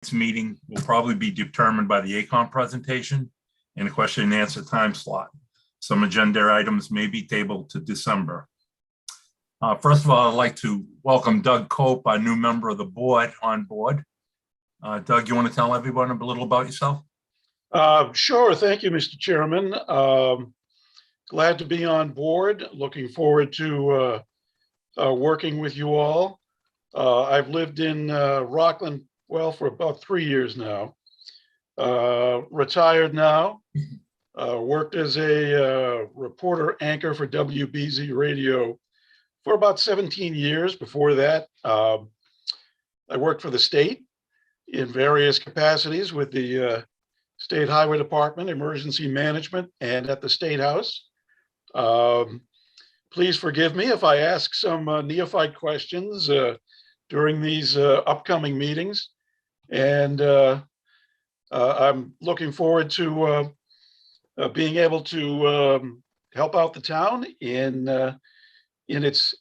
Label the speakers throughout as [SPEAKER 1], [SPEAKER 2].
[SPEAKER 1] This meeting will probably be determined by the ACON presentation and a question and answer time slot. Some agenda items may be tabled to December. First of all, I'd like to welcome Doug Cope, our new member of the board, on board. Doug, you want to tell everyone a little about yourself?
[SPEAKER 2] Sure. Thank you, Mr. Chairman. Glad to be on board. Looking forward to working with you all. I've lived in Rockland, well, for about 3 years now. Retired now. Worked as a reporter anchor for WBZ Radio for about 17 years. Before that, I worked for the state in various capacities with the State Highway Department, Emergency Management, and at the State House. Please forgive me if I ask some neophyte questions during these upcoming meetings. And I'm looking forward to being able to help out the town in its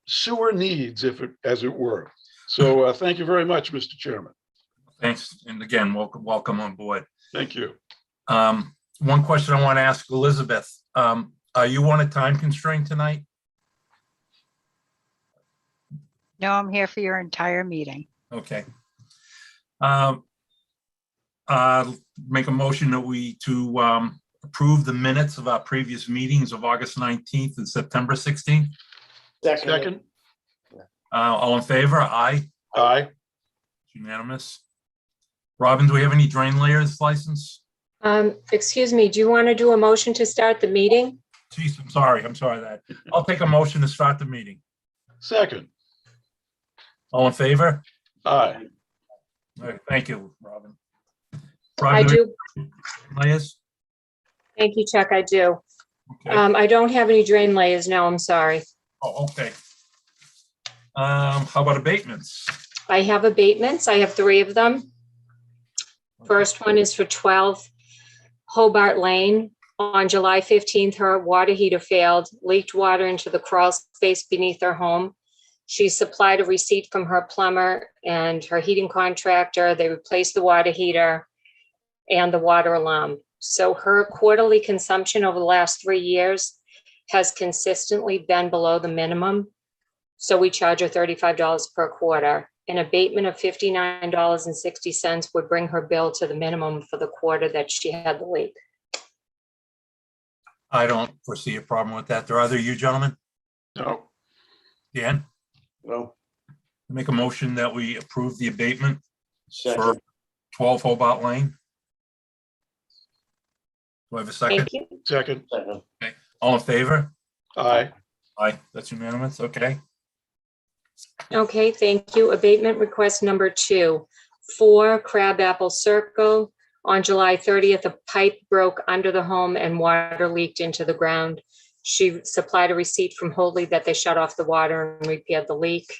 [SPEAKER 2] sewer needs, as it were. So thank you very much, Mr. Chairman.
[SPEAKER 1] Thanks. And again, welcome on board.
[SPEAKER 2] Thank you.
[SPEAKER 1] One question I want to ask Elizabeth. Are you on a time constraint tonight?
[SPEAKER 3] No, I'm here for your entire meeting.
[SPEAKER 1] Okay. Make a motion that we approve the minutes of our previous meetings of August 19th and September 16th.
[SPEAKER 2] Second.
[SPEAKER 1] All in favor? Aye.
[SPEAKER 2] Aye.
[SPEAKER 1] Unanimous. Robin, do we have any drain layers license?
[SPEAKER 4] Excuse me, do you want to do a motion to start the meeting?
[SPEAKER 1] Geez, I'm sorry that. I'll take a motion to start the meeting.
[SPEAKER 2] Second.
[SPEAKER 1] All in favor?
[SPEAKER 2] Aye.
[SPEAKER 1] All right, thank you, Robin.
[SPEAKER 4] I do.
[SPEAKER 1] Layers?
[SPEAKER 4] Thank you, Chuck, I do.
[SPEAKER 1] Okay.
[SPEAKER 4] I don't have any drain layers, no, I'm sorry.
[SPEAKER 1] Oh, okay. How about abatements?
[SPEAKER 4] I have abatements, I have 3 of them. First one is for 12 Hobart Lane. On July 15th, her water heater failed, leaked water into the crawl space beneath her home. She supplied a receipt from her plumber and her heating contractor. They replaced the water heater and the water alarm. So her quarterly consumption over the last 3 years has consistently been below the minimum. So we charge her $35 per quarter. An abatement of $59.60 would bring her bill to the minimum for the quarter that she had the leak.
[SPEAKER 1] I don't foresee a problem with that. Are either you gentlemen?
[SPEAKER 2] No.
[SPEAKER 1] Dan?
[SPEAKER 2] No.
[SPEAKER 1] Make a motion that we approve the abatement
[SPEAKER 2] Second.
[SPEAKER 1] for 12 Hobart Lane. Do I have a second?
[SPEAKER 4] Thank you.
[SPEAKER 2] Second.
[SPEAKER 1] Okay. All in favor?
[SPEAKER 2] Aye.
[SPEAKER 1] Aye, that's unanimous. Okay.
[SPEAKER 4] Okay, thank you. Abatement request number 2, 4 Crabapple Circle. On July 30th, a pipe broke under the home and water leaked into the ground. She supplied a receipt from Hoadley that they shut off the water and repaired the leak.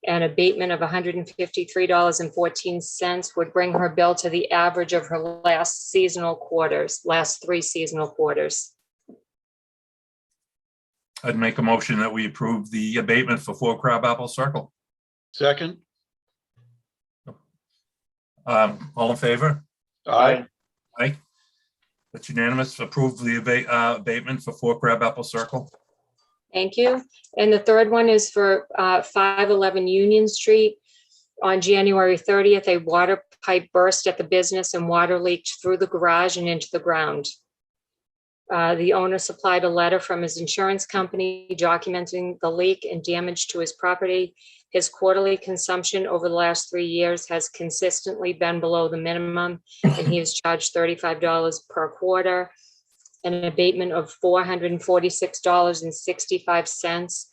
[SPEAKER 4] An abatement of $153.14 would bring her bill to the average of her last 3 seasonal quarters.
[SPEAKER 1] I'd make a motion that we approve the abatement for 4 Crabapple Circle.
[SPEAKER 2] Second.
[SPEAKER 1] All in favor?
[SPEAKER 2] Aye.
[SPEAKER 1] Aye. That's unanimous. Approve the abatement for 4 Crabapple Circle.
[SPEAKER 4] Thank you. And the third one is for 511 Union Street. On January 30th, a water pipe burst at the business and water leaked through the garage and into the ground. The owner supplied a letter from his insurance company documenting the leak and damage to his property. His quarterly consumption over the last 3 years has consistently been below the minimum, and he is charged $35 per quarter. An abatement of $446.65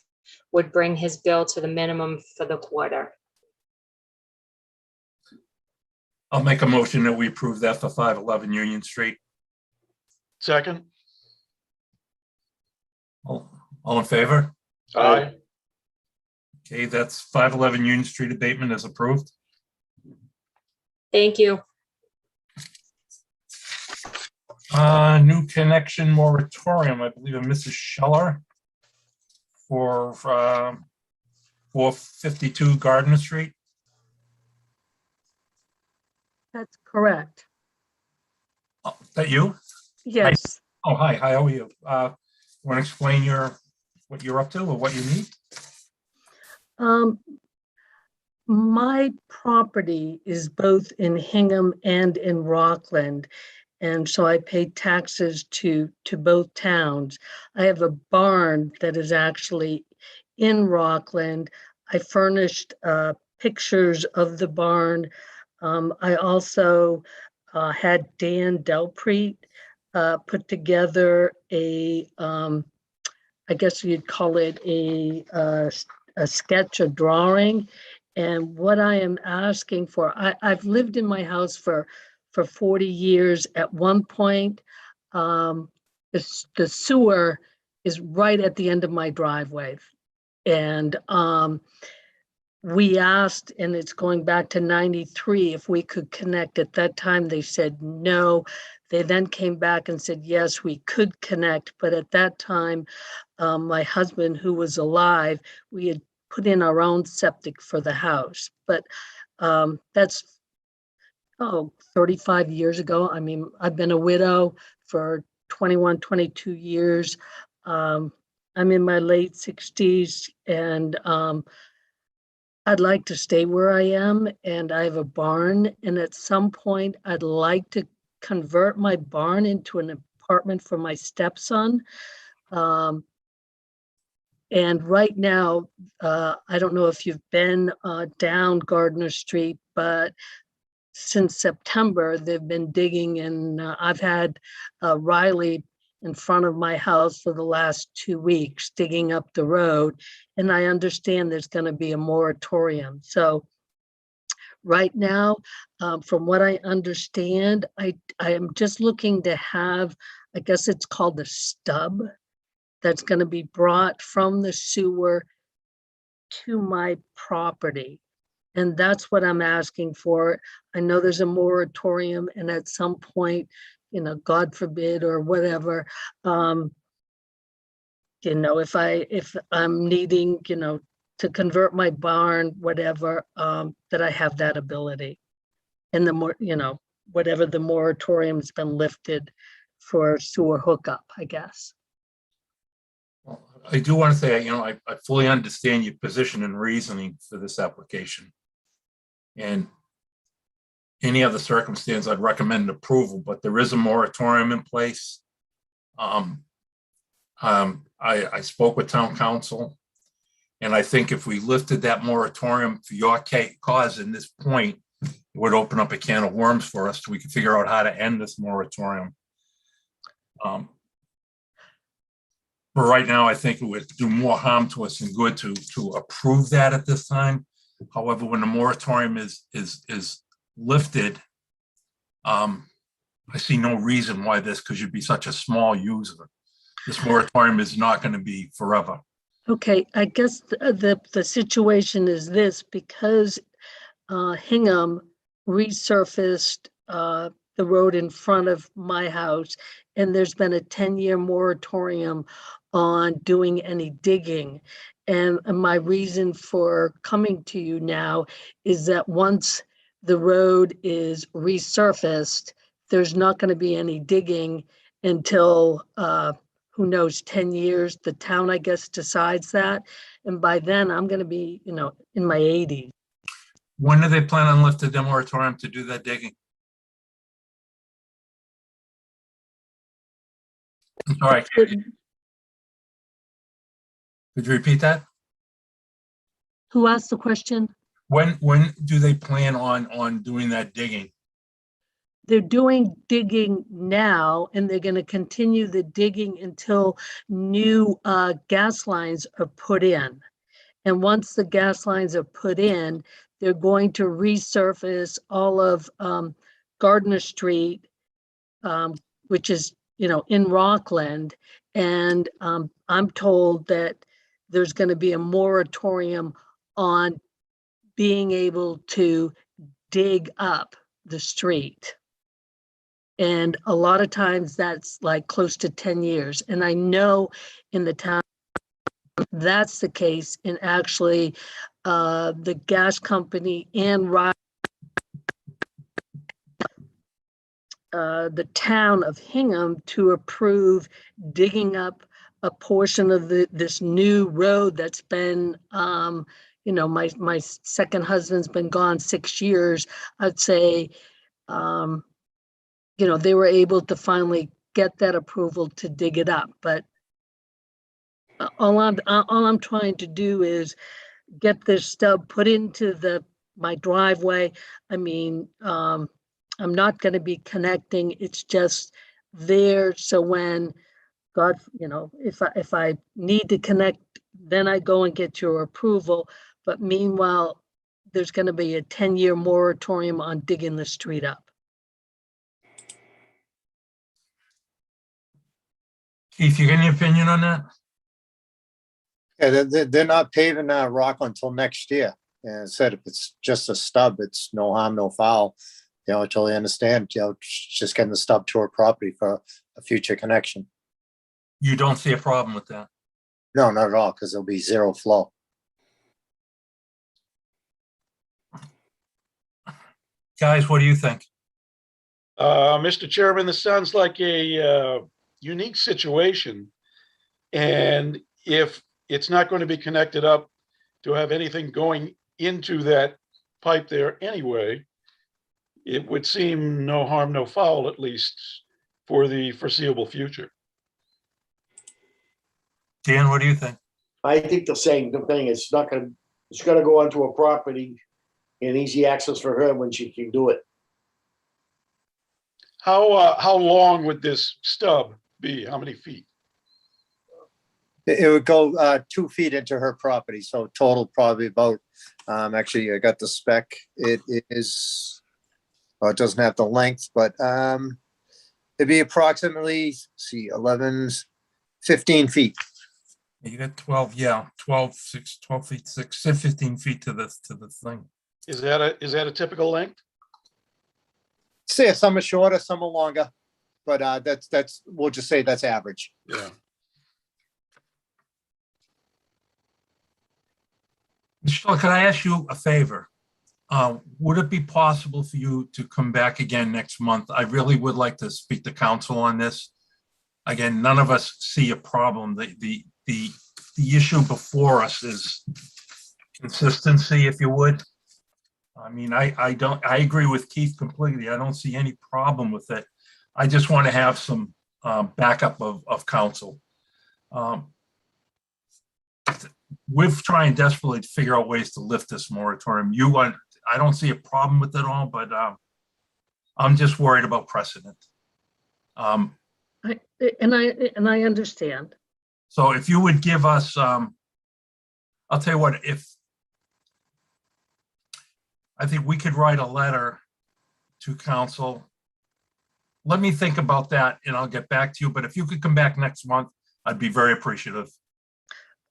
[SPEAKER 4] would bring his bill to the minimum for the quarter.
[SPEAKER 1] I'll make a motion that we approve that for 511 Union Street.
[SPEAKER 2] Second.
[SPEAKER 1] All in favor?
[SPEAKER 2] Aye.
[SPEAKER 1] Okay, that's 511 Union Street abatement is approved.
[SPEAKER 4] Thank you.
[SPEAKER 1] New connection moratorium, I believe, of Mrs. Scheller for 452 Gardner Street.
[SPEAKER 5] That's correct.
[SPEAKER 1] Is that you?
[SPEAKER 5] Yes.
[SPEAKER 1] Oh, hi, how are you? Want to explain what you're up to or what you need?
[SPEAKER 5] My property is both in Hingham and in Rockland. And so I pay taxes to both towns. I have a barn that is actually in Rockland. I furnished pictures of the barn. I also had Dan Delpreet put together I guess you'd call it a sketch, a drawing. And what I am asking for, I've lived in my house for 40 years. At one point, the sewer is right at the end of my driveway. And we asked, and it's going back to 93, if we could connect. At that time, they said no. They then came back and said, yes, we could connect. But at that time, my husband, who was alive, we had put in our own septic for the house. But that's 35 years ago. I mean, I've been a widow for 21, 22 years. I'm in my late 60s, and I'd like to stay where I am, and I have a barn. And at some point, I'd like to convert my barn into an apartment for my stepson. And right now, I don't know if you've been down Gardner Street, but since September, they've been digging, and I've had Riley in front of my house for the last 2 weeks, digging up the road. And I understand there's going to be a moratorium. So right now, from what I understand, I am just looking to have, I guess it's called a stub, that's going to be brought from the sewer to my property. And that's what I'm asking for. I know there's a moratorium, and at some point, God forbid or whatever, if I'm needing, to convert my barn, whatever, that I have that ability. And the more, whatever the moratorium's been lifted for sewer hookup, I guess.
[SPEAKER 1] Well, I do want to say, I fully understand your position and reasoning for this application. And any other circumstance, I'd recommend approval, but there is a moratorium in place. I spoke with town council, and I think if we lifted that moratorium for your cause in this point, it would open up a can of worms for us so we can figure out how to end this moratorium. But right now, I think it would do more harm to us than good to approve that at this time. However, when the moratorium is lifted, I see no reason why this, because you'd be such a small user. This moratorium is not going to be forever.
[SPEAKER 5] Okay, I guess the situation is this, because Hingham resurfaced the road in front of my house, and there's been a 10-year moratorium on doing any digging. And my reason for coming to you now is that once the road is resurfaced, there's not going to be any digging until who knows, 10 years. The town, I guess, decides that. And by then I'm going to be, in my 80s.
[SPEAKER 1] When do they plan on lifting the moratorium to do that digging? I'm sorry. Could you repeat that?
[SPEAKER 5] Who asked the question?
[SPEAKER 1] When do they plan on doing that digging?
[SPEAKER 5] They're doing digging now, and they're going to continue the digging until new gas lines are put in. And once the gas lines are put in, they're going to resurface all of Gardner Street, which is, in Rockland. And I'm told that there's going to be a moratorium on being able to dig up the street. And a lot of times that's like close to 10 years. And I know in the town that's the case. And actually the gas company and the town of Hingham to approve digging up a portion of this new road that's been, my second husband's been gone 6 years. I'd say, they were able to finally get that approval to dig it up, but all I'm trying to do is get this stub put into my driveway. I mean, I'm not going to be connecting. It's just there. So when God, if I need to connect, then I go and get your approval. But meanwhile, there's going to be a 10-year moratorium on digging the street up.
[SPEAKER 1] Keith, you got any opinion on that?
[SPEAKER 6] Yeah, they're not paving Rockland until next year. And said if it's just a stub, it's no harm, no foul. I totally understand, just getting the stub to her property for a future connection.
[SPEAKER 1] You don't see a problem with that?
[SPEAKER 6] No, not at all, because there'll be zero flow.
[SPEAKER 1] Guys, what do you think?
[SPEAKER 2] Mr. Chairman, this sounds like a unique situation. And if it's not going to be connected up to have anything going into that pipe there anyway, it would seem no harm, no foul, at least for the foreseeable future.
[SPEAKER 1] Dan, what do you think?
[SPEAKER 7] I think the same thing. It's gonna go onto a property and easy access for her when she can do it.
[SPEAKER 2] How long would this stub be? How many feet?
[SPEAKER 6] It would go 2 feet into her property, so total probably about, actually I got the spec. It is, well, it doesn't have the length, but it'd be approximately, 15 feet.
[SPEAKER 1] You got 12, yeah, 12 feet, 15 feet to the thing.
[SPEAKER 2] Is that a typical length?
[SPEAKER 6] Say some are shorter, some are longer, but that's we'll just say that's average.
[SPEAKER 2] Yeah.
[SPEAKER 1] Michelle, can I ask you a favor? Would it be possible for you to come back again next month? I really would like to speak to council on this. Again, none of us see a problem. The issue before us is consistency, if you would. I mean, I agree with Keith completely. I don't see any problem with it. I just want to have some backup of counsel. We're trying desperately to figure out ways to lift this moratorium. I don't see a problem with it all, but I'm just worried about precedent.
[SPEAKER 5] I understand.
[SPEAKER 1] So if you would give us, I'll tell you what, I think we could write a letter to council. Let me think about that and I'll get back to you. But if you could come back next month, I'd be very appreciative.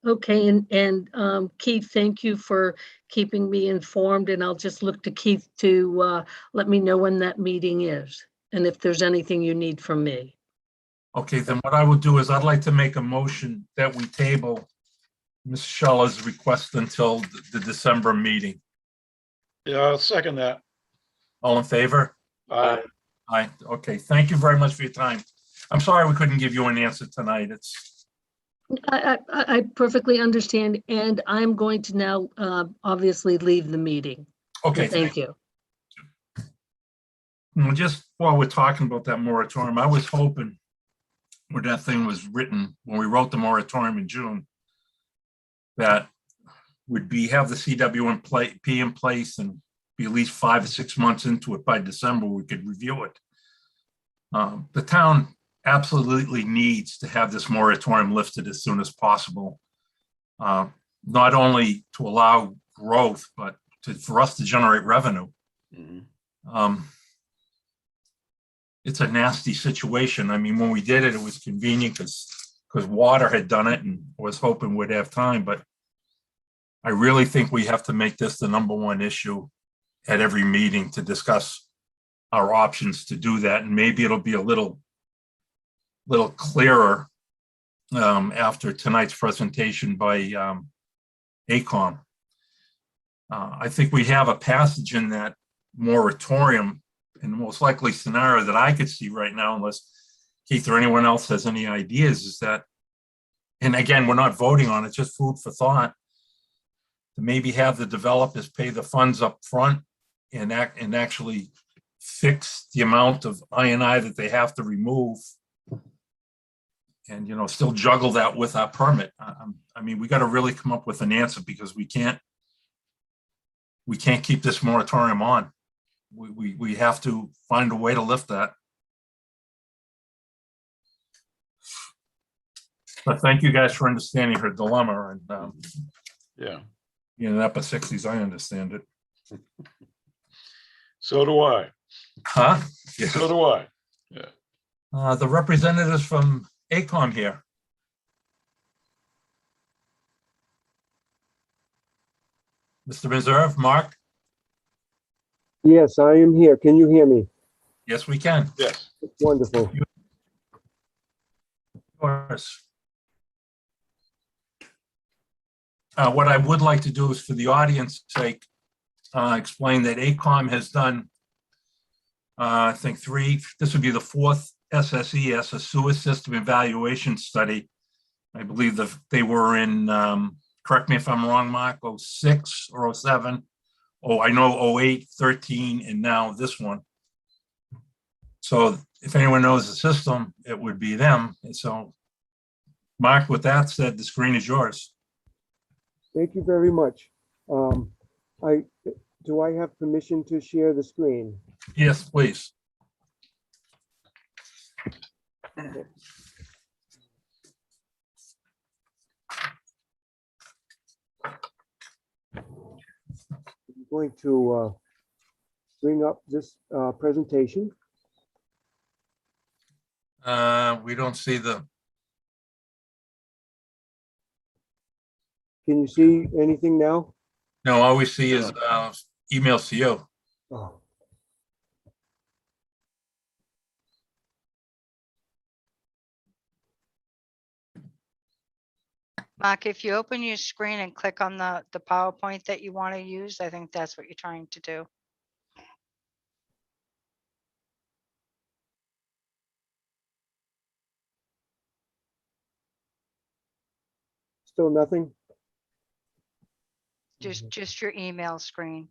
[SPEAKER 5] Okay, and Keith, thank you for keeping me informed, and I'll just look to Keith to let me know when that meeting is and if there's anything you need from me.
[SPEAKER 1] Okay, then what I will do is I'd like to make a motion that we table Ms. Schella's request until the December meeting.
[SPEAKER 2] Yeah, I'll second that.
[SPEAKER 1] All in favor?
[SPEAKER 2] Aye.
[SPEAKER 1] Aye. Okay, thank you very much for your time. I'm sorry we couldn't give you an answer tonight.
[SPEAKER 5] I perfectly understand, and I'm going to now obviously leave the meeting.
[SPEAKER 1] Okay.
[SPEAKER 5] Thank you.
[SPEAKER 1] Well, just while we're talking about that moratorium, I was hoping when that thing was written, when we wrote the moratorium in June, that would have the CWP in place and be at least 5 or 6 months into it by December, we could review it. The town absolutely needs to have this moratorium lifted as soon as possible, not only to allow growth, but for us to generate revenue.
[SPEAKER 2] Mm-hmm.
[SPEAKER 1] It's a nasty situation. I mean, when we did it, it was convenient because water had done it and was hoping we'd have time. But I really think we have to make this the #1 issue at every meeting to discuss our options to do that. And maybe it'll be a little clearer after tonight's presentation by ACOM. I think we have a passage in that moratorium the most likely scenario that I could see right now, unless Keith or anyone else has any ideas, is that, and again, we're not voting on it, just food for thought, to maybe have the developers pay the funds up front and actually fix the amount of I&I that they have to remove, and, you know, still juggle that with our permit. I mean, we got to really come up with an answer, because we can't keep this moratorium on. We have to find a way to lift that. But thank you guys for understanding her dilemma, and
[SPEAKER 2] Yeah,
[SPEAKER 1] in upper 60s, I understand it.
[SPEAKER 2] so do I.
[SPEAKER 1] Huh?
[SPEAKER 2] So do I.
[SPEAKER 1] The representatives from ACOM here. Mr. Reserve, Mark?
[SPEAKER 8] Yes, I am here. Can you hear me?
[SPEAKER 1] Yes, we can.
[SPEAKER 2] Yes.
[SPEAKER 8] Wonderful.
[SPEAKER 1] Of course. What I would like to do is, for the audience's sake, explain that ACOM has done, I think this would be the fourth SSES, a sewer system evaluation study. I believe that they were in, correct me if I'm wrong, Mark, 06 or 07. Oh, I know 08, 13, and now this one. So if anyone knows the system, it would be them. And so, Mark, with that said, the screen is yours.
[SPEAKER 8] Thank you very much. Do I have permission to share the screen?
[SPEAKER 1] Yes, please.
[SPEAKER 8] I'm going to bring up this presentation.
[SPEAKER 1] We don't see the,
[SPEAKER 8] Can you see anything now?
[SPEAKER 1] no, all we see is emails to you.
[SPEAKER 8] Oh,
[SPEAKER 3] Mark, if you open your screen and click on the PowerPoint that you want to use, I think that's what you're trying to do.
[SPEAKER 8] still nothing?
[SPEAKER 3] Just your email screen.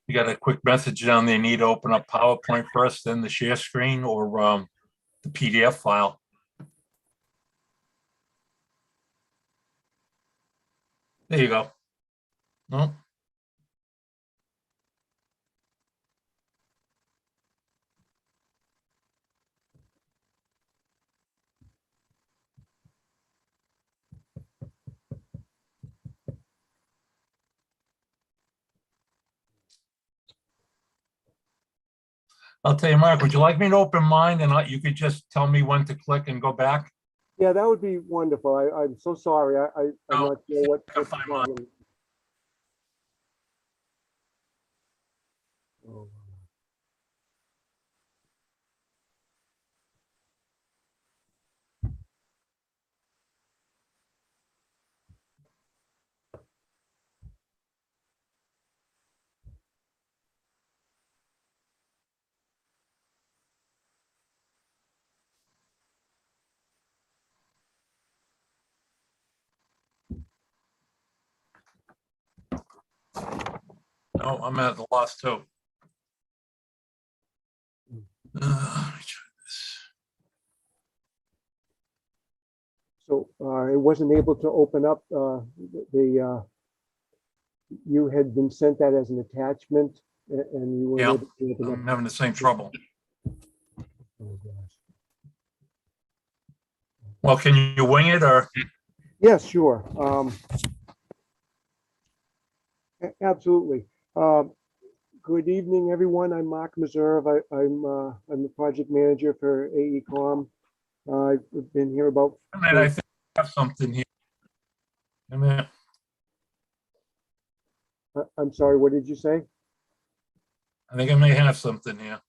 [SPEAKER 1] You got a quick message down there. You need to open up PowerPoint first, then the share screen, or the PDF file. There you go. No. I'll tell you, Mark, would you like me to open mine, and you could just tell me when to click and go back?
[SPEAKER 8] Yeah, that would be wonderful. I'm so sorry. I'm
[SPEAKER 1] No,
[SPEAKER 8] not sure what
[SPEAKER 1] I'm
[SPEAKER 8] the
[SPEAKER 1] fine,
[SPEAKER 8] problem. Oh.
[SPEAKER 1] No, I'm at the loss too. Let me try this.
[SPEAKER 8] So it wasn't able to open up you had been sent that as an attachment and you were
[SPEAKER 1] Yeah,
[SPEAKER 8] able to open up.
[SPEAKER 1] I'm having the same trouble.
[SPEAKER 8] Oh, gosh.
[SPEAKER 1] Well, can you wing it, or?
[SPEAKER 8] Yes, sure. Absolutely. Good evening, everyone. I'm Mark Meserve. I'm the project manager for AECom. I've been here about,
[SPEAKER 1] I mean, I think I have something here. I mean,
[SPEAKER 8] I'm sorry, what did you say?
[SPEAKER 1] I think I may have something here.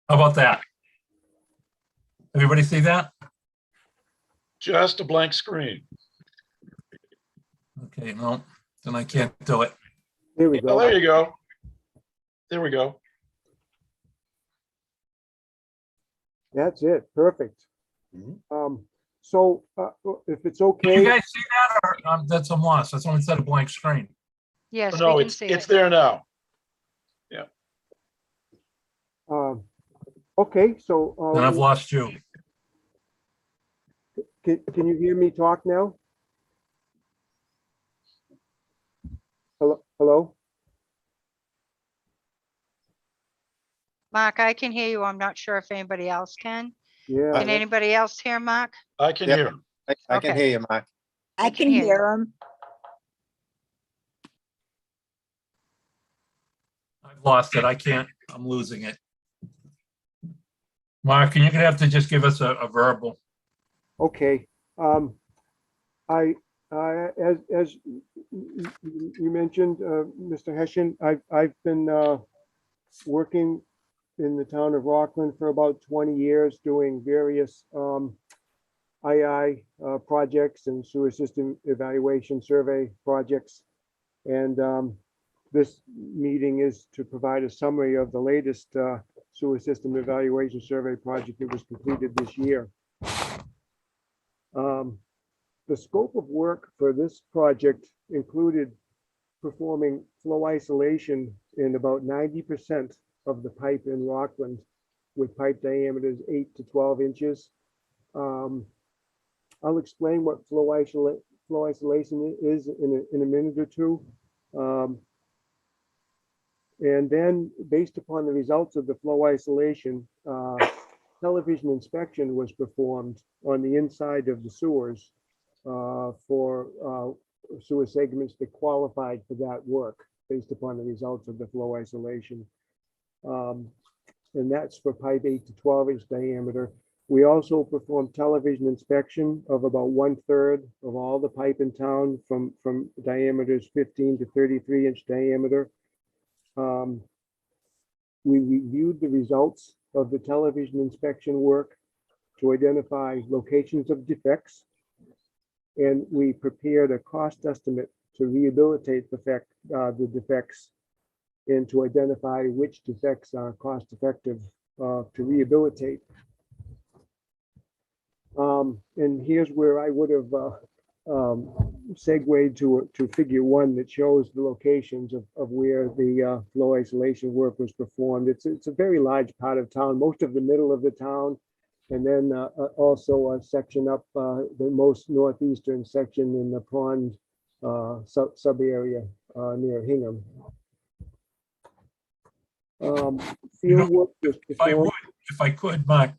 [SPEAKER 1] How about that? Everybody see that?
[SPEAKER 2] Just a blank screen.
[SPEAKER 1] Okay, no, then I can't do it.
[SPEAKER 8] There we
[SPEAKER 2] Oh,
[SPEAKER 8] go.
[SPEAKER 2] there you go. There we go.
[SPEAKER 8] That's it. Perfect.
[SPEAKER 7] Mhm.
[SPEAKER 8] So if it's
[SPEAKER 1] Can you
[SPEAKER 8] okay,
[SPEAKER 1] guys see that or that's a loss? That's only said a blank screen.
[SPEAKER 3] Yes,
[SPEAKER 2] No,
[SPEAKER 3] we can
[SPEAKER 2] it's
[SPEAKER 3] see
[SPEAKER 2] it's
[SPEAKER 3] it.
[SPEAKER 2] there now.
[SPEAKER 8] okay, so
[SPEAKER 1] Then I've lost you.
[SPEAKER 8] can you hear me talk now? Hello, hello?
[SPEAKER 3] Mark, I can hear you. I'm not sure if anybody else can.
[SPEAKER 8] Yeah,
[SPEAKER 3] Can anybody else hear Mark?
[SPEAKER 2] I can
[SPEAKER 6] Yep.
[SPEAKER 2] hear him.
[SPEAKER 6] I can
[SPEAKER 3] Okay.
[SPEAKER 6] hear you, Mark.
[SPEAKER 3] I
[SPEAKER 9] I
[SPEAKER 3] can
[SPEAKER 9] can
[SPEAKER 3] hear you.
[SPEAKER 9] hear him.
[SPEAKER 1] I've lost it. I can't, I'm losing it. Mark, you're gonna have to just give us a verbal.
[SPEAKER 8] okay. As you mentioned, Mr. Hessian, I've been working in the town of Rockland for about 20 years, doing various II projects and sewer system evaluation survey projects. And this meeting is to provide a summary of the latest sewer system evaluation survey project that was completed this year. The scope of work for this project included performing flow isolation in about 90% of the pipe in Rockland with pipe diameters 8 to 12 inches. I'll explain what flow isolation is in a minute or two. And then based upon the results of the flow isolation, television inspection was performed on the inside of the sewers for sewer segments that qualified for that work based upon the results of the flow isolation. And that's for pipe 8 to 12 inch diameter. We also performed television inspection of about 1/3 of all the pipe in town from diameters 15 to 33 inch diameter. We reviewed the results of the television inspection work to identify locations of defects. And we prepared a cost estimate to rehabilitate the defects and to identify which defects are cost effective to rehabilitate. And here's where I would have segued to figure 1 that shows the locations of where the flow isolation work was performed. It's a very large part of town, most of the middle of the town, and then also a section up the most northeastern section in the pond sub area near Hingham. Field work was performed.
[SPEAKER 1] If I could, Mark,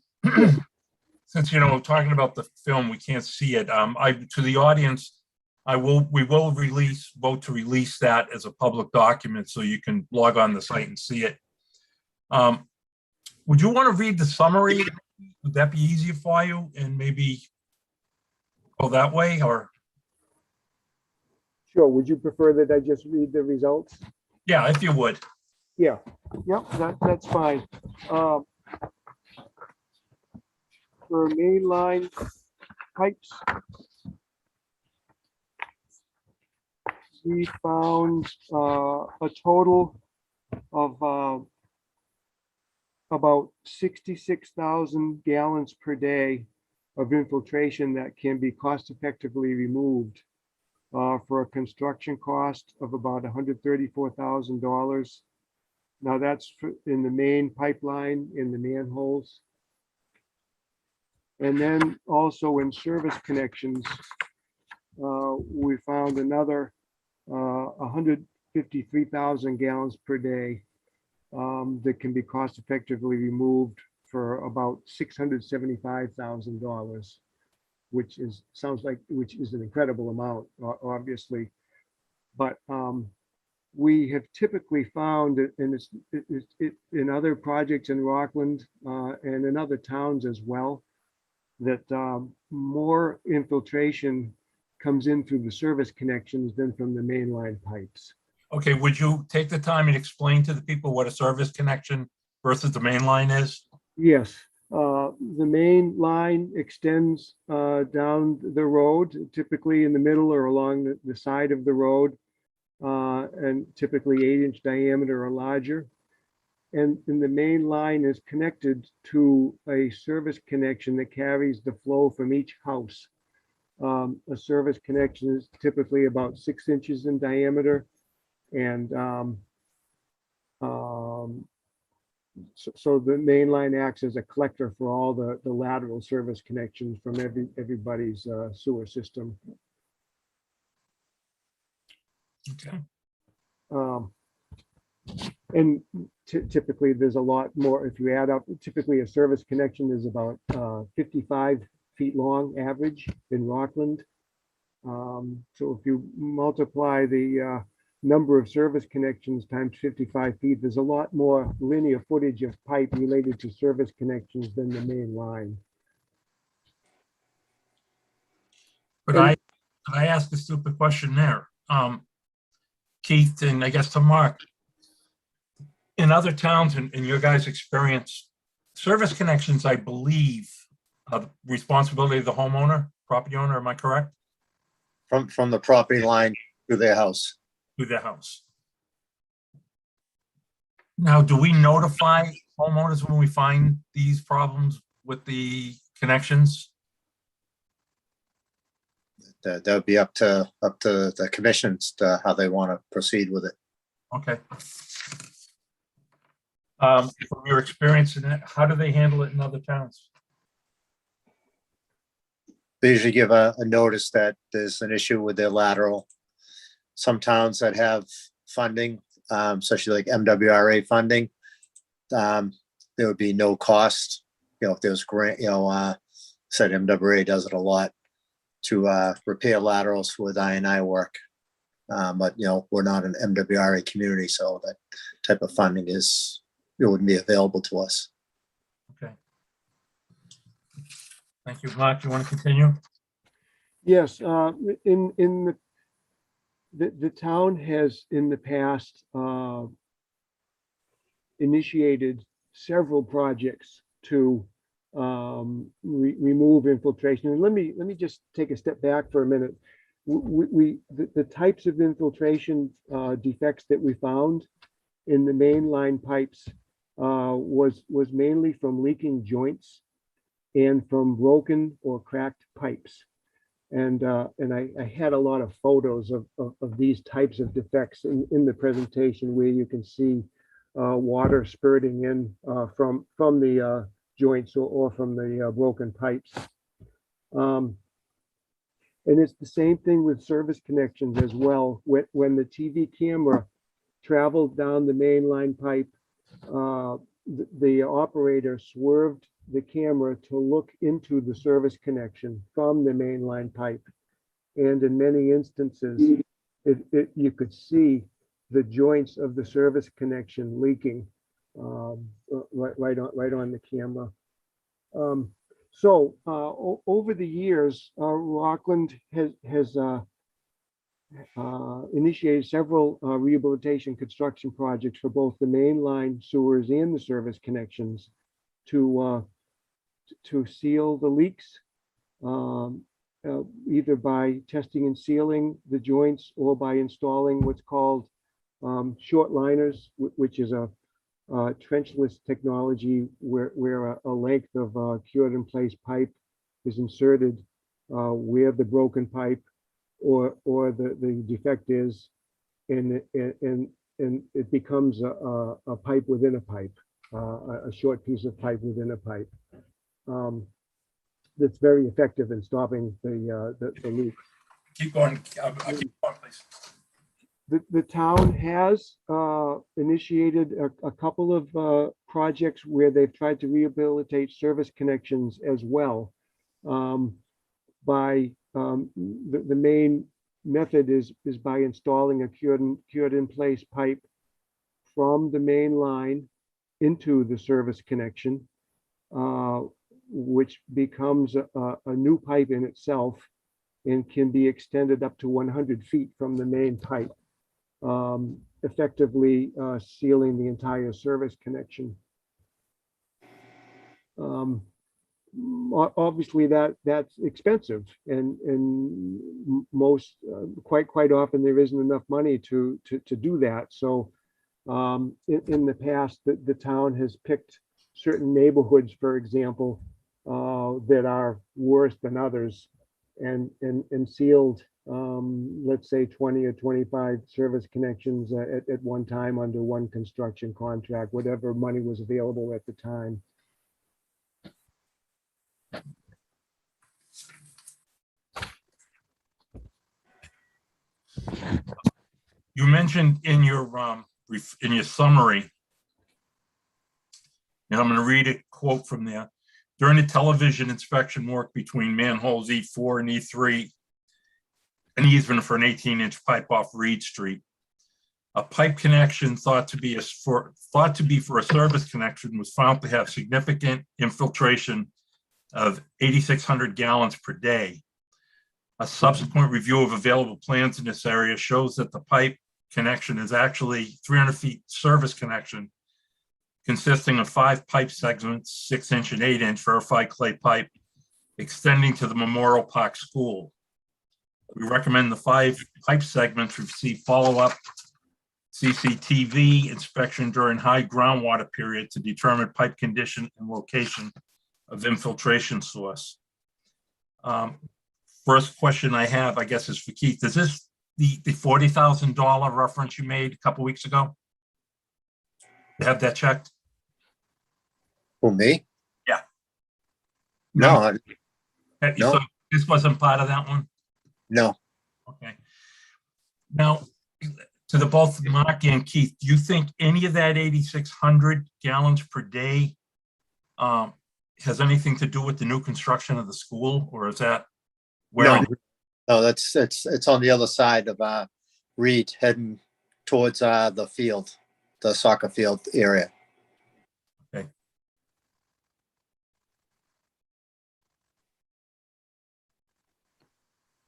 [SPEAKER 1] since, talking about the film, we can't see it. To the audience, we will vote to release that as a public document so you can log on the site and see it. Would you want to read the summary? Would that be easier for you and maybe go that way or?
[SPEAKER 8] Sure. Would you prefer that I just read the results?
[SPEAKER 1] Yeah, if you would.
[SPEAKER 8] Yeah. Yep. That's fine. For mainline pipes, we found a total of about 66,000 gallons per day of infiltration that can be cost effectively removed for a construction cost of about $134,000. Now that's in the main pipeline in the manholes. And then also in service connections, we found another 153,000 gallons per day that can be cost effectively removed for about $675,000, which is an incredible amount, obviously. but we have typically found, and it in other projects in Rockland and in other towns as well, that more infiltration comes in through the service connections than from the mainline pipes.
[SPEAKER 1] Okay, would you take the time and explain to the people what a service connection versus the main line is?
[SPEAKER 8] Yes, the main line extends down the road, typically in the middle or along the side of the road, and typically 8-inch diameter or larger. And the main line is connected to a service connection that carries the flow from each house. A service connection is typically about 6 inches in diameter. And so the main line acts as a collector for all the lateral service connections from everybody's sewer system.
[SPEAKER 1] Okay.
[SPEAKER 8] And typically there's a lot more, if you add up, typically a service connection is about 55 feet long average in Rockland. So if you multiply the number of service connections times 55 feet, there's a lot more linear footage of pipe related to service connections than the main line.
[SPEAKER 1] Could I ask a stupid question there? Keith, and I guess to Mark, in other towns in your guys' experience, service connections, I believe, are the responsibility of the homeowner, property owner, am I correct?
[SPEAKER 6] From the property line to their house.
[SPEAKER 1] To their house. Now, do we notify homeowners when we find these problems with the connections?
[SPEAKER 6] That would be up to the commissions to how they want to proceed with it.
[SPEAKER 1] Okay. From your experience in it, how do they handle it in other towns?
[SPEAKER 6] They usually give a notice that there's an issue with their lateral. Some towns that have funding, especially like MWRA funding, there would be no cost. You know, if there's grant, said MWRA does it a lot to repair laterals with I&I work. But, we're not an MWRA community, so that type of funding wouldn't be available to us.
[SPEAKER 1] Okay. Thank you. Mark, you want to continue?
[SPEAKER 8] Yes, in the town has in the past initiated several projects to remove infiltration. And let me just take a step back for a minute. The types of infiltration defects that we found in the main line pipes was mainly from leaking joints and from broken or cracked pipes. And I had a lot of photos of these types of defects in the presentation, where you can see water spurting in from the joints or from the broken pipes. And it's the same thing with service connections as well. When the TV camera traveled down the main line pipe, the operator swerved the camera to look into the service connection from the main line pipe. And in many instances, you could see the joints of the service connection leaking right on the camera. So over the years, Rockland has initiated several rehabilitation construction projects for both the mainline sewers and the service connections to seal the leaks, either by testing and sealing the joints or by installing what's called short liners, which is a trenchless technology where a length of cured in place pipe is inserted where the broken pipe or the defect is, and it becomes a pipe within a pipe, a short piece of pipe within a pipe. That's very effective in stopping the leak.
[SPEAKER 1] Keep going. Keep going, please.
[SPEAKER 8] The town has initiated a couple of projects where they've tried to rehabilitate service connections as well, by the main method is by installing a cured in place pipe from the main line into the service connection, which becomes a new pipe in itself and can be extended up to 100 feet from the main pipe, effectively sealing the entire service connection. Obviously that's expensive, and most quite often there isn't enough money to do that. So in the past, the town has picked certain neighborhoods, for example, that are worse than others, and sealed, let's say 20 or 25 service connections at one time under one construction contract, whatever money was available at the time.
[SPEAKER 1] You mentioned in your summary, and I'm going to read a quote from there. During the television inspection work between manholes E4 and E3, an easement for an 18-inch pipe off Reed Street, a pipe connection thought to be for a service connection was found to have significant infiltration of 8,600 gallons per day. A subsequent review of available plans in this area shows that the pipe connection is actually 300 feet service connection, consisting of 5 pipe segments, 6-inch and 8-inch verified clay pipe, extending to the Memorial Park School. We recommend the 5 pipe segments receive follow-up CCTV inspection during high groundwater period to determine pipe condition and location of infiltration source. First question I have, I guess, is for Keith. Is this the $40,000 reference you made a couple weeks ago? You have that checked?
[SPEAKER 6] For me?
[SPEAKER 1] Yeah.
[SPEAKER 6] No,
[SPEAKER 1] So this wasn't part of that one?
[SPEAKER 6] no.
[SPEAKER 1] Okay. Now, to the both Mark and Keith, do you think any of that 8,600 gallons per day has anything to do with the new construction of the school, or is that where?
[SPEAKER 6] No, it's on the other side of Reed, heading towards the field, the soccer field area.
[SPEAKER 1] Okay.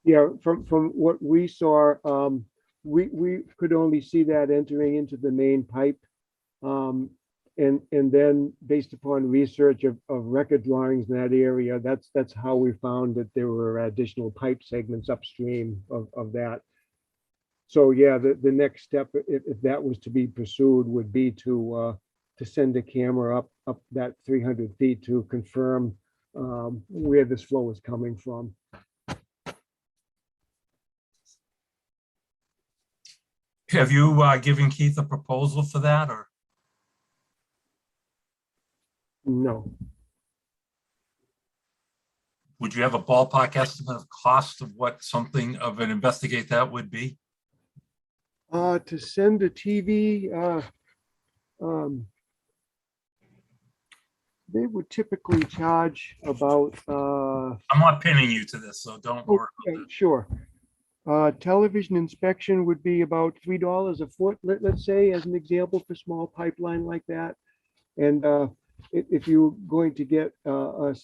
[SPEAKER 8] Yeah, from what we saw, we could only see that entering into the main pipe. And then based upon research of record drawings in that area, that's how we found that there were additional pipe segments upstream of that. So yeah, the next step, if that was to be pursued, would be to send a camera up that 300 feet to confirm where this flow is coming from.
[SPEAKER 1] Have you given Keith a proposal for that, or?
[SPEAKER 8] No.
[SPEAKER 1] Would you have a ballpark estimate of cost of what something of an investigate that would be?
[SPEAKER 8] To send a TV, they would typically charge about.
[SPEAKER 1] I'm not pinning you to this, so don't worry.
[SPEAKER 8] Okay, sure. Television inspection would be about $3 a foot, let's say, as an example, for small pipeline like that. And if you're going to get a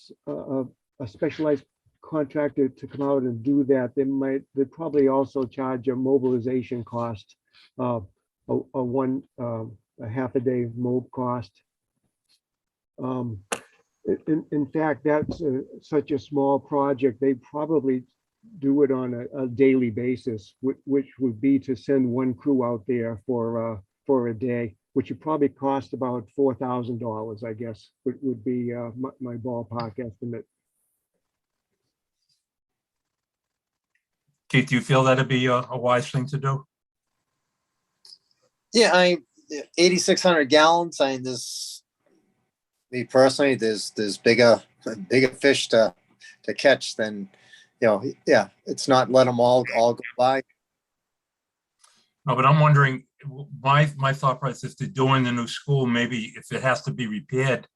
[SPEAKER 8] specialized contractor to come out and do that, they'd probably also charge a mobilization cost, a half a day mob cost. In fact, that's such a small project, they probably do it on a daily basis, which would be to send one crew out there for a day, which would probably cost about $4,000, I guess, would be my ballpark estimate.
[SPEAKER 1] Keith, do you feel that'd be a wise thing to do?
[SPEAKER 6] Yeah, 8,600 gallons. Me personally, there's bigger fish to catch than, yeah, it's not let them all go by.
[SPEAKER 1] No, but I'm wondering, my thought process, if they're doing the new school, maybe if it has to be repaired,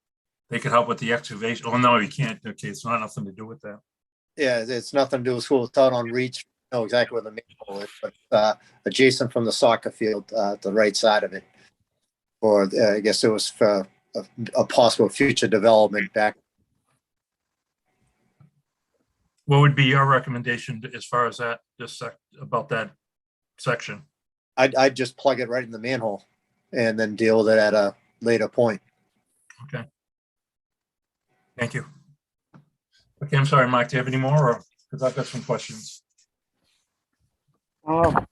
[SPEAKER 1] they could help with the excavation. Oh, no, you can't. Okay, it's not nothing to do with that.
[SPEAKER 6] Yeah, it's nothing to do with school. It's out on Reach know exactly where the manhole is, but adjacent from the soccer field, the right side of it. Or I guess it was for a possible future development back.
[SPEAKER 1] What would be your recommendation as far as that, about that section?
[SPEAKER 6] I'd just plug it right in the manhole and then deal with it at a later point.
[SPEAKER 1] Okay. Thank you. Okay, I'm sorry, Mike, do you have any more, or, because I've got some questions. So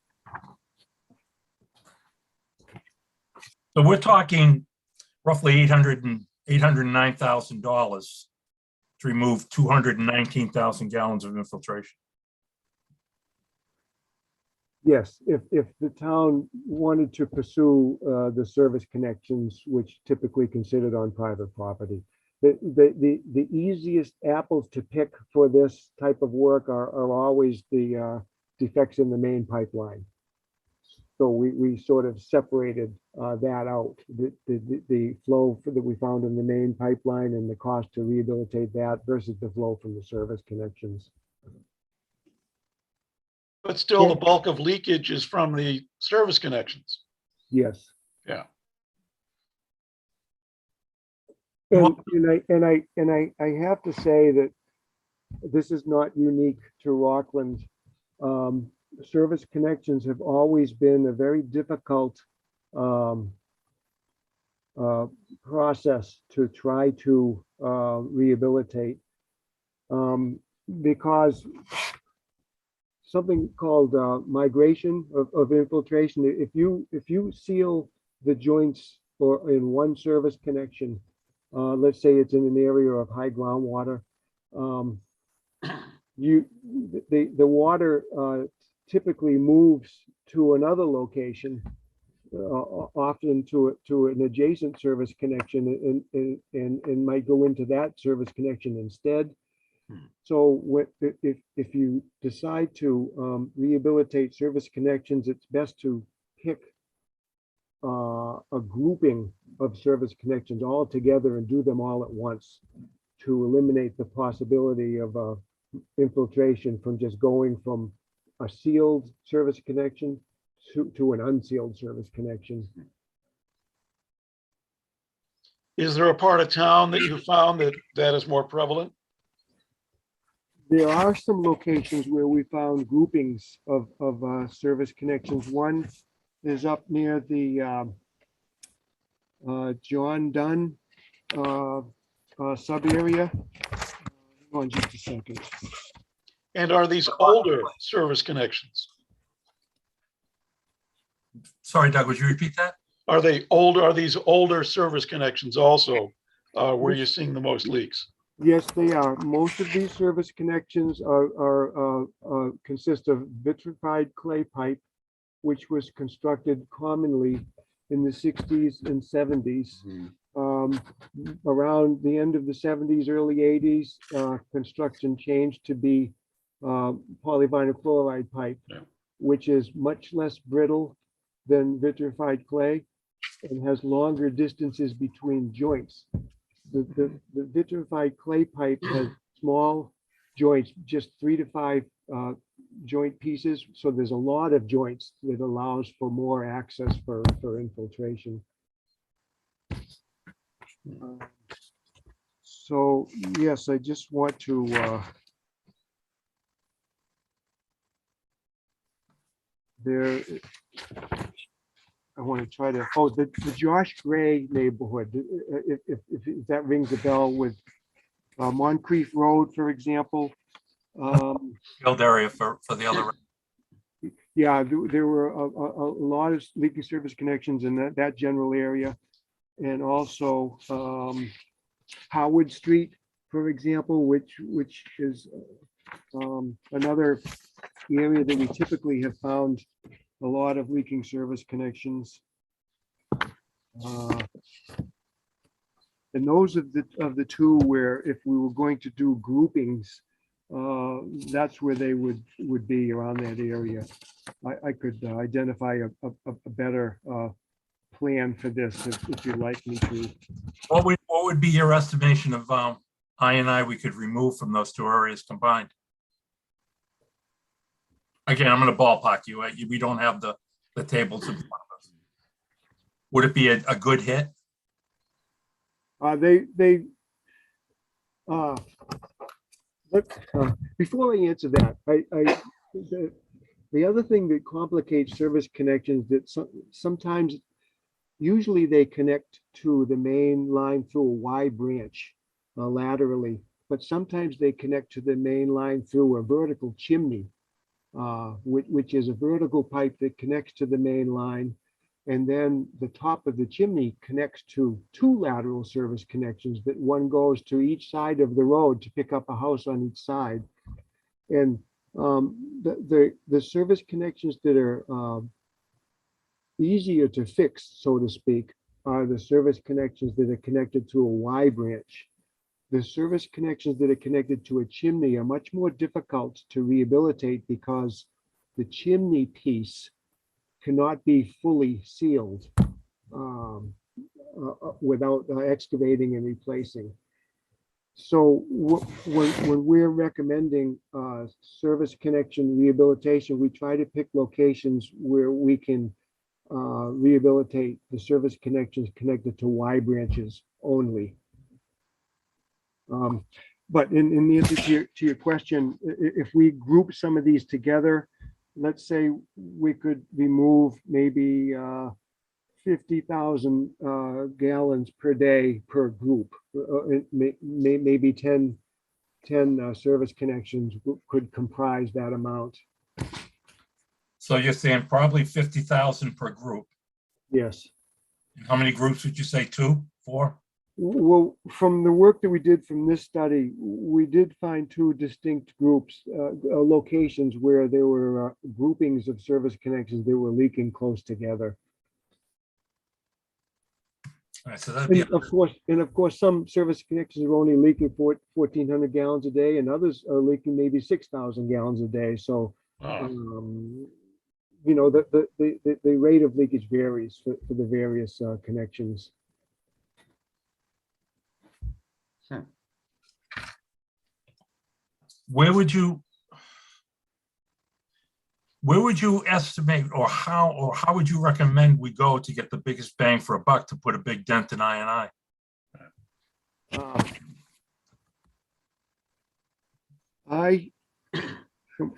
[SPEAKER 1] we're talking roughly $809,000 to remove 219,000 gallons of infiltration.
[SPEAKER 8] Yes, if the town wanted to pursue the service connections, which typically considered on private property. The easiest apples to pick for this type of work are always the defects in the main pipeline. So we sort of separated that out, the flow that we found in the main pipeline and the cost to rehabilitate that versus the flow from the service connections.
[SPEAKER 2] But still, the bulk of leakage is from the service connections.
[SPEAKER 8] Yes.
[SPEAKER 2] Yeah.
[SPEAKER 8] And I have to say that this is not unique to Rockland. Service connections have always been a very difficult process to try to rehabilitate because something called migration of infiltration. If you seal the joints or in one service connection, let's say it's in an area of high groundwater, the water typically moves to another location, often to an adjacent service connection, and might go into that service connection instead. So if you decide to rehabilitate service connections, it's best to pick a grouping of service connections all together and do them all at once to eliminate the possibility of infiltration from just going from a sealed service connection to an unsealed service connection.
[SPEAKER 2] Is there a part of town that you found that is more prevalent?
[SPEAKER 8] There are some locations where we found groupings of service connections. One is up near the John Dunn sub area. Hang on just a second.
[SPEAKER 2] And are these older service connections?
[SPEAKER 1] Sorry, Doug, would you repeat that?
[SPEAKER 2] Are they older? Are these older service connections also where you're seeing the most leaks?
[SPEAKER 8] Yes, they are. Most of these service connections consist of vitrified clay pipe, which was constructed commonly in the 60s and 70s. Around the end of the 70s, early 80s, construction changed to be polyvinyl chloride pipe, which is much less brittle than vitrified clay and has longer distances between joints. The vitrified clay pipe has small joints, just 3 to 5 joint pieces. So there's a lot of joints that allows for more access for infiltration. So yes, I just want to I want to try to, the Josh Gray neighborhood, if that rings a bell with Moncrief Road, for example.
[SPEAKER 1] Field area for the other.
[SPEAKER 8] Yeah, there were a lot of leaking service connections in that general area. And also Howard Street, for example, which is another area that we typically have found a lot of leaking service connections. And those of the two where if we were going to do groupings, that's where they would be around that area. I could identify a better plan for this if you'd like me to.
[SPEAKER 1] What would be your estimation of I&I we could remove from those two areas combined? Again, I'm gonna ballpark you. We don't have the tables in front of us. Would it be a good hit?
[SPEAKER 8] Before I answer that, the other thing that complicates service connections that sometimes, usually they connect to the main line through a Y branch laterally, but sometimes they connect to the main line through a vertical chimney, which is a vertical pipe that connects to the main line. And then the top of the chimney connects to two lateral service connections that one goes to each side of the road to pick up a house on each side. And the service connections that are easier to fix, so to speak, are the service connections that are connected to a Y branch. The service connections that are connected to a chimney are much more difficult to rehabilitate because the chimney piece cannot be fully sealed without excavating and replacing. So when we're recommending service connection rehabilitation, we try to pick locations where we can rehabilitate the service connections connected to Y branches only. But in the answer to your question, if we group some of these together, let's say we could remove maybe 50,000 gallons per day per group. Maybe 10 service connections could comprise that amount.
[SPEAKER 1] So you're saying probably 50,000 per group.
[SPEAKER 8] Yes.
[SPEAKER 1] And how many groups would you say? 2, 4?
[SPEAKER 8] Well, from the work that we did from this study, we did find 2 distinct groups, locations where there were groupings of service connections that were leaking close together.
[SPEAKER 1] All right, so that'd be,
[SPEAKER 8] And of course, some service connections are only leaking 1,400 gallons a day, and others are leaking maybe 6,000 gallons a day. So, you know, the rate of leakage varies for the various connections.
[SPEAKER 1] where would you estimate, or how would you recommend we go to get the biggest bang for a buck to put a big dent in I&I?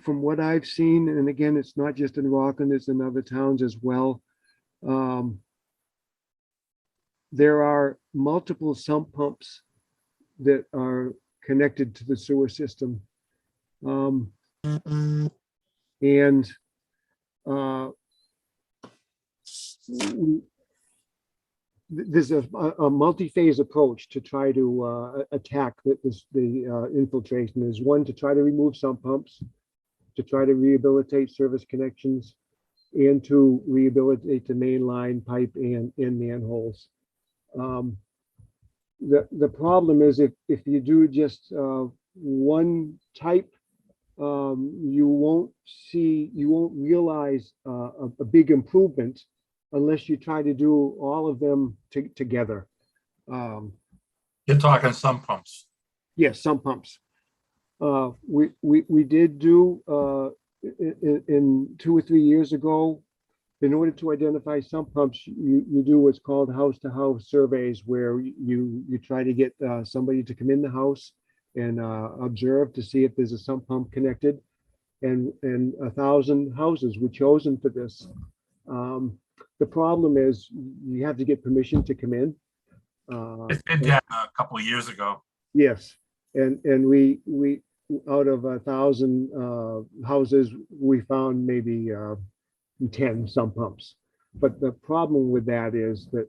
[SPEAKER 8] From what I've seen, and again, it's not just in Rockland, it's in other towns as well. There are multiple sump pumps that are connected to the sewer system. And there's a multi-phase approach to try to attack the infiltration. There's one to try to remove sump pumps, to try to rehabilitate service connections, and to rehabilitate the main line pipe and manholes. The problem is if you do just one type, you won't realize a big improvement unless you try to do all of them together.
[SPEAKER 1] You're talking sump pumps.
[SPEAKER 8] Yes, sump pumps. We did do in 2 or 3 years ago, in order to identify sump pumps, you do what's called house-to-house surveys, where you try to get somebody to come in the house and observe to see if there's a sump pump connected. And 1,000 houses were chosen for this. The problem is you have to get permission to come in.
[SPEAKER 1] It did that a couple of years ago.
[SPEAKER 8] Yes, and we out of 1,000 houses, we found maybe 10 sump pumps. But the problem with that is that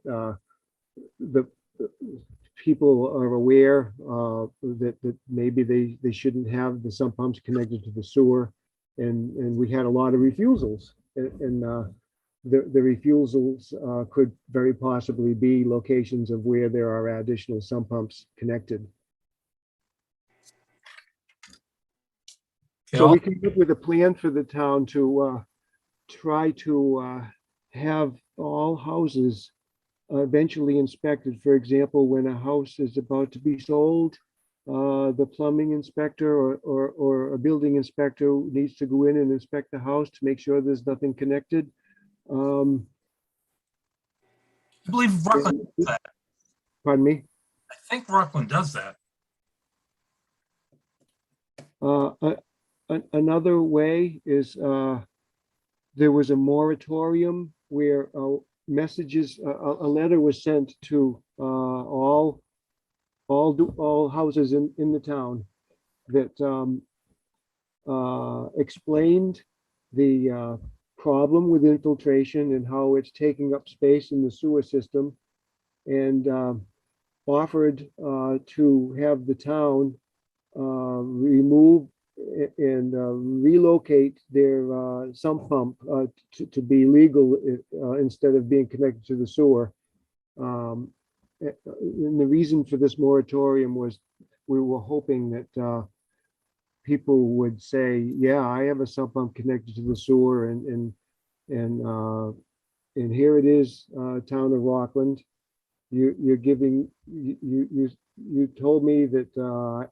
[SPEAKER 8] the people are aware that maybe they shouldn't have the sump pumps connected to the sewer, and we had a lot of refusals, and the refusals could very possibly be locations of where there are additional sump pumps connected. So we came up with a plan for the town to try to have all houses eventually inspected. For example, when a house is about to be sold, the plumbing inspector or a building inspector needs to go in and inspect the house to make sure there's nothing connected.
[SPEAKER 1] I believe Rockland does that.
[SPEAKER 8] Pardon me?
[SPEAKER 1] I think Rockland does that.
[SPEAKER 8] Another way is there was a moratorium where messages, a letter was sent to all houses in the town that explained the problem with infiltration and how it's taking up space in the sewer system, and offered to have the town remove and relocate their sump pump to be legal instead of being connected to the sewer. And the reason for this moratorium was we were hoping that people would say, yeah, I have a sump pump connected to the sewer, and here it is, town of Rockland. You're giving, you told me that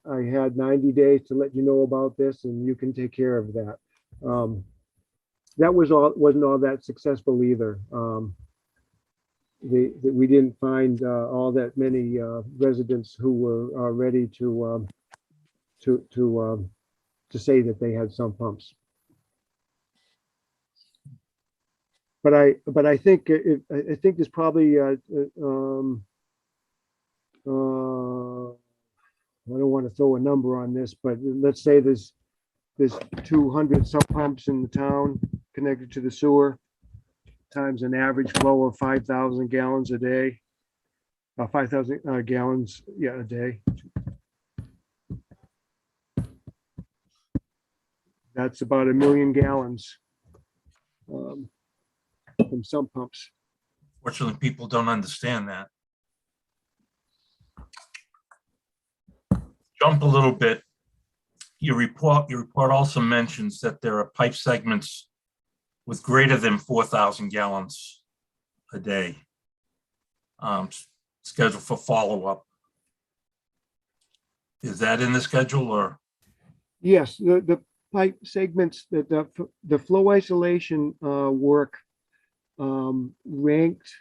[SPEAKER 8] I had 90 days to let you know about this, and you can take care of that. That wasn't all that successful either. We didn't find all that many residents who were ready to say that they had sump pumps. But I think there's probably I don't want to throw a number on this, but let's say there's 200 sump pumps in the town connected to the sewer, times an average flow of 5,000 gallons a day, 5,000 gallons, a day. That's about 1 million gallons from sump pumps.
[SPEAKER 1] Fortunately, people don't understand that. Jump a little bit. Your report also mentions that there are pipe segments with greater than 4,000 gallons a day scheduled for follow-up. Is that in the schedule, or?
[SPEAKER 8] Yes, the pipe segments, that the flow isolation work ranked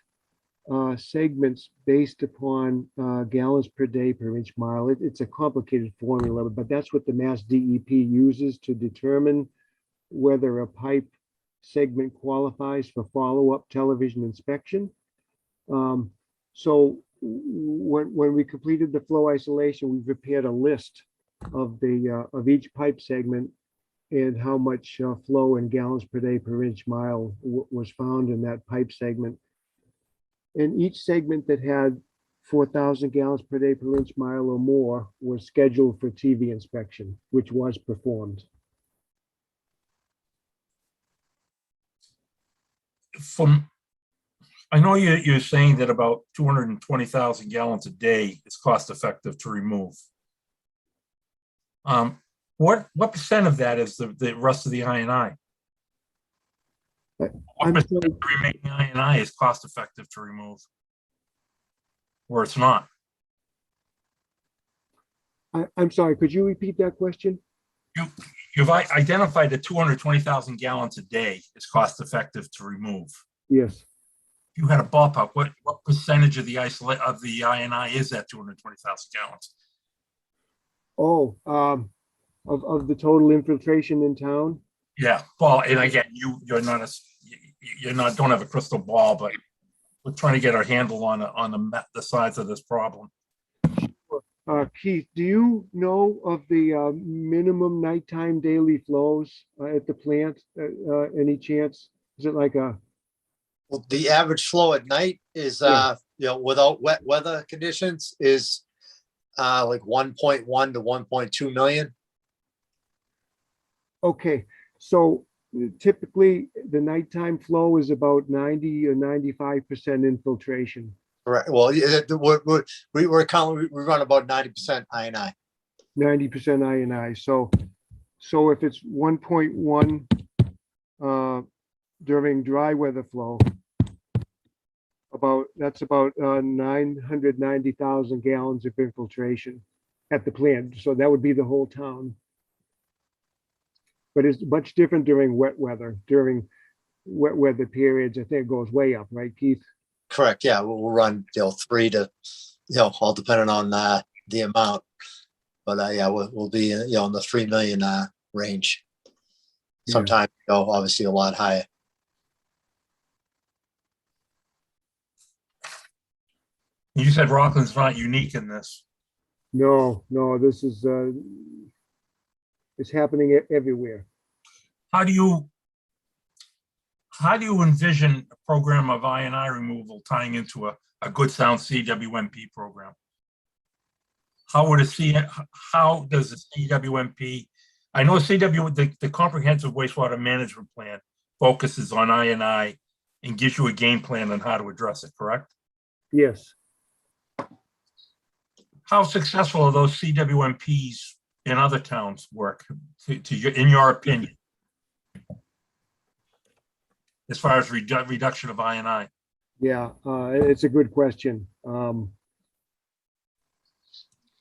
[SPEAKER 8] segments based upon gallons per day per inch mile. It's a complicated formula, but that's what the Mass DEP uses to determine whether a pipe segment qualifies for follow-up television inspection. So when we completed the flow isolation, we prepared a list of each pipe segment and how much flow in gallons per day per inch mile was found in that pipe segment. And each segment that had 4,000 gallons per day per inch mile or more was scheduled for TV inspection, which was performed.
[SPEAKER 1] I know you're saying that about 220,000 gallons a day is cost effective to remove. What percent of that is the rest of the I&I? What percent of the remaining I&I is cost effective to remove? Or it's not?
[SPEAKER 8] I'm sorry, could you repeat that question?
[SPEAKER 1] You've identified that 220,000 gallons a day is cost effective to remove.
[SPEAKER 8] Yes.
[SPEAKER 1] If you had a ballpark, what percentage of the I&I is that 220,000 gallons?
[SPEAKER 8] Oh, of the total infiltration in town?
[SPEAKER 1] Yeah, well, and again, don't have a crystal ball, but we're trying to get our handle on the size of this problem.
[SPEAKER 8] Keith, do you know of the minimum nighttime daily flows at the plant? Any chance? Is it like a?
[SPEAKER 6] Well, the average flow at night is, without wet weather conditions is like 1.1 to 1.2 million.
[SPEAKER 8] Okay, so typically the nighttime flow is about 90 or 95% infiltration.
[SPEAKER 6] Right. Well, we run about 90% I&I.
[SPEAKER 8] 90% I&I. So if it's 1.1 during dry weather flow, that's about 990,000 gallons of infiltration at the plant. So that would be the whole town. But it's much different during wet weather. During wet weather periods, I think it goes way up, right, Keith?
[SPEAKER 6] Correct, yeah, we'll run, 3 to, all depending on the amount. But yeah, we'll be, in the 3 million range.
[SPEAKER 8] Yeah.
[SPEAKER 6] Sometimes, obviously a lot higher.
[SPEAKER 1] You said Rockland's not unique in this.
[SPEAKER 8] No, this is, it's happening everywhere.
[SPEAKER 1] How do you envision a program of I&I removal tying into a good sound CWMP program? How does the CWMP, I know the Comprehensive Wastewater Management Plan focuses on I&I and gives you a game plan on how to address it, correct?
[SPEAKER 8] Yes.
[SPEAKER 1] How successful are those CWMPs in other towns work, in your opinion? As far as reduction of I&I?
[SPEAKER 8] Yeah, it's a good question.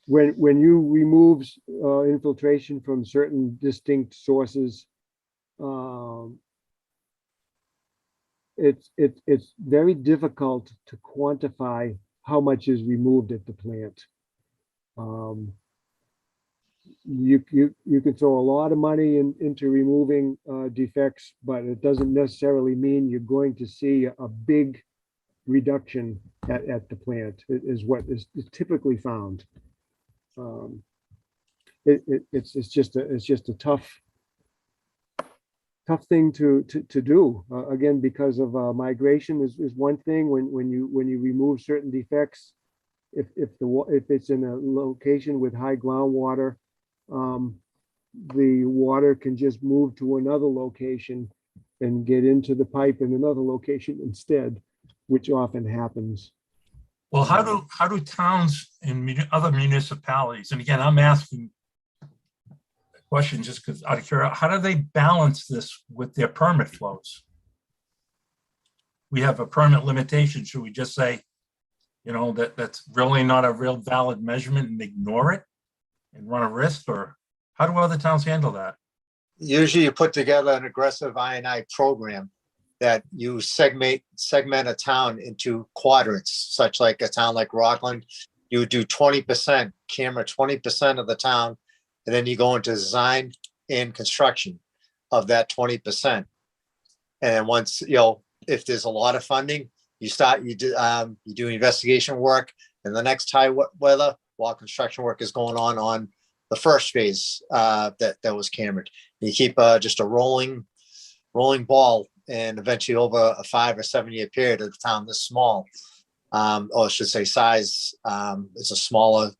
[SPEAKER 8] When you remove infiltration from certain distinct sources, it's very difficult to quantify how much is removed at the plant. You can throw a lot of money into removing defects, but it doesn't necessarily mean you're going to see a big reduction at the plant. It is what is typically found. It's just a tough thing to do. Again, because of migration is one thing. When you remove certain defects, if it's in a location with high groundwater, the water can just move to another location and get into the pipe in another location instead, which often happens.
[SPEAKER 1] Well, how do towns and other municipalities, and again, I'm asking a question just because out of curiosity, how do they balance this with their permit flows? We have a permit limitation. Should we just say, that's really not a real valid measurement and ignore it and run a risk? Or how do other towns handle that?
[SPEAKER 6] Usually you put together an aggressive I&I program that you segment a town into quadrants, such like a town like Rockland. You would do 20%, camera 20% of the town, and then you go into design and construction of that 20%. And once, if there's a lot of funding, you do investigation work, and the next high weather, while construction work is going on the first phase that was cambered. You keep just a rolling ball, and eventually over a 5 or 7 year period of the town this small, or I should say size, it's a smaller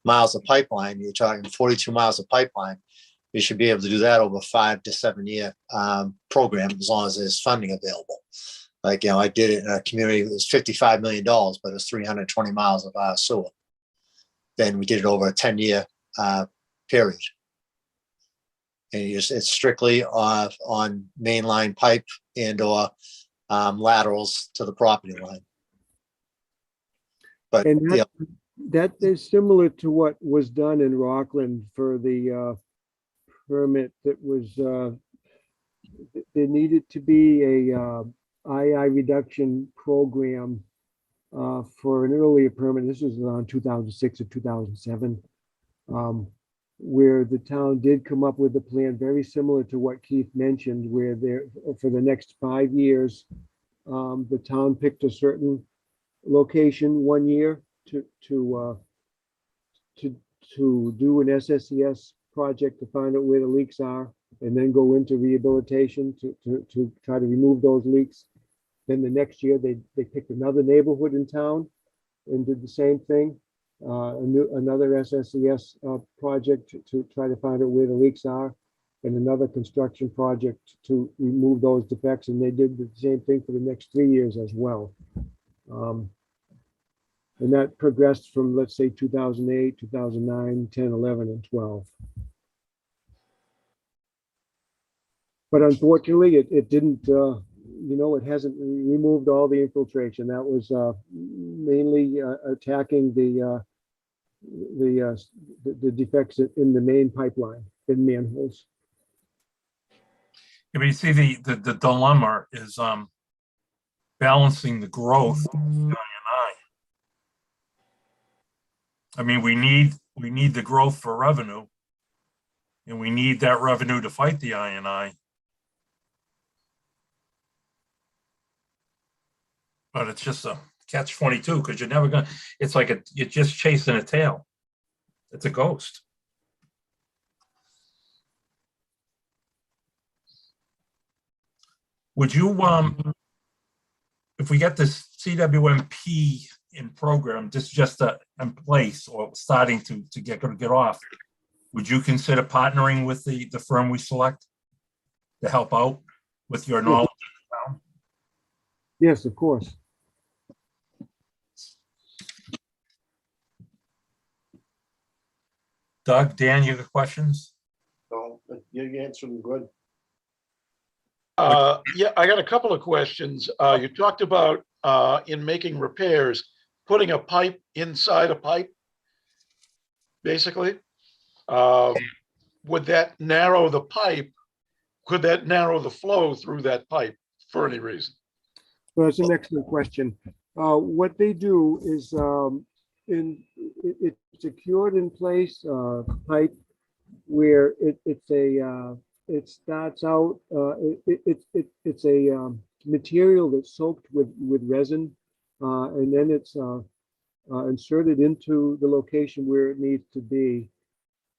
[SPEAKER 6] miles of pipeline. You're talking 42 miles of pipeline. You should be able to do that over 5 to 7 year program, as long as there's funding available. Like, I did it in a community, it was $55 million, but it was 320 miles of sewer. Then we did it over a 10-year period. And it's strictly on mainline pipe and or laterals to the property line. But
[SPEAKER 8] And that is similar to what was done in Rockland for the permit that was, there needed to be a II reduction program for an earlier permit. This was around 2006 or 2007, where the town did come up with a plan very similar to what Keith mentioned, where for the next 5 years, the town picked a certain location 1 year to do an SSES project to find out where the leaks are, and then go into rehabilitation to try to remove those leaks. Then the next year, they picked another neighborhood in town and did the same thing. Another SSES project to try to find out where the leaks are, and another construction project to remove those defects. And they did the same thing for the next 3 years as well. And that progressed from, let's say, 2008, 2009, 10, 11, and 12. But unfortunately, it didn't, it hasn't removed all the infiltration. That was mainly attacking the the defects in the main pipeline, in manholes.
[SPEAKER 1] I mean, you see, the dilemma is balancing the growth of the I&I. I mean, we need the growth for revenue, and we need that revenue to fight the I&I. But it's just a catch-22 because you're never gonna. It's like you're just chasing a tail. It's a ghost. Would you if we get this CWMP in program, just in place or starting to get off, would you consider partnering with the firm we select to help out with your knowledge?
[SPEAKER 8] Yes, of course.
[SPEAKER 1] Doug, Dan, you got questions?
[SPEAKER 7] No, you answered them good.
[SPEAKER 2] Yeah, I got a couple of questions. You talked about in making repairs, putting a pipe inside a pipe, basically. Would that narrow the pipe? Could that narrow the flow through that pipe for any reason?
[SPEAKER 8] Well, that's an excellent question. What they do is it's secured in place pipe where it starts out. It's a material that's soaked with resin, and then it's inserted into the location where it needs to be.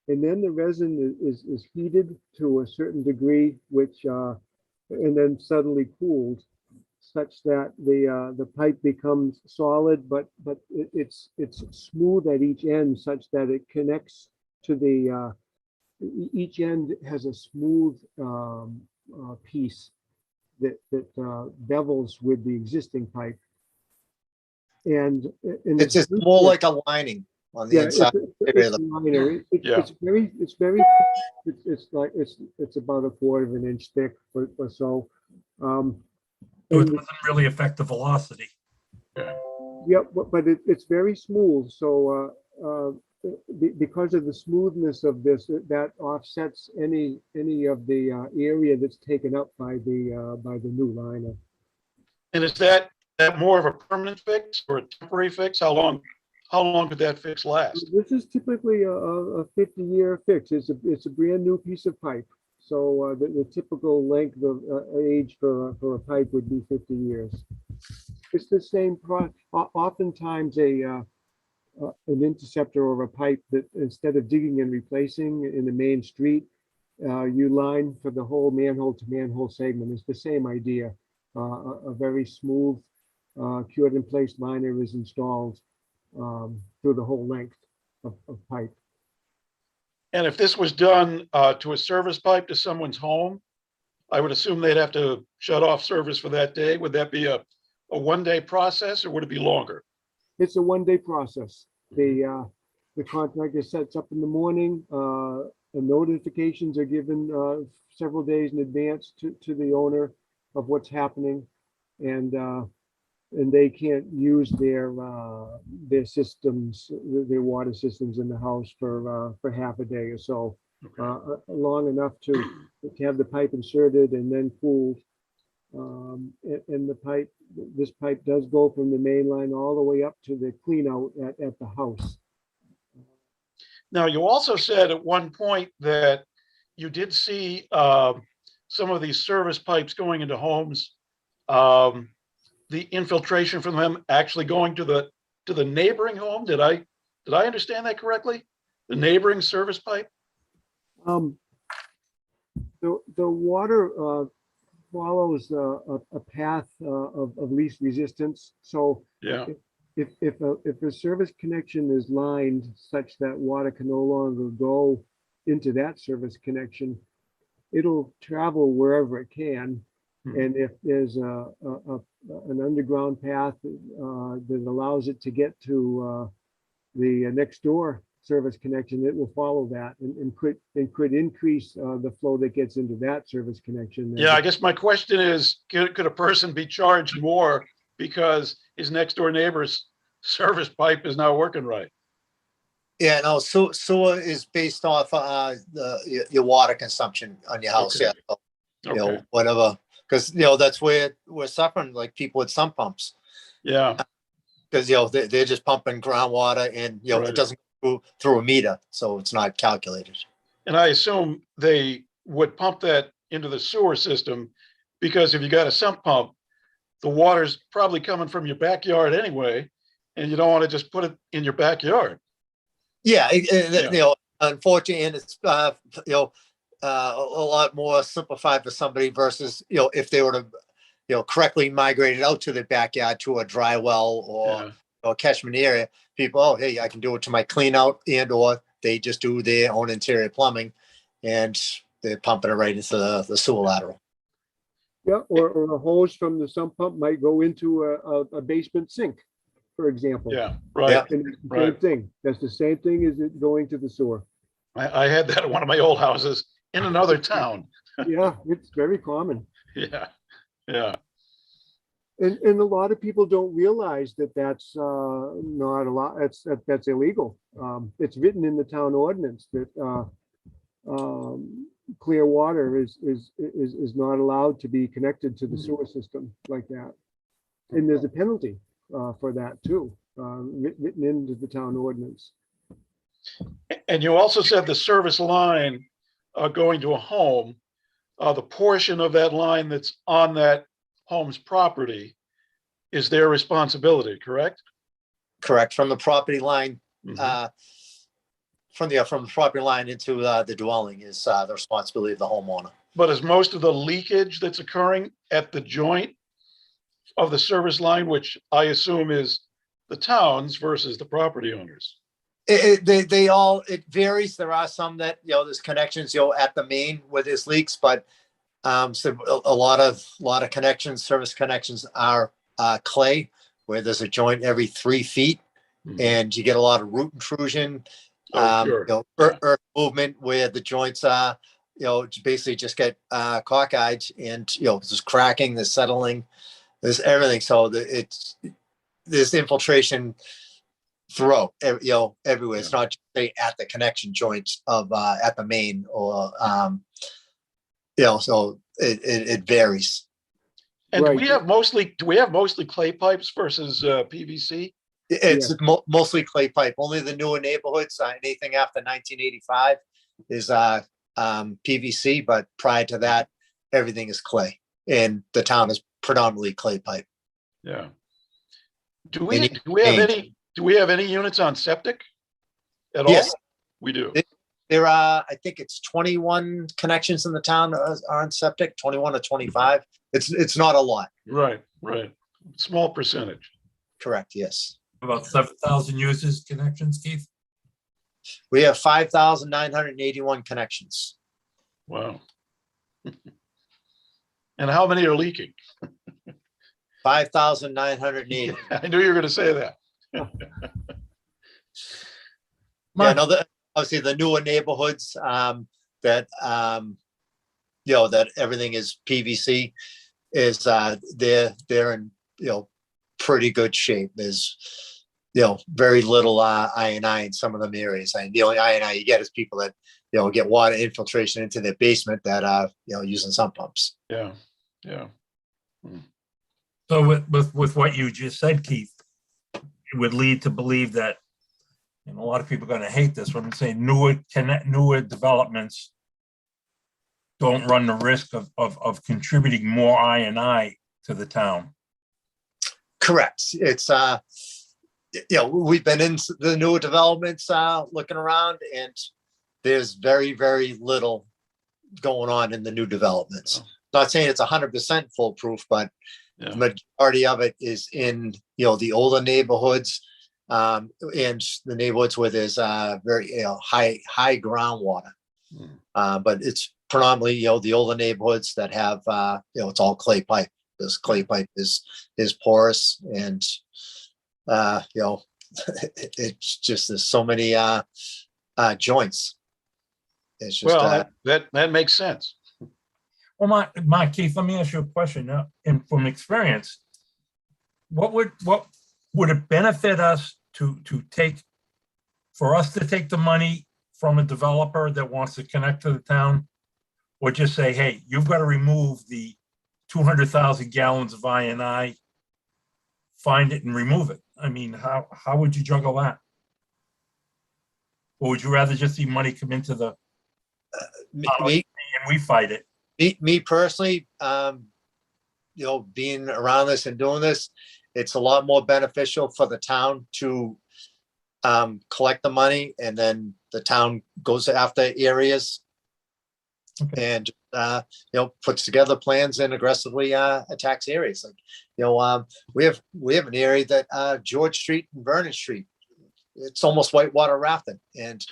[SPEAKER 8] And then the resin is heated to a certain degree, which and then suddenly cooled, such that the pipe becomes solid, but it's smooth at each end, such that it connects to the each end has a smooth piece that bevels with the existing pipe, and
[SPEAKER 6] It's just more like a lining on the inside.
[SPEAKER 8] It's minor. It's about a quarter of an inch thick or so.
[SPEAKER 1] So it doesn't really affect the velocity.
[SPEAKER 8] Yeah, but it's very smooth. So because of the smoothness of this, that offsets any of the area that's taken up by the new liner.
[SPEAKER 2] And is that more of a permanent fix or a temporary fix? How long could that fix last?
[SPEAKER 8] This is typically a 50-year fix. It's a brand new piece of pipe. So the typical length of age for a pipe would be 50 years. It's the same oftentimes an interceptor or a pipe that instead of digging and replacing in the main street, you line for the whole manhole to manhole segment. It's the same idea. A very smooth cured in place liner is installed through the whole length of pipe.
[SPEAKER 2] And if this was done to a service pipe to someone's home, I would assume they'd have to shut off service for that day. Would that be a one-day process or would it be longer?
[SPEAKER 8] It's a one-day process. The contractor sets up in the morning. The notifications are given several days in advance to the owner of what's happening, and they can't use their systems, their water systems in the house for half a day or so, long enough to have the pipe inserted and then cooled. And this pipe does go from the main line all the way up to the clean out at the house.
[SPEAKER 2] Now, you also said at one point that you did see some of these service pipes going into homes, the infiltration from them actually going to the neighboring home. Did I understand that correctly? The neighboring service pipe?
[SPEAKER 8] The water follows a path of least resistance. So
[SPEAKER 2] Yeah.
[SPEAKER 8] if a service connection is lined such that water can no longer go into that service connection, it'll travel wherever it can. And if there's an underground path that allows it to get to the next door service connection, it will follow that and could increase the flow that gets into that service connection.
[SPEAKER 2] Yeah, I guess my question is, could a person be charged more because his next door neighbor's service pipe is not working right?
[SPEAKER 6] Yeah, no, sewer is based off, your water consumption on your house,
[SPEAKER 2] Okay.
[SPEAKER 6] yeah. So, you know,
[SPEAKER 2] Okay,
[SPEAKER 6] whatever, because, you know, that's where we're suffering, like people with sump pumps.
[SPEAKER 2] yeah,
[SPEAKER 6] Because, you know, they're just pumping groundwater and, you know,
[SPEAKER 2] Right.
[SPEAKER 6] it doesn't go through a meter, so it's not calculated.
[SPEAKER 2] and I assume they would pump that into the sewer system, because if you got a sump pump, the water's probably coming from your backyard anyway, and you don't want to just put it in your backyard.
[SPEAKER 6] Yeah,
[SPEAKER 2] Yeah.
[SPEAKER 6] you know, unfortunately, and it's, you know, a lot more simplified for somebody versus, you know, if they were to, you know, correctly migrated out to their backyard to a dry well
[SPEAKER 2] Yeah,
[SPEAKER 6] or catchment area, people, oh, hey, I can do it to my clean out, and or they just do their own interior plumbing and they're pumping it right into the sewer lateral.
[SPEAKER 8] Yeah, or a hose from the sump pump might go into a basement sink, for example.
[SPEAKER 2] yeah, right.
[SPEAKER 6] Yeah.
[SPEAKER 8] And it's the same
[SPEAKER 2] Right.
[SPEAKER 8] thing. That's the same thing as it going to the sewer.
[SPEAKER 2] I had that at one of my old houses in another town.
[SPEAKER 8] Yeah, it's very common.
[SPEAKER 2] Yeah, yeah,
[SPEAKER 8] And a lot of people don't realize that that's not a lot, that's illegal. It's written in the town ordinance that clear water is not allowed to be connected to the sewer system like that. And there's a penalty for that too, written into the town ordinance.
[SPEAKER 2] and you also said the service line going to a home, the portion of that line that's on that home's property is their responsibility, correct?
[SPEAKER 6] Correct, from the property line,
[SPEAKER 2] Mhm.
[SPEAKER 6] from the property line into the dwelling is the responsibility of the homeowner.
[SPEAKER 2] But is most of the leakage that's occurring at the joint of the service line, which I assume is the town's versus the property owners?
[SPEAKER 6] It varies. There are some that, you know, there's connections, you know, at the main where there's leaks, but so a lot of connections, service connections are clay, where there's a joint every 3 feet,
[SPEAKER 2] Mhm.
[SPEAKER 6] and you get a lot of root intrusion,
[SPEAKER 2] Oh, sure.
[SPEAKER 6] you know,
[SPEAKER 2] Yeah.
[SPEAKER 6] earth movement where the joints are, you know, basically just get cockeyed, and, you know, there's cracking, there's settling, there's everything. So there's infiltration throughout, you know, everywhere. It's
[SPEAKER 2] Yeah.
[SPEAKER 6] not just say at the connection joints of at the main or you know, so it varies.
[SPEAKER 2] And do
[SPEAKER 8] Right.
[SPEAKER 2] we have mostly clay pipes versus PVC?
[SPEAKER 6] It's mostly clay pipe. Only the newer neighborhoods, anything after 1985 is PVC, but prior to that, everything is clay, and the town is predominantly clay pipe.
[SPEAKER 2] Yeah.
[SPEAKER 6] And you
[SPEAKER 2] Do we have any units on septic at all?
[SPEAKER 6] Yes.
[SPEAKER 2] We do.
[SPEAKER 6] There are, I think it's 21 connections in the town are on septic, 21 or 25. It's not a lot.
[SPEAKER 2] Right, right. Small percentage.
[SPEAKER 6] Correct, yes.
[SPEAKER 1] About 7,000 users connections, Keith?
[SPEAKER 6] We have 5,981 connections.
[SPEAKER 2] Wow. And how many are leaking?
[SPEAKER 6] 5,980.
[SPEAKER 2] I knew you were going to say that.
[SPEAKER 6] Yeah, no, obviously the newer neighborhoods that you know, that everything is PVC is they're in, you know, pretty good shape. There's, you know, very little I&I in some of them areas. And the only I&I you get is people that, you know, get water infiltration into their basement that are, you know, using sump pumps.
[SPEAKER 2] Yeah, yeah.
[SPEAKER 1] So with what you just said, Keith, it would lead to believe that, and a lot of people are going to hate this, when I'm saying newer developments don't run the risk of contributing more I&I to the town.
[SPEAKER 6] Correct. It's you know, we've been in the newer developments looking around, and there's very, very little going on in the new developments. Not saying it's 100% foolproof, but
[SPEAKER 2] Yeah.
[SPEAKER 6] the majority of it is in, you know, the older neighborhoods and the neighborhoods where there's very, you know, high groundwater. But it's predominantly, you know, the older neighborhoods that have, you know, it's all clay pipe. This clay pipe is porous, and you know, it's just, there's so many joints. It's just
[SPEAKER 2] Well, that makes sense.
[SPEAKER 1] Well, Keith, let me ask you a question now. And from experience, what would it benefit us to take for us to take the money from a developer that wants to connect to the town? Or just say, hey, you've got to remove the 200,000 gallons of I&I, find it and remove it? I mean, how would you juggle that? Or would you rather just see money come into the,
[SPEAKER 6] Me,
[SPEAKER 1] and we fight it?
[SPEAKER 6] me personally, you know, being around this and doing this, it's a lot more beneficial for the town to collect the money, and then the town goes after areas and you know, puts together plans and aggressively attacks areas. Like, you know, we have an area that George Street and Vernon Street, it's almost whitewater rafting, and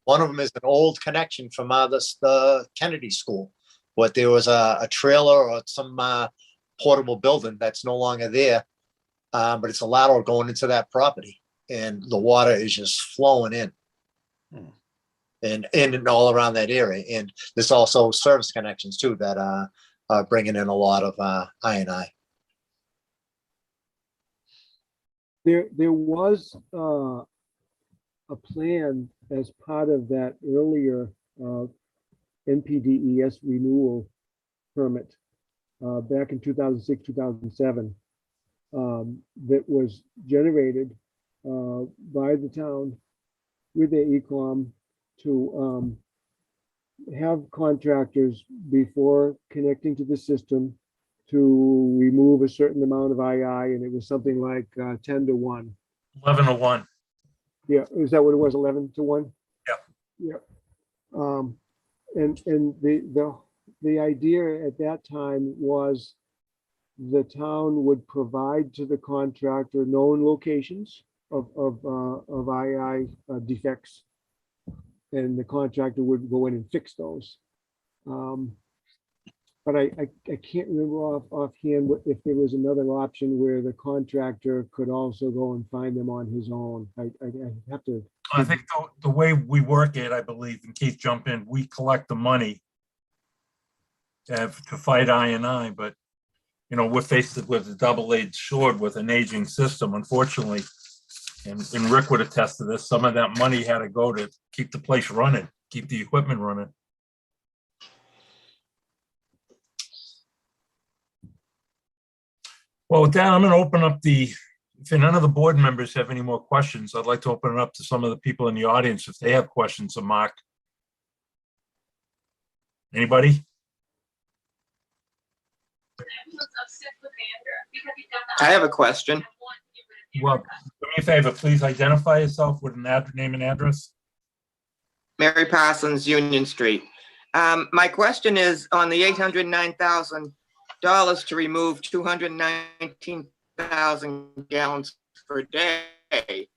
[SPEAKER 6] one of them is an old connection from the Kennedy School, but there was a trailer or some portable building that's no longer there, but it's a lateral going into that property, and the water is just flowing in. And all around that area. And there's also service connections too that are bringing in a lot of I&I.
[SPEAKER 8] There was a plan as part of that earlier NPDES renewal permit back in 2006, 2007 that was generated by the town with the ECOM to have contractors, before connecting to the system, to remove a certain amount of II, and it was something like 10 to 1.
[SPEAKER 1] 11 to 1.
[SPEAKER 8] Yeah, is that what it was, 11 to 1?
[SPEAKER 1] Yeah.
[SPEAKER 8] Yeah. And the idea at that time was the town would provide to the contractor known locations of II defects, and the contractor would go in and fix those. But I can't remember offhand if there was another option where the contractor could also go and find them on his own. I have to.
[SPEAKER 1] I think the way we work it, I believe, and Keith jump in, we collect the money to fight I&I, but you know, we're faced with a double-edged sword with an aging system, unfortunately. And Rick would attest to this. Some of that money had to go to keep the place running, keep the equipment running. Well, with that, I'm going to open up if none of the board members have any more questions, I'd like to open it up to some of the people in the audience if they have questions of Mark. Anybody?
[SPEAKER 9] I have a question.
[SPEAKER 1] Well, do me a favor, please identify yourself with an name and address.
[SPEAKER 9] Mary Parsons, Union Street. My question is on the $809,000 to remove 219,000 gallons per day.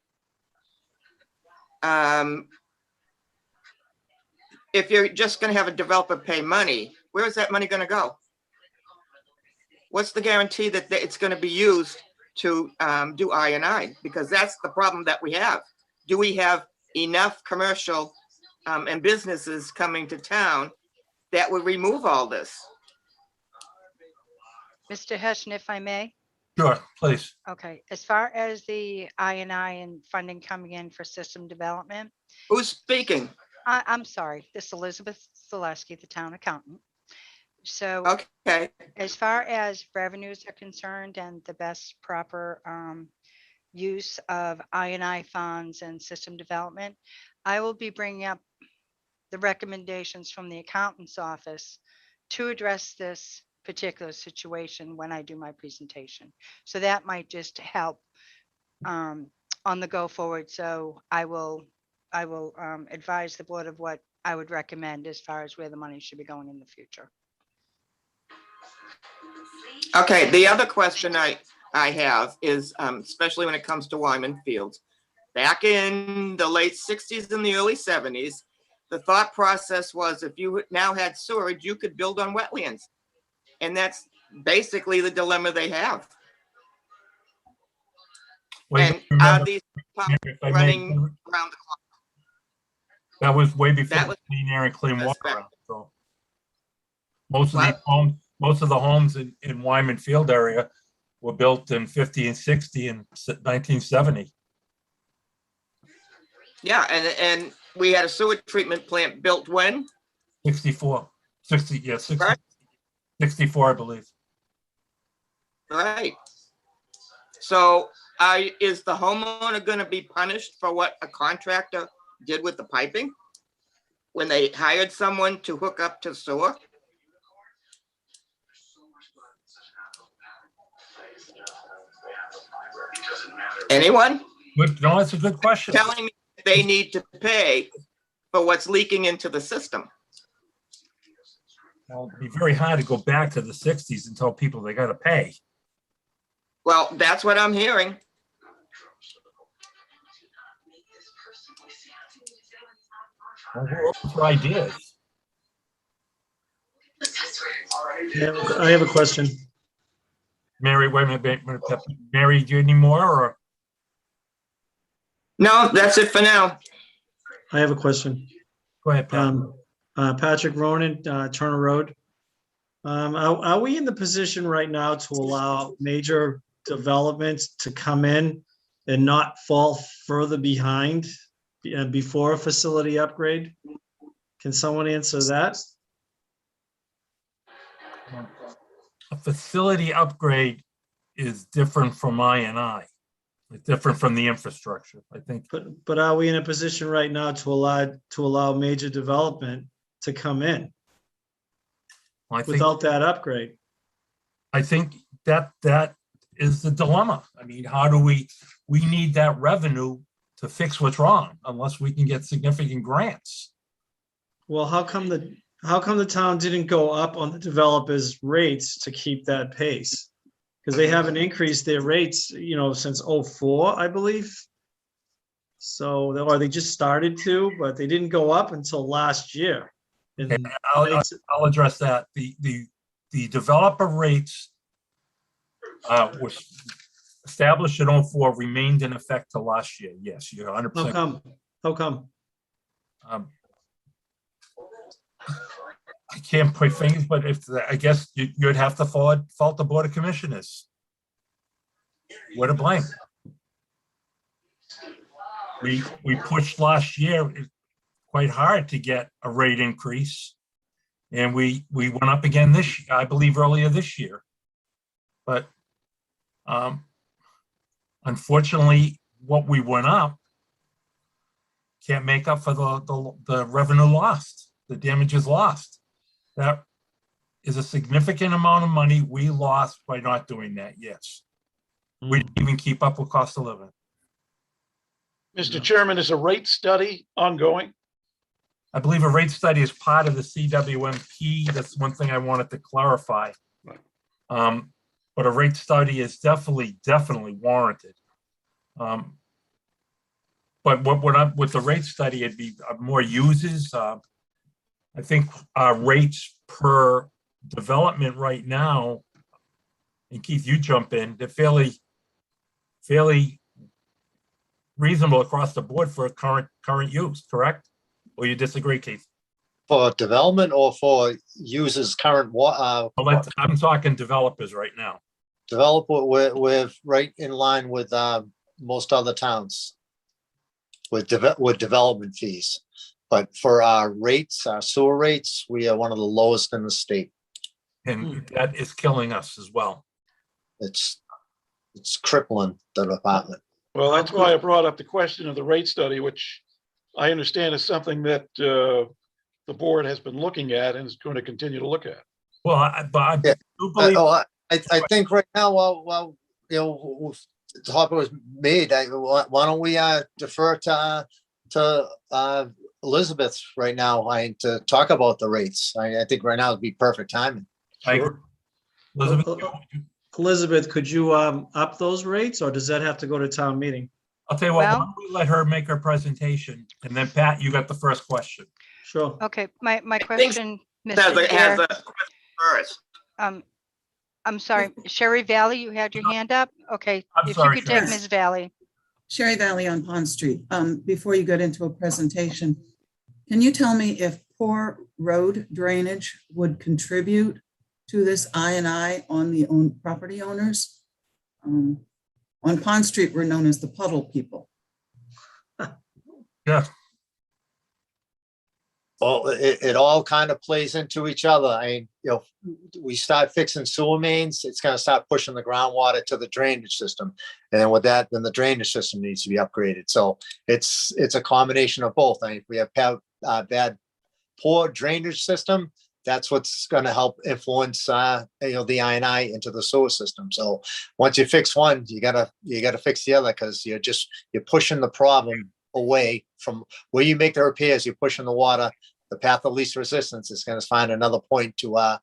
[SPEAKER 9] If you're just going to have a developer pay money, where is that money going to go? What's the guarantee that it's going to be used to do I&I? Because that's the problem that we have. Do we have enough commercial and businesses coming to town that would remove all this?
[SPEAKER 3] Mr. Hessian, if I may.
[SPEAKER 1] Sure, please.
[SPEAKER 3] Okay, as far as the I&I and funding coming in for system development.
[SPEAKER 9] Who's speaking?
[SPEAKER 3] I'm sorry, this is Elizabeth Zaleski, the town accountant. So
[SPEAKER 9] okay,
[SPEAKER 3] as far as revenues are concerned and the best proper use of I&I funds and system development, I will be bringing up the recommendations from the accountant's office to address this particular situation when I do my presentation. So that might just help on the go forward. So I will advise the board of what I would recommend as far as where the money should be going in the future.
[SPEAKER 9] Okay, the other question I have is, especially when it comes to Wyman Fields, back in the late 60s and the early 70s, the thought process was if you now had sewerage, you could build on wetlands. And that's basically the dilemma they have. And are these pumps running around the clock?
[SPEAKER 1] That was way before the Clean Air and Clean Water Act. So most of these homes, most of the homes in Wyman Field area were built in 50 and 60 and 1970.
[SPEAKER 9] Yeah, and we had a sewage treatment plant built when?
[SPEAKER 1] 64, 60, yeah, 60,
[SPEAKER 9] Right.
[SPEAKER 1] 64, I believe.
[SPEAKER 9] Right. So is the homeowner gonna be punished for what a contractor did with the piping? When they hired someone to hook up to sewer? Anyone
[SPEAKER 1] Good, no, that's a good question.
[SPEAKER 9] telling me they need to pay for what's leaking into the system?
[SPEAKER 1] Well, it'd be very hard to go back to the 60s and tell people they gotta pay.
[SPEAKER 9] Well, that's what I'm hearing.
[SPEAKER 1] Well, we're open for ideas.
[SPEAKER 10] I have a question.
[SPEAKER 1] Mary, wait a minute, Mary, do you need more or?
[SPEAKER 9] No, that's it for now.
[SPEAKER 10] I have a question.
[SPEAKER 1] Go ahead, Pat.
[SPEAKER 10] Patrick Ronan, Turner Road. Are we in the position right now to allow major developments to come in and not fall further behind before a facility upgrade? Can someone answer that?
[SPEAKER 1] A facility upgrade is different from I&I. It's different from the infrastructure, I think.
[SPEAKER 10] But are we in a position right now to allow major development to come in without that upgrade?
[SPEAKER 1] I think that is the dilemma. I mean, how do we need that revenue to fix what's wrong unless we can get significant grants?
[SPEAKER 10] Well, how come the town didn't go up on the developers' rates to keep that pace? Because they haven't increased their rates, since '04, I believe. So, or they just started to, but they didn't go up until last year. And
[SPEAKER 1] Okay, I'll address that. The developer rates were established in '04, remained in effect till last year. Yes, you're 100%.
[SPEAKER 10] How come?
[SPEAKER 1] I can't put fingers, but I guess you'd have to fault the Board of Commissioners. We're to blame. We pushed last year quite hard to get a rate increase, and we went up again I believe earlier this year. But unfortunately, what we went up can't make up for the revenue lost, the damages lost. That is a significant amount of money we lost by not doing that, yes. We didn't even keep up with cost of living.
[SPEAKER 2] Mr. Chairman, is a rate study ongoing?
[SPEAKER 1] I believe a rate study is part of the CWMP. That's one thing I wanted to clarify. But a rate study is definitely warranted. But with the rate study, it'd be more users. I think our rates per development right now, and Keith, you jump in, they're fairly reasonable across the board for current use, correct? Or you disagree, Keith?
[SPEAKER 6] For development or for users current,
[SPEAKER 1] I'm talking developers right now.
[SPEAKER 6] developer with right in line with most other towns with development fees. But for our rates, our sewer rates, we are one of the lowest in the state.
[SPEAKER 1] And that is killing us as well.
[SPEAKER 6] It's crippling the department.
[SPEAKER 2] Well, that's why I brought up the question of the rate study, which I understand is something that the board has been looking at and is going to continue to look at.
[SPEAKER 1] Well, I
[SPEAKER 6] Yeah.
[SPEAKER 1] do believe.
[SPEAKER 6] I think right now, well, the topic was made. Why don't we defer to Elizabeth right now to talk about the rates? I think right now would be perfect timing.
[SPEAKER 1] I agree. Elizabeth,
[SPEAKER 10] Elizabeth, could you up those rates, or does that have to go to town meeting?
[SPEAKER 1] I'll tell you what, why
[SPEAKER 3] Well-
[SPEAKER 1] don't we let her make her presentation, and then Pat, you got the first question.
[SPEAKER 10] Sure.
[SPEAKER 3] Okay, my
[SPEAKER 9] think
[SPEAKER 3] question,
[SPEAKER 9] Has
[SPEAKER 3] Mr.
[SPEAKER 9] a
[SPEAKER 3] Chair,
[SPEAKER 9] question first.
[SPEAKER 3] I'm sorry, Sherry Valley, you had your hand up? Okay,
[SPEAKER 1] I'm
[SPEAKER 3] if you
[SPEAKER 1] sorry,
[SPEAKER 3] could take
[SPEAKER 11] Sherry.
[SPEAKER 3] Ms. Valley.
[SPEAKER 11] Sherry Valley on Pond Street. Before you get into a presentation, can you tell me if poor road drainage would contribute to this I&I on the property owners? On Pond Street, we're known as the puddle people.
[SPEAKER 1] Yeah,
[SPEAKER 6] Well, it all kind of plays into each other. I mean, we start fixing sewer mains, it's gonna start pushing the groundwater to the drainage system. And then with that, then the drainage system needs to be upgraded. So it's a combination of both. I mean, if we have bad, poor drainage system, that's what's gonna help influence, the I into the sewer system. So once you fix one, you gotta fix the other, because you're pushing the problem away from where you make the repairs. You're pushing the water, the path of least resistance is going to find another point to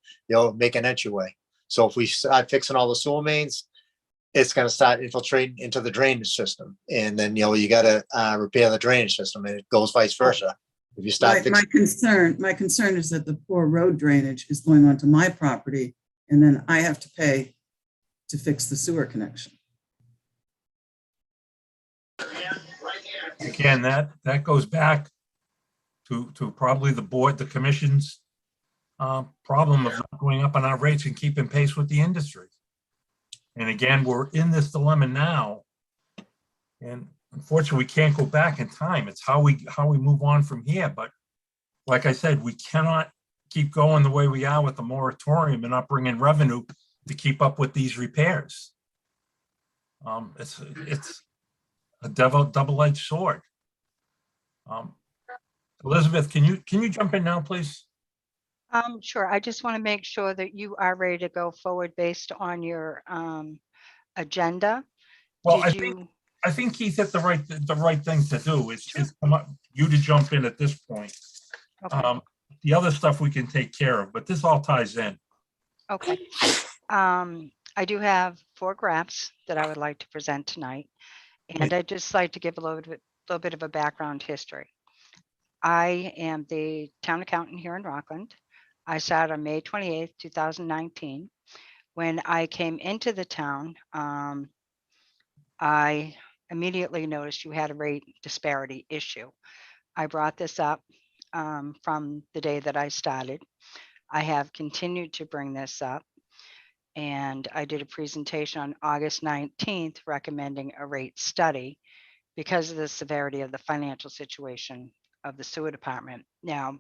[SPEAKER 6] make an entryway. So if we start fixing all the sewer mains, it's going to start infiltrating into the drainage system, and then you got to repair the drainage system, and it goes vice versa. If you start
[SPEAKER 11] My concern is that the poor road drainage is going onto my property, and then I have to pay to fix the sewer connection.
[SPEAKER 1] again, that goes back to probably the commission's problem of not going up on our rates and keeping pace with the industry. And again, we're in this dilemma now. And unfortunately, we can't go back in time. It's how we move on from here. But like I said, we cannot keep going the way we are with the moratorium and not bring in revenue to keep up with these repairs. It's a double-edged sword. Elizabeth, can you jump in now, please?
[SPEAKER 3] Sure. I just want to make sure that you are ready to go forward based on your agenda.
[SPEAKER 1] Well,
[SPEAKER 3] Did
[SPEAKER 1] I think Keith hit the right thing to do is come up, you to jump in at this point.
[SPEAKER 3] Okay.
[SPEAKER 1] The other stuff we can take care of, but this all ties in.
[SPEAKER 3] Okay. I do have 4 graphs that I would like to present tonight, and I'd just like to give a little bit of a background history. I am the town accountant here in Rockland. I started on May 28th, 2019. When I came into the town, I immediately noticed you had a rate disparity issue. I brought this up from the day that I started. I have continued to bring this up, and I did a presentation on August 19th recommending a rate study because of the severity of the financial situation of the sewer department. Now,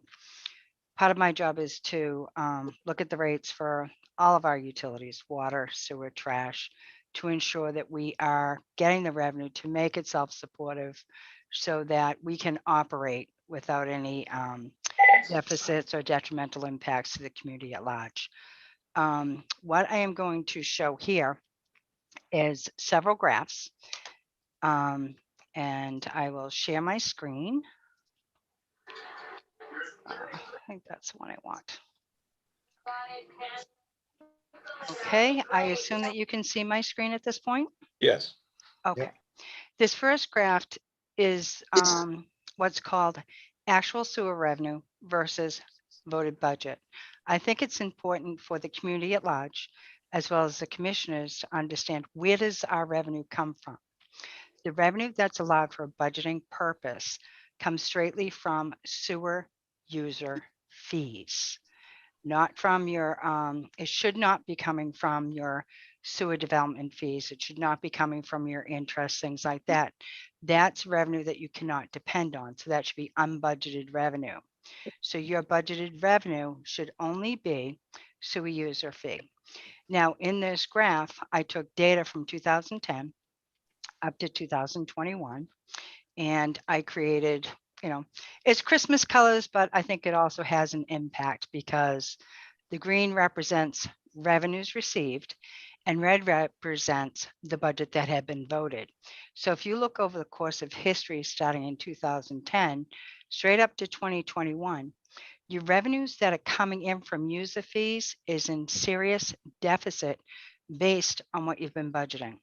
[SPEAKER 3] part of my job is to look at the rates for all of our utilities, water, sewer, trash, to ensure that we are getting the revenue to make it self-supportive so that we can operate without any deficits or detrimental impacts to the community at large. What I am going to show here is several graphs, and I will share my screen. I think that's the one I want. Okay, I assume that you can see my screen at this point?
[SPEAKER 2] Yes.
[SPEAKER 3] Okay.
[SPEAKER 6] Yep.
[SPEAKER 3] This first graph is what's called actual sewer revenue versus voted budget. I think it's important for the community at large, as well as the commissioners, to understand where does our revenue come from. The revenue that's allowed for a budgeting purpose comes straightly from sewer user fees, not from your, it should not be coming from your sewer development fees. It should not be coming from your interest, things like that. That's revenue that you cannot depend on. So that should be unbudgeted revenue. So your budgeted revenue should only be sewer user fee. Now, in this graph, I took data from 2010 up to 2021, and I created, it's Christmas colors, but I think it also has an impact because the green represents revenues received and red represents the budget that had been voted. So if you look over the course of history, starting in 2010, straight up to 2021, your revenues that are coming in from user fees is in serious deficit based on what you've been budgeting.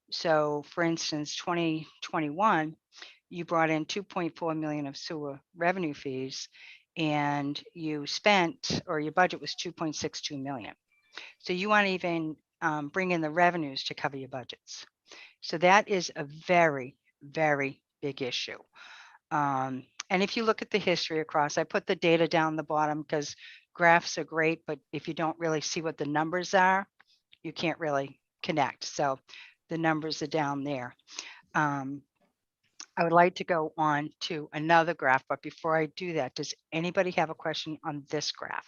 [SPEAKER 3] So for instance, 2021, you brought in 2.4 million of sewer revenue fees, and you spent, or your budget was 2.62 million. So you want to even bring in the revenues to cover your budgets. So that is a very, very big issue. And if you look at the history across, I put the data down the bottom because graphs are great, but if you don't really see what the numbers are, you can't really connect. So the numbers are down there. I would like to go on to another graph, but before I do that, does anybody have a question on this graph?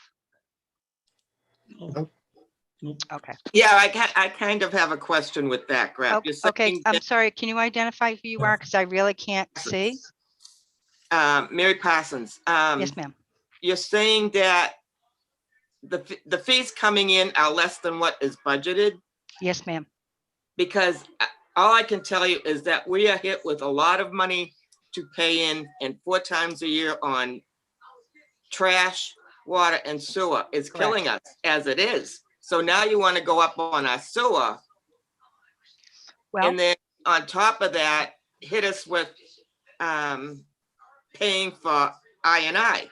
[SPEAKER 10] Nope.
[SPEAKER 3] Okay.
[SPEAKER 9] Yeah, I kind of have a question with that graph. You're
[SPEAKER 3] Okay,
[SPEAKER 9] saying
[SPEAKER 3] I'm sorry, can you identify who you are? Because I really can't see.
[SPEAKER 9] Mary Parsons,
[SPEAKER 3] Yes, ma'am.
[SPEAKER 9] you're saying that the fees coming in are less than what is budgeted?
[SPEAKER 3] Yes, ma'am.
[SPEAKER 9] Because all I can tell you is that we are hit with a lot of money to pay in, and 4 times a year on trash, water, and sewer. It's killing us as it is. So now you want to go up on our sewer,
[SPEAKER 3] Well,
[SPEAKER 9] and then on top of that, hit us with paying for I&I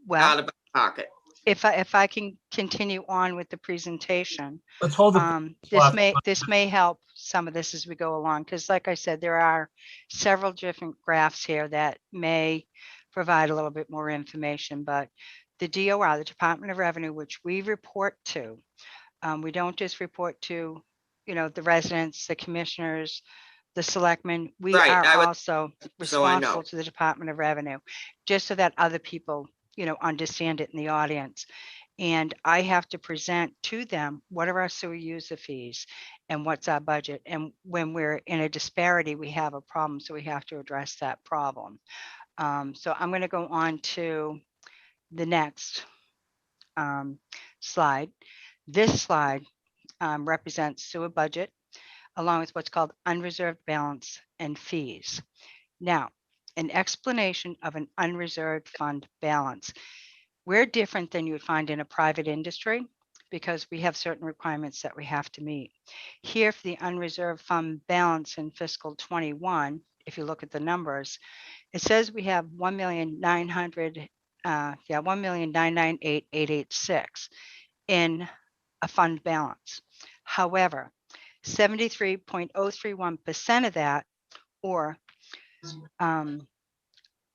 [SPEAKER 3] well,
[SPEAKER 9] out of our pocket.
[SPEAKER 3] if I can continue on with the presentation,
[SPEAKER 1] Let's hold the.
[SPEAKER 3] this may help some of this as we go along, because like I said, there are several different graphs here that may provide a little bit more information, but the DOR, the Department of Revenue, which we report to, we don't just report to, the residents, the commissioners, the selectmen. We
[SPEAKER 9] Right,
[SPEAKER 3] are
[SPEAKER 9] I would-
[SPEAKER 3] also
[SPEAKER 9] so I know.
[SPEAKER 3] responsible to the Department of Revenue, just so that other people, understand it in the audience. And I have to present to them, what are our sewer user fees and what's our budget? And when we're in a disparity, we have a problem. So we have to address that problem. So I'm going to go on to the next slide. This slide represents sewer budget along with what's called unreserved balance and fees. Now, an explanation of an unreserved fund balance. We're different than you would find in a private industry because we have certain requirements that we have to meet. Here for the unreserved fund balance in fiscal 21, if you look at the numbers, it says we have 1,998,886 in a fund balance. However, 73.031% of that, or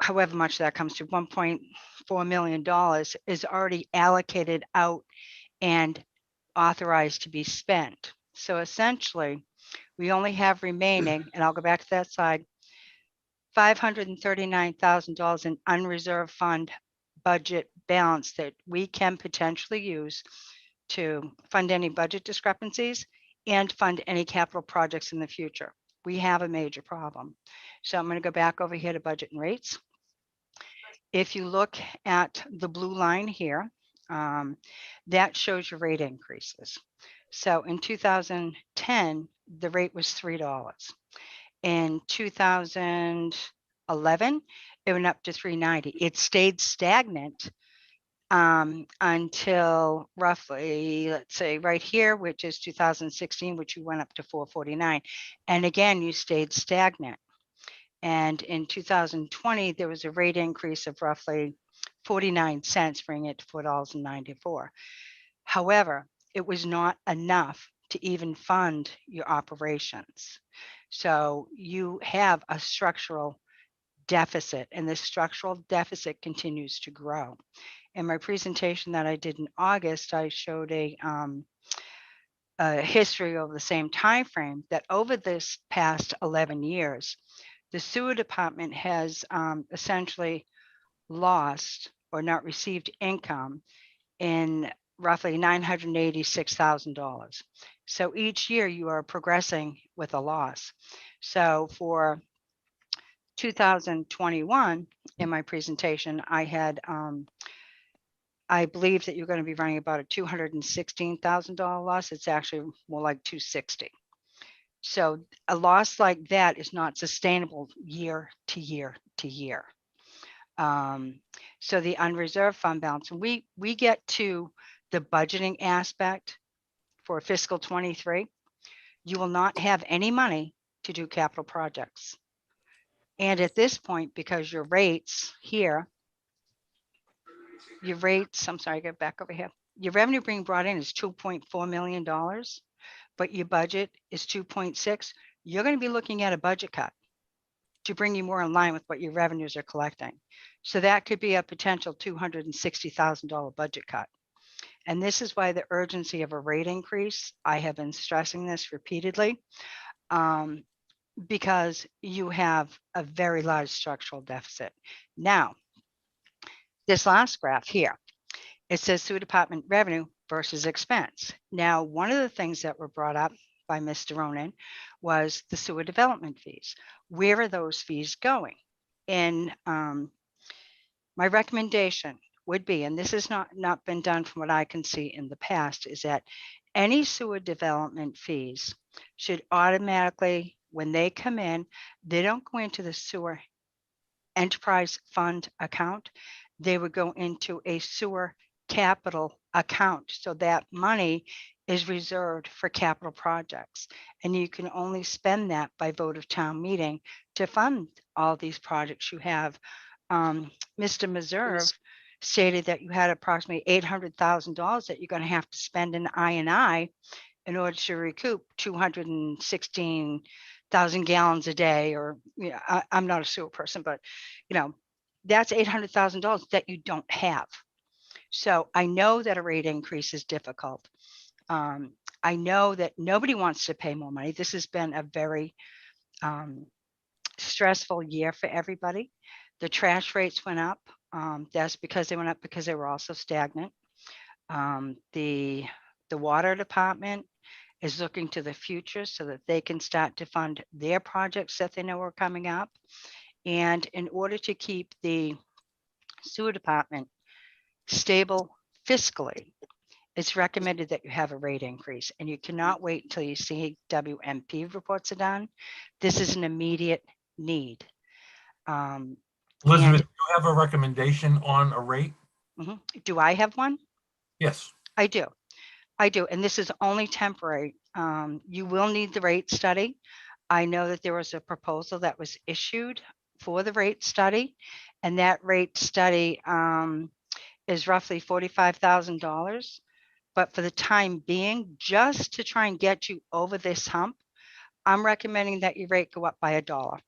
[SPEAKER 3] however much that comes to, $1.4 million, is already allocated out and authorized to be spent. So essentially, we only have remaining, and I'll go back to that slide, $539,000 in unreserved fund budget balance that we can potentially use to fund any budget discrepancies and fund any capital projects in the future. We have a major problem. So I'm going to go back over here to budget and rates. If you look at the blue line here, that shows your rate increases. So in 2010, the rate was $3. In 2011, it went up to $3.90. It stayed stagnant until roughly, let's say right here, which is 2016, which you went up to $4.49. And again, you stayed stagnant. And in 2020, there was a rate increase of roughly 49 cents, bringing it to $4.94. However, it was not enough to even fund your operations. So you have a structural deficit, and this structural deficit continues to grow. In my presentation that I did in August, I showed a history over the same time frame that over this past 11 years, the sewer department has essentially lost or not received income in roughly $986,000. So each year you are progressing with a loss. So for 2021, in my presentation, I had I believe that you're going to be running about a $216,000 loss. It's actually more like 260. So a loss like that is not sustainable year to year to year. So the unreserved fund balance, and we get to the budgeting aspect for fiscal 23, you will not have any money to do capital projects. And at this point, because your rates here, I'm sorry, get back over here. Your revenue being brought in is $2.4 million, but your budget is 2.6. You're going to be looking at a budget cut to bring you more in line with what your revenues are collecting. So that could be a potential $260,000 budget cut. And this is why the urgency of a rate increase, I have been stressing this repeatedly. because you have a very large structural deficit. Now, this last graph here, it says sewer department revenue versus expense. Now, one of the things that were brought up by Mr. Ronan was the sewer development fees. Where are those fees going? And my recommendation would be, and this has not been done from what I can see in the past, is that any sewer development fees should automatically, when they come in, they don't go into the sewer enterprise fund account. They would go into a sewer capital account. So that money is reserved for capital projects. And you can only spend that by vote of town meeting to fund all these projects you have. Mr. Meserve stated that you had approximately $800,000 that you're going to have to spend in I&I in order to recoup 216,000 gallons a day, or, you know, I'm not a sewer person, but, you know, that's $800,000 that you don't have. So I know that a rate increase is difficult. I know that nobody wants to pay more money. This has been a very stressful year for everybody. The trash rates went up. That's because they went up because they were also stagnant. The water department is looking to the future so that they can start to fund their projects that they know are coming up. And in order to keep the sewer department stable fiscally, it's recommended that you have a rate increase, and you cannot wait until you see WMP reports are done. This is an immediate need.
[SPEAKER 1] Elizabeth, do you have a recommendation on a rate?
[SPEAKER 3] Do I have one?
[SPEAKER 1] Yes.
[SPEAKER 3] I do. And this is only temporary. You will need the rate study. I know that there was a proposal that was issued for the rate study, and that rate study is roughly $45,000. But for the time being, just to try and get you over this hump, I'm recommending that your rate go up by $1.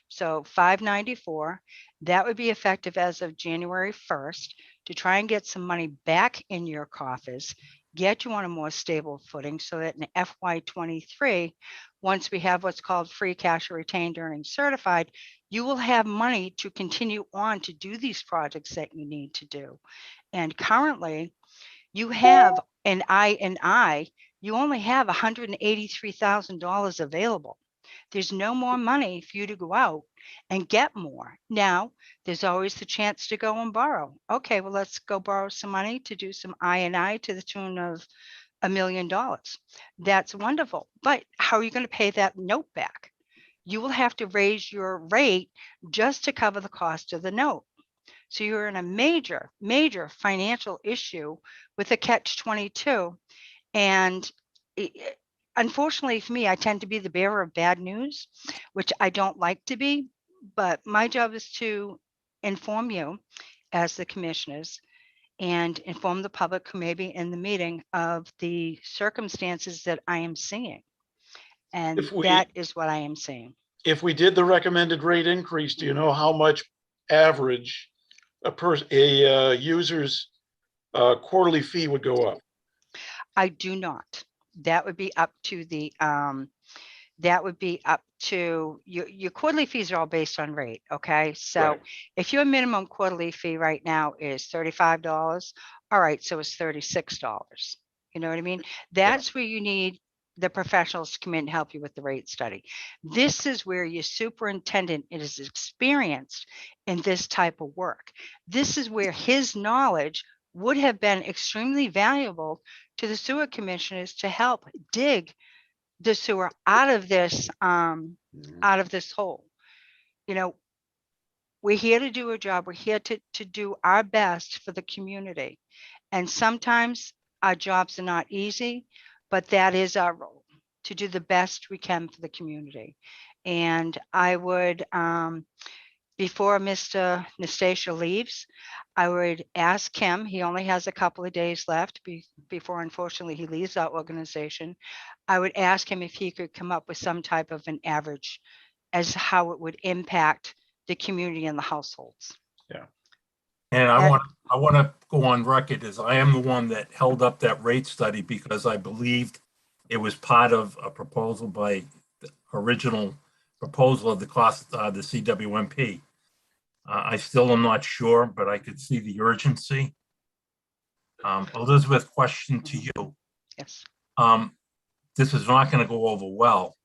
[SPEAKER 3] So $5.94, that would be effective as of January 1st to try and get some money back in your coffers, get you on a more stable footing so that in FY23, once we have what's called free cash or retained earnings certified, you will have money to continue on to do these projects that you need to do. And currently, you have an I&I, you only have $183,000 available. There's no more money for you to go out and get more. Now, there's always the chance to go and borrow. Okay, well, let's go borrow some money to do some I&I to the tune of $1 million. That's wonderful. But how are you going to pay that note back? You will have to raise your rate just to cover the cost of the note. So you're in a major, major financial issue with a catch-22. And unfortunately for me, I tend to be the bearer of bad news, which I don't like to be, but my job is to inform you as the commissioners and inform the public who may be in the meeting of the circumstances that I am seeing. And that is what I am seeing.
[SPEAKER 2] If we did the recommended rate increase, do you know how much average a user's quarterly fee would go up?
[SPEAKER 3] I do not. That would be up to the your quarterly fees are all based on rate. Okay. So
[SPEAKER 2] Right.
[SPEAKER 3] if your minimum quarterly fee right now is $35, all right, so it's $36. You know what I mean? That's where you need the professionals to come in and help you with the rate study. This is where your superintendent is experienced in this type of work. This is where his knowledge would have been extremely valuable to the sewer commissioners to help dig the sewer out of this hole. You know, we're here to do a job. We're here to do our best for the community. And sometimes our jobs are not easy, but that is our role, to do the best we can for the community. And I would, before Mr. Nastasia leaves, I would ask him, he only has a couple of days left before unfortunately he leaves our organization. I would ask him if he could come up with some type of an average as how it would impact the community and the households.
[SPEAKER 1] Yeah. And I want to go on record as I am the one that held up that rate study because I believed it was part of a proposal by the original proposal of the cost, the CWMP. I still am not sure, but I could see the urgency. Elizabeth, question to you.
[SPEAKER 3] Yes.
[SPEAKER 1] This is not going to go over well.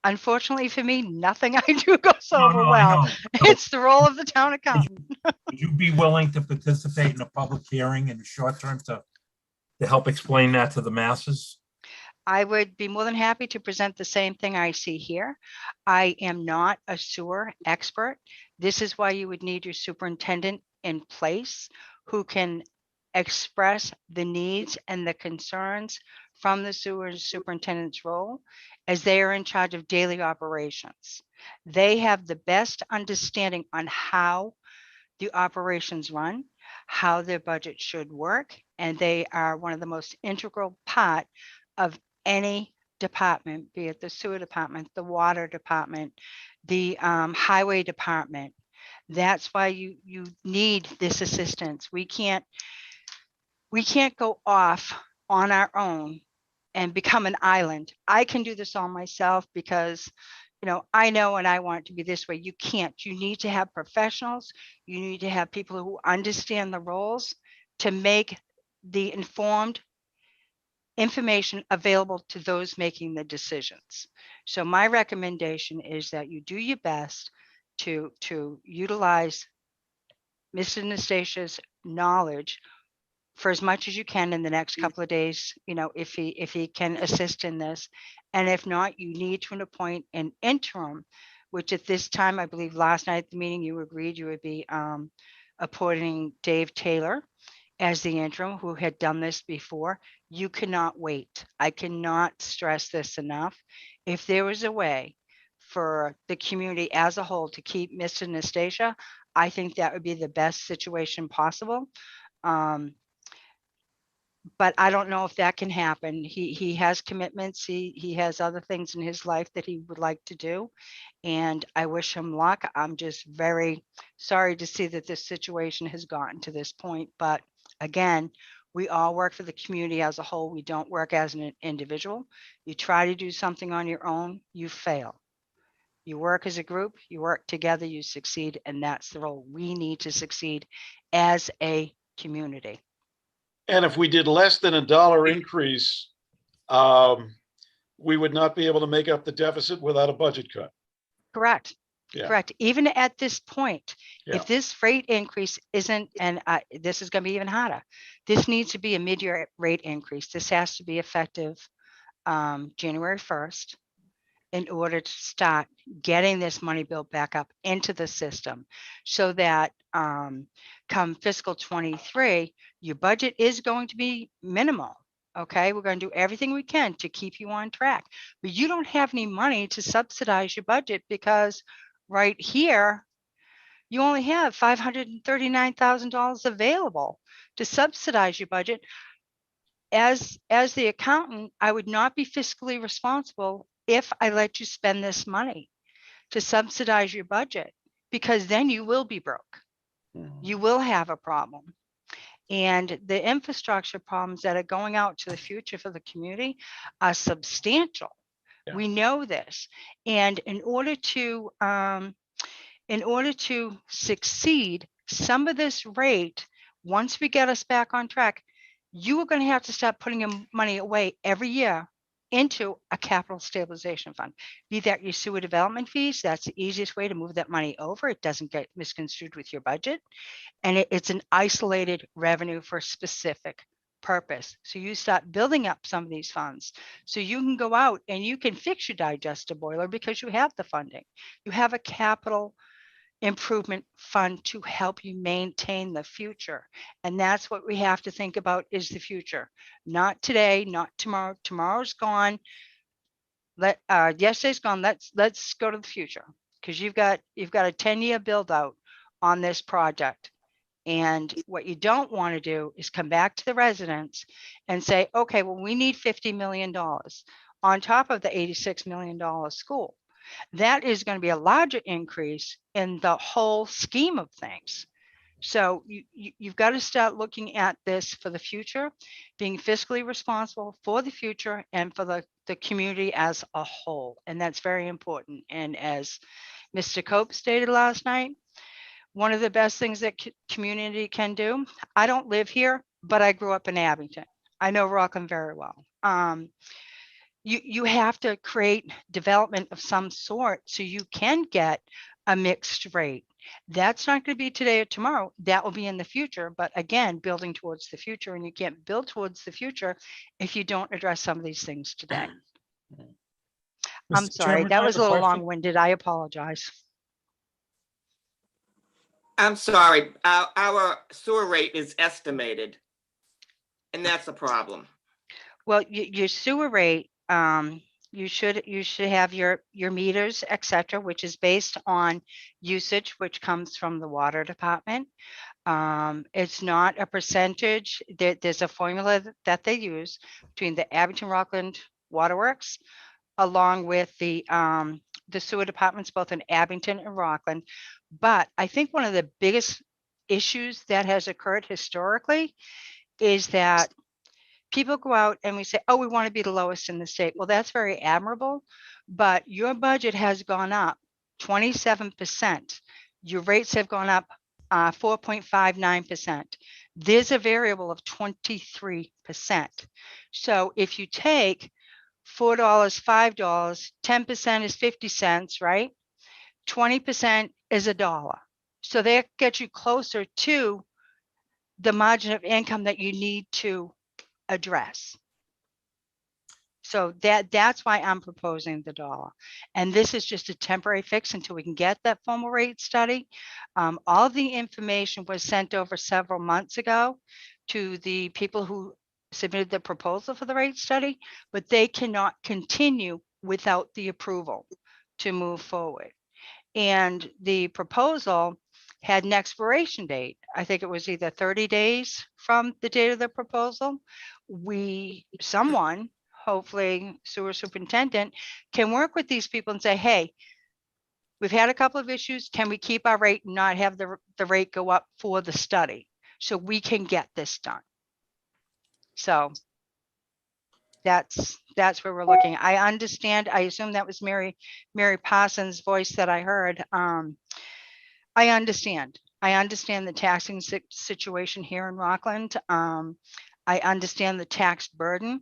[SPEAKER 3] Unfortunately for me, nothing I do goes
[SPEAKER 1] No,
[SPEAKER 3] over
[SPEAKER 1] I
[SPEAKER 3] well.
[SPEAKER 1] know.
[SPEAKER 3] It's the role of the town accountant.
[SPEAKER 1] Would you be willing to participate in a public hearing in the short term to help explain that to the masses?
[SPEAKER 3] I would be more than happy to present the same thing I see here. I am not a sewer expert. This is why you would need your superintendent in place who can express the needs and the concerns from the sewer superintendent's role, as they are in charge of daily operations. They have the best understanding on how the operations run, how their budget should work, and they are one of the most integral part of any department, be it the sewer department, the water department, the highway department. That's why you need this assistance. We can't go off on our own and become an island. I can do this all myself because, I know and I want it to be this way. You can't. You need to have professionals. You need to have people who understand the roles to make the informed information available to those making the decisions. So my recommendation is that you do your best to utilize Mr. Anastasia's knowledge for as much as you can in the next couple of days, if he can assist in this. And if not, you need to appoint an interim, which at this time, I believe last night at the meeting, you agreed you would be appointing Dave Taylor as the interim, who had done this before. You cannot wait. I cannot stress this enough. If there was a way for the community as a whole to keep Mr. Anastasia, I think that would be the best situation possible. But I don't know if that can happen. He has commitments. He has other things in his life that he would like to do. And I wish him luck. I'm just very sorry to see that this situation has gotten to this point. But again, we all work for the community as a whole. We don't work as an individual. You try to do something on your own, you fail. You work as a group, you work together, you succeed. And that's the role we need to succeed as a community.
[SPEAKER 2] And if we did less than $1 increase, we would not be able to make up the deficit without a budget cut.
[SPEAKER 3] Correct.
[SPEAKER 2] Yeah.
[SPEAKER 3] Correct. Even at this point,
[SPEAKER 2] Yeah.
[SPEAKER 3] if this rate increase isn't, and this is going to be even harder, this needs to be a mid-year rate increase. This has to be effective January 1st in order to start getting this money built back up into the system so that come fiscal 23, your budget is going to be minimal. Okay, we're going to do everything we can to keep you on track, but you don't have any money to subsidize your budget because right here, you only have $539,000 available to subsidize your budget. As the accountant, I would not be fiscally responsible if I let you spend this money to subsidize your budget, because then you will be broke. You will have a problem. And the infrastructure problems that are going out to the future for the community are substantial.
[SPEAKER 2] Yeah.
[SPEAKER 3] We know this. And in order to succeed, some of this rate, once we get us back on track, you are going to have to start putting your money away every year into a capital stabilization fund. Be that your sewer development fees, that's the easiest way to move that money over. It doesn't get misconstrued with your budget. And it's an isolated revenue for a specific purpose. So you start building up some of these funds so you can go out and you can fix your digester boiler because you have the funding. You have a capital improvement fund to help you maintain the future. And that's what we have to think about is the future. Not today, not tomorrow. Tomorrow's gone. Yesterday's gone. Let's go to the future, because you've got a 10-year build out on this project. And what you don't want to do is come back to the residents and say, okay, well, we need $50 million on top of the $86 million school. That is going to be a larger increase in the whole scheme of things. So you've got to start looking at this for the future, being fiscally responsible for the future and for the community as a whole. And that's very important. And as Mr. Cope stated last night, one of the best things that community can do, I don't live here, but I grew up in Abington. I know Rockland very well. You have to create development of some sort so you can get a mixed rate. That's not going to be today or tomorrow. That will be in the future. But again, building towards the future, and you can't build towards the future if you don't address some of these things today. I'm
[SPEAKER 12] Mr.
[SPEAKER 3] sorry,
[SPEAKER 12] Chairman,
[SPEAKER 3] that
[SPEAKER 12] I
[SPEAKER 3] was a
[SPEAKER 12] have
[SPEAKER 3] little
[SPEAKER 12] question.
[SPEAKER 3] long-winded. I apologize.
[SPEAKER 9] I'm sorry, our sewer rate is estimated. And that's a problem.
[SPEAKER 3] Well, your sewer rate, you should have your meters, et cetera, which is based on usage, which comes from the water department. It's not a percentage. There's a formula that they use between the Abington Rockland Waterworks, along with the sewer departments, both in Abington and Rockland. But I think one of the biggest issues that has occurred historically is that people go out and we say, oh, we want to be the lowest in the state. Well, that's very admirable, but your budget has gone up 27%. Your rates have gone up 4.59%. There's a variable of 23%. So if you take $4, $5, 10% is 50 cents, right? 20% is $1. So that gets you closer to the margin of income that you need to address. So that's why I'm proposing the dollar. And this is just a temporary fix until we can get that formal rate study. All of the information was sent over several months ago to the people who submitted the proposal for the rate study, but they cannot continue without the approval to move forward. And the proposal had an expiration date. I think it was either 30 days from the date of the proposal. Someone, hopefully sewer superintendent, can work with these people and say, hey, we've had a couple of issues. Can we keep our rate and not have the rate go up for the study so we can get this done? So that's where we're looking. I understand. I assume that was Mary Parsons' voice that I heard. I understand. I understand the taxing situation here in Rockland. I understand the tax burden.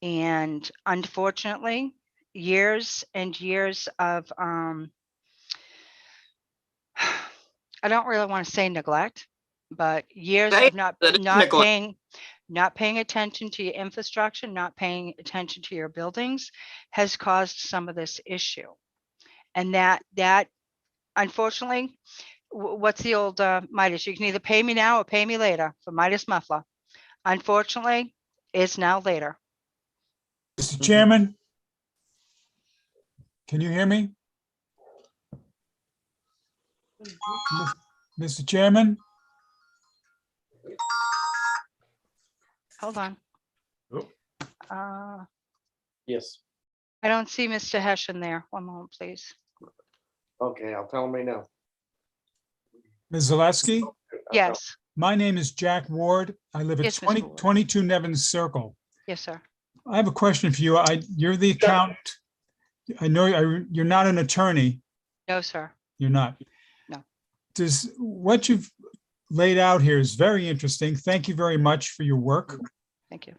[SPEAKER 3] And unfortunately, years and years of, I don't really want to say neglect, but years of not paying attention to your infrastructure, not paying attention to your buildings has caused some of this issue. And that unfortunately, what's the old Midas? You can either pay me now or pay me later for Midas Muffler. Unfortunately, it's now later.
[SPEAKER 12] Mr. Chairman, can you hear me? Mr. Chairman?
[SPEAKER 3] Hold on.
[SPEAKER 7] Oh. Yes.
[SPEAKER 3] I don't see Mr. Hessian there. One moment, please.
[SPEAKER 7] Okay, I'll tell him right now.
[SPEAKER 12] Ms. Zaleski?
[SPEAKER 3] Yes.
[SPEAKER 12] My name is Jack Ward. I live at
[SPEAKER 3] Yes, Mr. Ward.
[SPEAKER 12] 22 Nevins Circle.
[SPEAKER 3] Yes, sir.
[SPEAKER 12] I have a question for you. You're the accountant. I know you're not an attorney.
[SPEAKER 3] No, sir.
[SPEAKER 12] You're not.
[SPEAKER 3] No.
[SPEAKER 12] What you've laid out here is very interesting. Thank you very much for your work.
[SPEAKER 3] Thank you.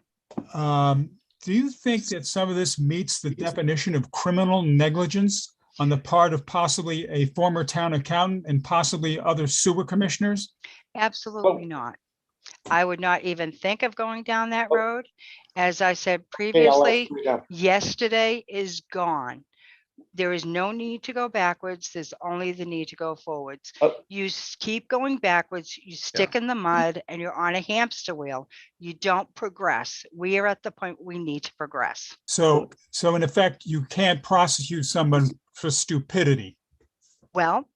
[SPEAKER 12] Do you think that some of this meets the definition of criminal negligence on the part of possibly a former town accountant and possibly other sewer commissioners?
[SPEAKER 3] Absolutely not. I would not even think of going down that road. As I said previously, yesterday is gone. There is no need to go backwards. There's only the need to go forwards. You keep going backwards, you stick in the mud, and you're on a hamster wheel. You don't progress. We are at the point we need to progress.
[SPEAKER 12] So in effect, you can't prosecute someone for stupidity.
[SPEAKER 3] Well,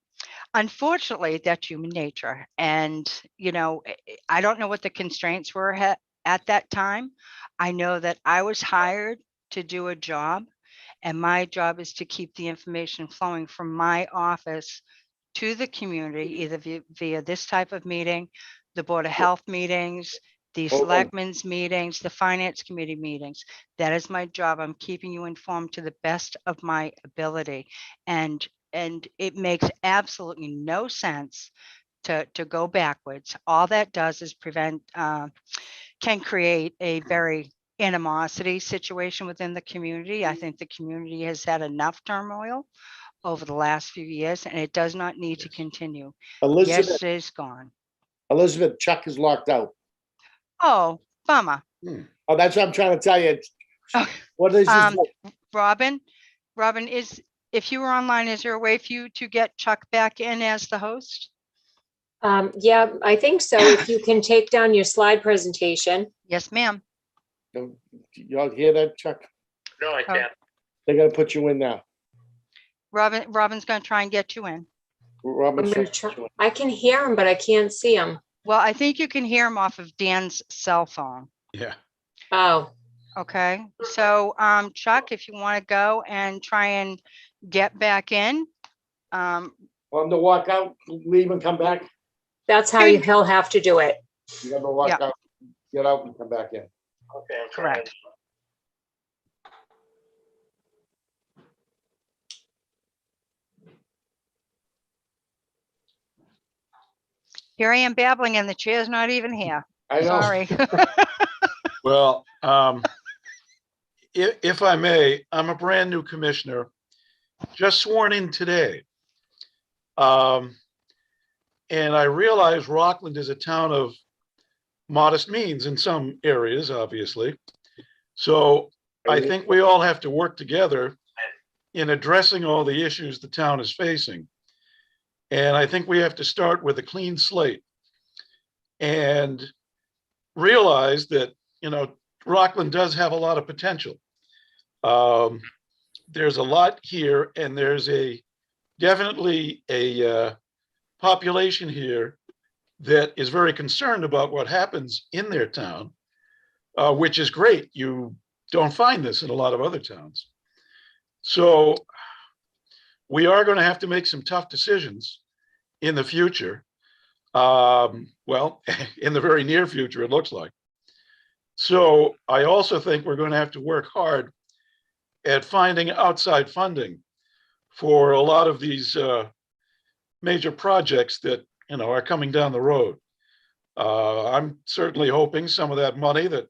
[SPEAKER 3] unfortunately, that's human nature. And, I don't know what the constraints were at that time. I know that I was hired to do a job, and my job is to keep the information flowing from my office to the community, either via this type of meeting, the Board of Health meetings, the
[SPEAKER 7] Hold on.
[SPEAKER 3] Selectmen's meetings, the Finance Committee meetings. That is my job. I'm keeping you informed to the best of my ability. And it makes absolutely no sense to go backwards. All that does is can create a very animosity situation within the community. I think the community has had enough turmoil over the last few years, and it does not need to continue.
[SPEAKER 7] Elizabeth,
[SPEAKER 3] Yesterday's gone.
[SPEAKER 7] Elizabeth, Chuck is locked out.
[SPEAKER 3] Oh, bummer.
[SPEAKER 7] Oh, that's what I'm trying to tell you.
[SPEAKER 3] Oh,
[SPEAKER 7] What is his?
[SPEAKER 3] Robin, if you were online, is there a way for you to get Chuck back in as the host?
[SPEAKER 4] Yeah, I think so. If you can take down your slide presentation.
[SPEAKER 3] Yes, ma'am.
[SPEAKER 7] Y'all hear that, Chuck?
[SPEAKER 13] No, I can't.
[SPEAKER 7] They're gonna put you in now.
[SPEAKER 3] Robin's gonna try and get you in.
[SPEAKER 7] Robin,
[SPEAKER 4] I'm gonna try. I can hear him, but I can't see him.
[SPEAKER 3] Well, I think you can hear him off of Dan's cell phone.
[SPEAKER 2] Yeah.
[SPEAKER 4] Oh,
[SPEAKER 3] Okay, so Chuck, if you want to go and try and get back in.
[SPEAKER 7] Want him to walk out, leave and come back?
[SPEAKER 4] that's how he'll have to do it.
[SPEAKER 7] You gotta walk
[SPEAKER 3] Yeah.
[SPEAKER 7] out, get out and come back in.
[SPEAKER 13] Okay, I'm trying.
[SPEAKER 3] Correct. Here I am babbling and the chair's not even here.
[SPEAKER 7] I know.
[SPEAKER 3] Sorry.
[SPEAKER 2] Well, if I may, I'm a brand new commissioner, just sworn in today. And I realize Rockland is a town of modest means in some areas, obviously. So I think we all have to work together in addressing all the issues the town is facing. And I think we have to start with a clean slate and realize that, Rockland does have a lot of potential. There's a lot here, and there's definitely a population here that is very concerned about what happens in their town, which is great. You don't find this in a lot of other towns. So we are going to have to make some tough decisions in the future. Well, in the very near future, it looks like. So I also think we're going to have to work hard at finding outside funding for a lot of these major projects that are coming down the road. I'm certainly hoping some of that money that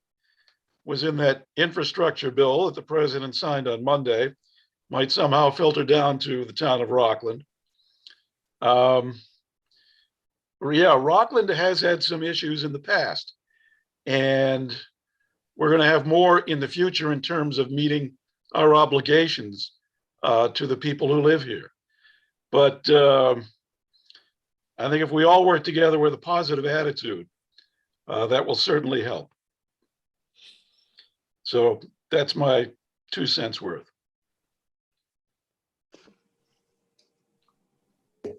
[SPEAKER 2] was in that infrastructure bill that the president signed on Monday might somehow filter down to the town of Rockland. Yeah, Rockland has had some issues in the past, and we're going to have more in the future in terms of meeting our obligations to the people who live here. But I think if we all work together with a positive attitude, that will certainly help. So that's my 2 cents worth.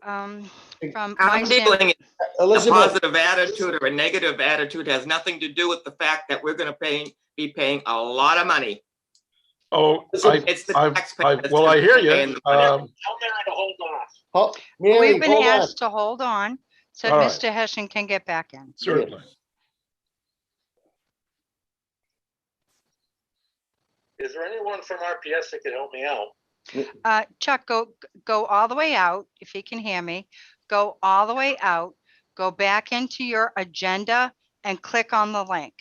[SPEAKER 3] From my
[SPEAKER 9] I'm dealing a
[SPEAKER 7] Elizabeth,
[SPEAKER 9] positive attitude or a negative attitude has nothing to do with the fact that we're going to be paying a lot of money.
[SPEAKER 2] Oh,
[SPEAKER 9] It's the taxpayers.
[SPEAKER 2] well, I hear you.
[SPEAKER 13] Tell Mary to hold off.
[SPEAKER 7] Mary,
[SPEAKER 3] We've been
[SPEAKER 7] hold on.
[SPEAKER 3] asked to hold on so
[SPEAKER 2] All right.
[SPEAKER 3] Mr. Hessian can get back in.
[SPEAKER 2] Certainly.
[SPEAKER 13] Is there anyone from RPS that can help me out?
[SPEAKER 3] Chuck, go all the way out, if he can hear me. Go all the way out, go back into your agenda and click on the link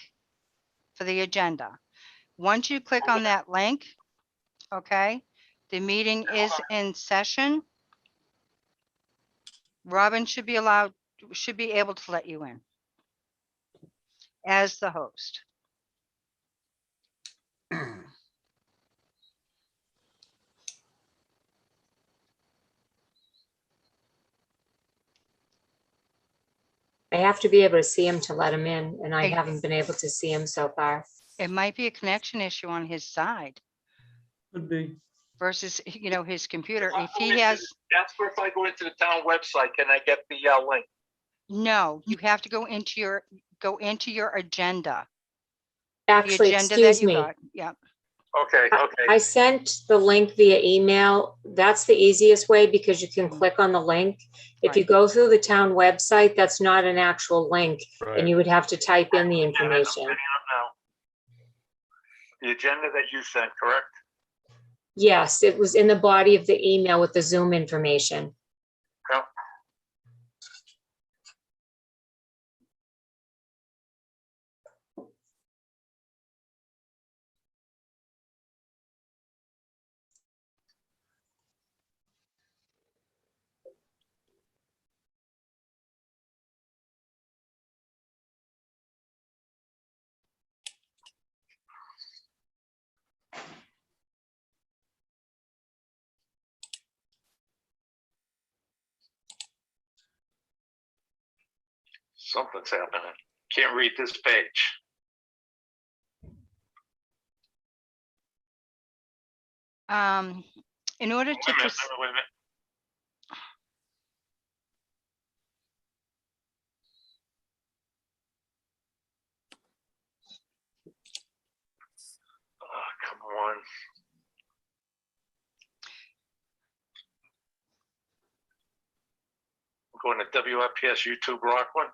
[SPEAKER 3] for the agenda. Once you click on that link, okay, the meeting is in session. Robin should be able to let you in as the host.
[SPEAKER 4] I have to be able to see him to let him in, and I
[SPEAKER 3] Hey.
[SPEAKER 4] haven't been able to see him so far.
[SPEAKER 3] It might be a connection issue on his side
[SPEAKER 10] Could be.
[SPEAKER 3] versus, his computer. If he has,
[SPEAKER 13] That's where if I go into the town website, can I get the link?
[SPEAKER 3] no, you have to go into your agenda. The
[SPEAKER 4] Actually,
[SPEAKER 3] agenda that
[SPEAKER 4] excuse
[SPEAKER 3] you
[SPEAKER 4] me.
[SPEAKER 3] got. Yeah.
[SPEAKER 13] Okay, okay.
[SPEAKER 4] I sent the link via email. That's the easiest way because you can click on the link. If you
[SPEAKER 3] Right.
[SPEAKER 4] go through the town website, that's not an actual link,
[SPEAKER 2] Right.
[SPEAKER 4] and you would have to type in the
[SPEAKER 13] Yeah, that's
[SPEAKER 4] information.
[SPEAKER 13] setting up now. The agenda that you sent, correct?
[SPEAKER 4] Yes, it was in the body of the email with the Zoom information.
[SPEAKER 13] Yeah. Something's happening. Can't read this page.
[SPEAKER 3] In order
[SPEAKER 13] Wait
[SPEAKER 3] to,
[SPEAKER 13] a minute,
[SPEAKER 3] proceed.
[SPEAKER 13] wait a minute. Oh, come on. I'm going to WIPS YouTube Rockland.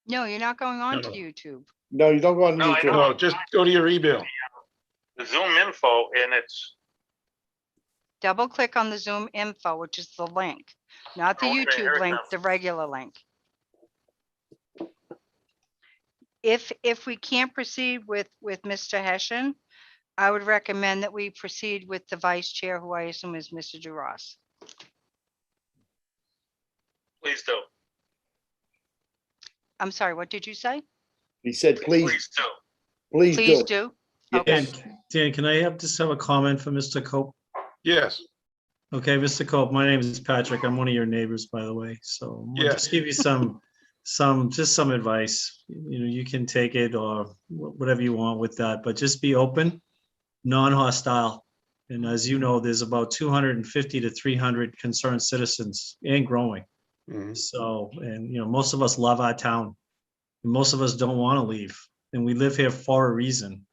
[SPEAKER 3] No, you're not going on to
[SPEAKER 2] No.
[SPEAKER 3] YouTube.
[SPEAKER 7] No, you don't go on
[SPEAKER 13] No, I
[SPEAKER 7] YouTube.
[SPEAKER 2] No, just go to your email.
[SPEAKER 13] The Zoom info, and it's,
[SPEAKER 3] Double click on the Zoom info, which is the link, not the
[SPEAKER 13] Okay, here
[SPEAKER 3] YouTube
[SPEAKER 13] it
[SPEAKER 3] link,
[SPEAKER 13] comes.
[SPEAKER 3] the regular link. If we can't proceed with Mr. Hessian, I would recommend that we proceed with the vice chair, who I assume is Mr. DeRoss.
[SPEAKER 13] please do.
[SPEAKER 3] I'm sorry, what did you say?
[SPEAKER 7] He said, please,
[SPEAKER 13] Please do.
[SPEAKER 7] please
[SPEAKER 3] Please
[SPEAKER 7] do.
[SPEAKER 3] do. Okay.
[SPEAKER 10] Dan, can I just have a comment for Mr. Cope?
[SPEAKER 2] Yes.
[SPEAKER 10] Okay, Mr. Cope, my name is Patrick. I'm one of your neighbors, by the way. So I'll
[SPEAKER 2] Yeah.
[SPEAKER 10] just give you some advice. You know, you can take it or whatever you want with that, but just be open, non-hostile. And as you know, there's about 250 to 300 concerned citizens and growing.
[SPEAKER 2] Mhm.
[SPEAKER 10] So, and you know, most of us love our town. And most of us don't want to leave, and we live here for a reason.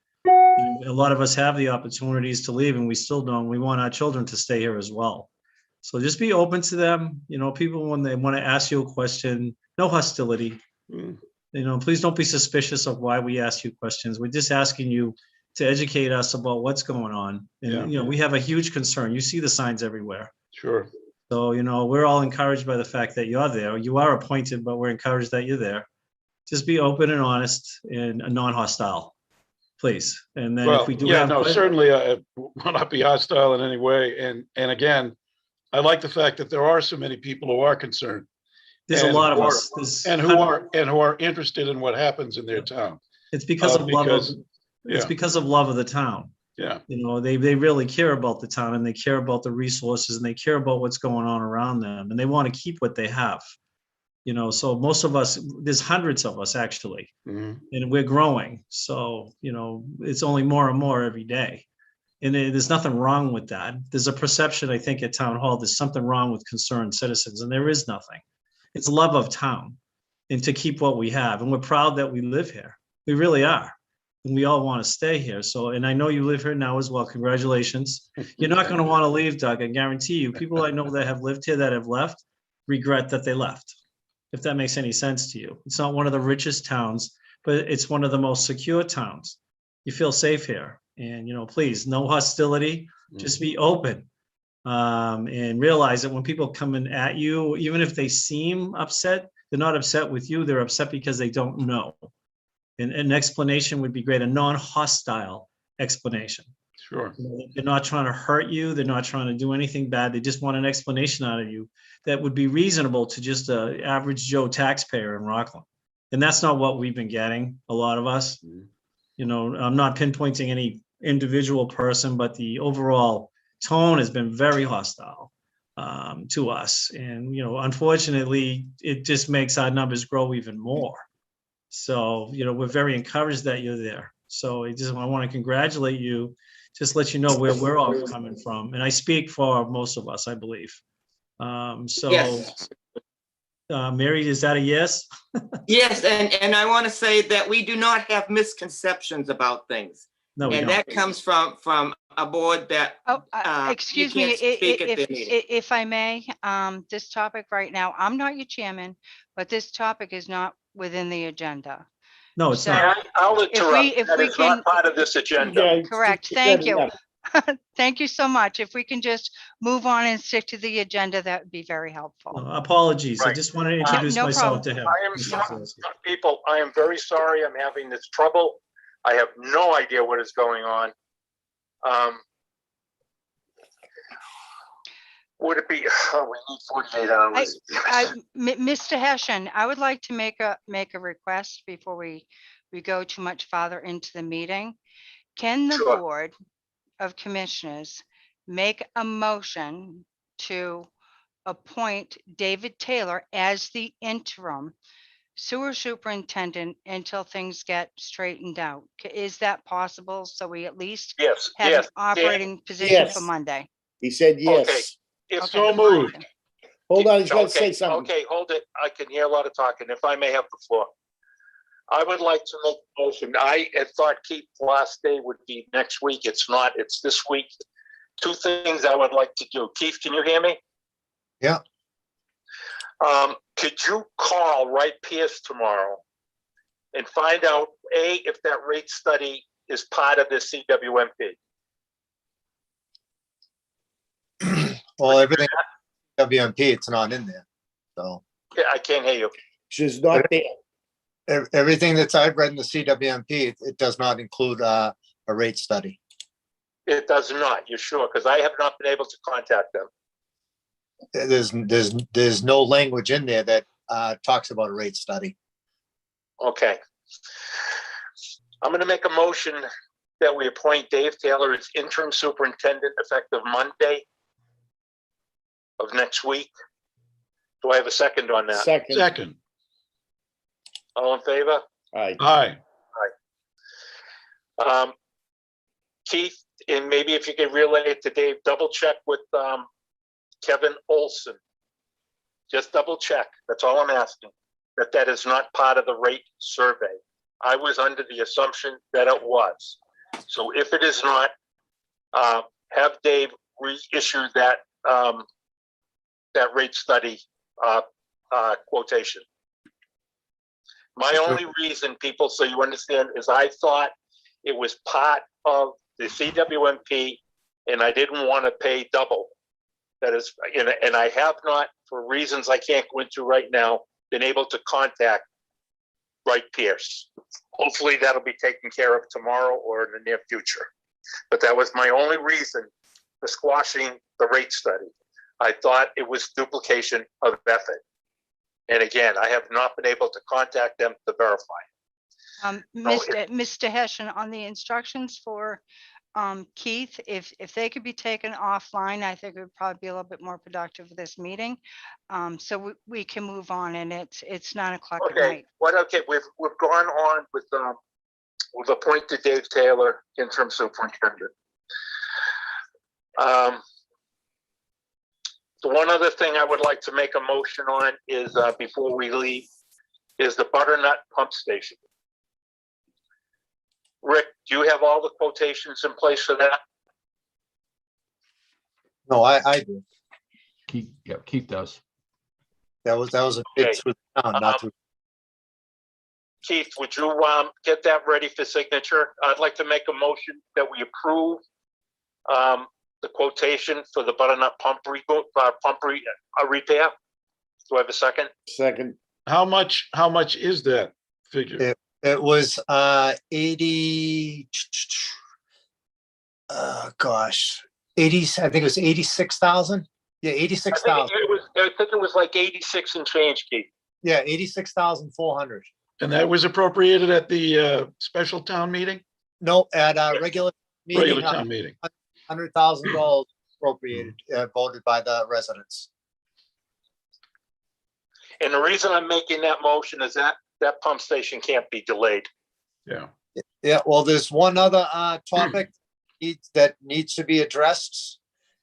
[SPEAKER 10] A lot of us have the opportunities to leave and we still don't. We want our children to stay here as well. So just be open to them. You know, people, when they want to ask you a question, no hostility.
[SPEAKER 2] Mm.
[SPEAKER 10] You know, please don't be suspicious of why we ask you questions. We're just asking you to educate us about what's going on. And,
[SPEAKER 2] Yeah.
[SPEAKER 10] you know, we have a huge concern. You see the signs everywhere.
[SPEAKER 2] Sure.
[SPEAKER 10] So, you know, we're all encouraged by the fact that you're there. You are appointed, but we're encouraged that you're there. Just be open and honest and non-hostile, please. And then
[SPEAKER 2] Well,
[SPEAKER 10] if we do
[SPEAKER 2] yeah,
[SPEAKER 10] have
[SPEAKER 2] no,
[SPEAKER 10] questions,
[SPEAKER 2] certainly I will not be hostile in any way. And again, I like the fact that there are so many people who are concerned.
[SPEAKER 10] there's a
[SPEAKER 2] and
[SPEAKER 10] lot of
[SPEAKER 2] who are-
[SPEAKER 10] us. There's
[SPEAKER 2] And who are interested in what happens in their town.
[SPEAKER 10] It's because of love
[SPEAKER 2] because-
[SPEAKER 10] of, it's
[SPEAKER 2] Yeah,
[SPEAKER 10] because of love of the town.
[SPEAKER 2] yeah,
[SPEAKER 10] You know, they really care about the town and they care about the resources and they care about what's going on around them and they want to keep what they have. You know, so most of us, there's hundreds of us actually,
[SPEAKER 2] mhm,
[SPEAKER 10] and we're growing. So, you know, it's only more and more every day. And there's nothing wrong with that. There's a perception, I think, at town hall, there's something wrong with concerned citizens, and there is nothing. It's love of town and to keep what we have. And we're proud that we live here. We really are. And we all want to stay here. So, and I know you live here now as well. Congratulations. You're not going to want to leave, Doug. I guarantee you, people I know that have lived here that have left regret that they left, if that makes any sense to you. It's not one of the richest towns, but it's one of the most secure towns. You feel safe here. And, you know, please, no hostility, just be open. And realize that when people come in at you, even if they seem upset, they're not upset with you, they're upset because they don't know. And an explanation would be great, a non-hostile explanation.
[SPEAKER 2] sure.
[SPEAKER 10] You know, they're not trying to hurt you, they're not trying to do anything bad, they just want an explanation out of you that would be reasonable to just an average Joe taxpayer in Rockland. And that's not what we've been getting, a lot of us. You know, I'm not pinpointing any individual person, but the overall tone has been very hostile to us. And, you know, unfortunately, it just makes our numbers grow even more. So, you know, we're very encouraged that you're there. So I want to congratulate you, just let you know where we're all coming from. And I speak for most of us, I believe. So,
[SPEAKER 9] Yes.
[SPEAKER 10] Mary, is that a yes?
[SPEAKER 9] Yes, and I want to say that we do not have misconceptions about things.
[SPEAKER 10] No, we
[SPEAKER 9] And
[SPEAKER 10] don't.
[SPEAKER 9] that comes from a board that,
[SPEAKER 3] Oh,
[SPEAKER 9] you
[SPEAKER 3] excuse me,
[SPEAKER 9] can't speak at their meeting.
[SPEAKER 3] if I may, this topic right now, I'm not your chairman, but this topic is not within the agenda.
[SPEAKER 10] No, it's
[SPEAKER 3] So-
[SPEAKER 10] not.
[SPEAKER 13] I'll
[SPEAKER 3] If
[SPEAKER 13] interrupt. That
[SPEAKER 3] we
[SPEAKER 13] is not
[SPEAKER 3] can-
[SPEAKER 13] part of this agenda.
[SPEAKER 7] Yeah,
[SPEAKER 3] Correct,
[SPEAKER 7] she
[SPEAKER 3] thank
[SPEAKER 7] said
[SPEAKER 3] you.
[SPEAKER 7] yes.
[SPEAKER 3] Thank you so much. If we can just move on and stick to the agenda, that would be very helpful.
[SPEAKER 10] No, apologies. I
[SPEAKER 13] Right.
[SPEAKER 10] just wanted to introduce
[SPEAKER 3] no
[SPEAKER 10] myself to
[SPEAKER 3] problem.
[SPEAKER 10] him.
[SPEAKER 13] I am
[SPEAKER 10] Mr.
[SPEAKER 13] sorry,
[SPEAKER 10] Zaslowski.
[SPEAKER 13] people, I am very sorry I'm having this trouble. I have no idea what is going on. Would it be, oh, we need 48 hours.
[SPEAKER 3] Mr. Hessian, I would like to make a request before we go too much farther into the meeting. Can the
[SPEAKER 13] Sure.
[SPEAKER 3] Board of Commissioners make a motion to appoint David Taylor as the interim sewer superintendent until things get straightened out? Is that possible? So we at least
[SPEAKER 13] Yes,
[SPEAKER 3] have
[SPEAKER 13] yes.
[SPEAKER 3] an operating position for
[SPEAKER 7] Yes.
[SPEAKER 3] Monday.
[SPEAKER 7] He said
[SPEAKER 13] Okay.
[SPEAKER 7] yes.
[SPEAKER 13] If
[SPEAKER 3] Okay.
[SPEAKER 2] So moved.
[SPEAKER 7] Hold on, he's got to
[SPEAKER 13] Okay,
[SPEAKER 7] say something.
[SPEAKER 13] Okay, hold it. I can hear a lot of talking. If I may have the floor. I would like to make a motion. I had thought Keith's last day would be next week. It's not. It's this week. Two things I would like to do. Keith, can you hear me?
[SPEAKER 6] Yeah.
[SPEAKER 13] Could you call Wright Pierce tomorrow and find out, A, if that rate study is part of the CWMP?
[SPEAKER 6] Well, everything WMP, it's not in there. So
[SPEAKER 13] Yeah, I can't hear you.
[SPEAKER 7] She's not there.
[SPEAKER 6] everything that I've read in the CWMP, it does not include a rate study.
[SPEAKER 13] It does not. You're sure? Because I have not been able to contact them.
[SPEAKER 6] There's no language in there that talks about a rate study.
[SPEAKER 13] Okay. I'm going to make a motion that we appoint Dave Taylor as interim superintendent effective Monday of next week. Do I have a second on that?
[SPEAKER 2] Second.
[SPEAKER 13] All in favor?
[SPEAKER 7] Aye.
[SPEAKER 2] Aye.
[SPEAKER 13] Keith, and maybe if you could relay it to Dave, double check with Kevin Olson. Just double check. That's all I'm asking. That is not part of the rate survey. I was under the assumption that it was. So if it is not, have Dave reissue that that rate study quotation. My only reason, people, so you understand, is I thought it was part of the CWMP and I didn't want to pay double. That is, and I have not, for reasons I can't go into right now, been able to contact Wright Pierce. Hopefully that'll be taken care of tomorrow or in the near future. But that was my only reason for squashing the rate study. I thought it was duplication of effort. And again, I have not been able to contact them to verify.
[SPEAKER 3] Mr. Hessian, on the instructions for Keith, if they could be taken offline, I think it would probably be a little bit more productive for this meeting. So we can move on, and it's 9:00 at
[SPEAKER 13] Okay,
[SPEAKER 3] night.
[SPEAKER 13] okay, we've gone on with we've appointed Dave Taylor interim superintendent. The one other thing I would like to make a motion on is before we leave is the Butternut pump station. Rick, do you have all the quotations in place for that?
[SPEAKER 6] No, I do.
[SPEAKER 14] Keith does.
[SPEAKER 6] That was a big
[SPEAKER 13] Okay.
[SPEAKER 6] through the town, not through.
[SPEAKER 13] Keith, would you get that ready for signature? I'd like to make a motion that we approve the quotation for the Butternut pump repair. Do I have a second?
[SPEAKER 7] Second.
[SPEAKER 2] How much is that figure?
[SPEAKER 6] It was 80. Gosh, 80. I think it was 86,000. Yeah,
[SPEAKER 13] I
[SPEAKER 6] 86,000.
[SPEAKER 13] think it was like 86 and change, Keith.
[SPEAKER 6] Yeah, 86,400.
[SPEAKER 2] And that was appropriated at the special town meeting?
[SPEAKER 6] No, at a regular
[SPEAKER 2] Regular
[SPEAKER 6] meeting,
[SPEAKER 2] town meeting.
[SPEAKER 6] $100,000 appropriated, voted by the residents.
[SPEAKER 13] And the reason I'm making that motion is that pump station can't be delayed.
[SPEAKER 2] Yeah.
[SPEAKER 6] Yeah, well, there's one other topic that needs to be addressed,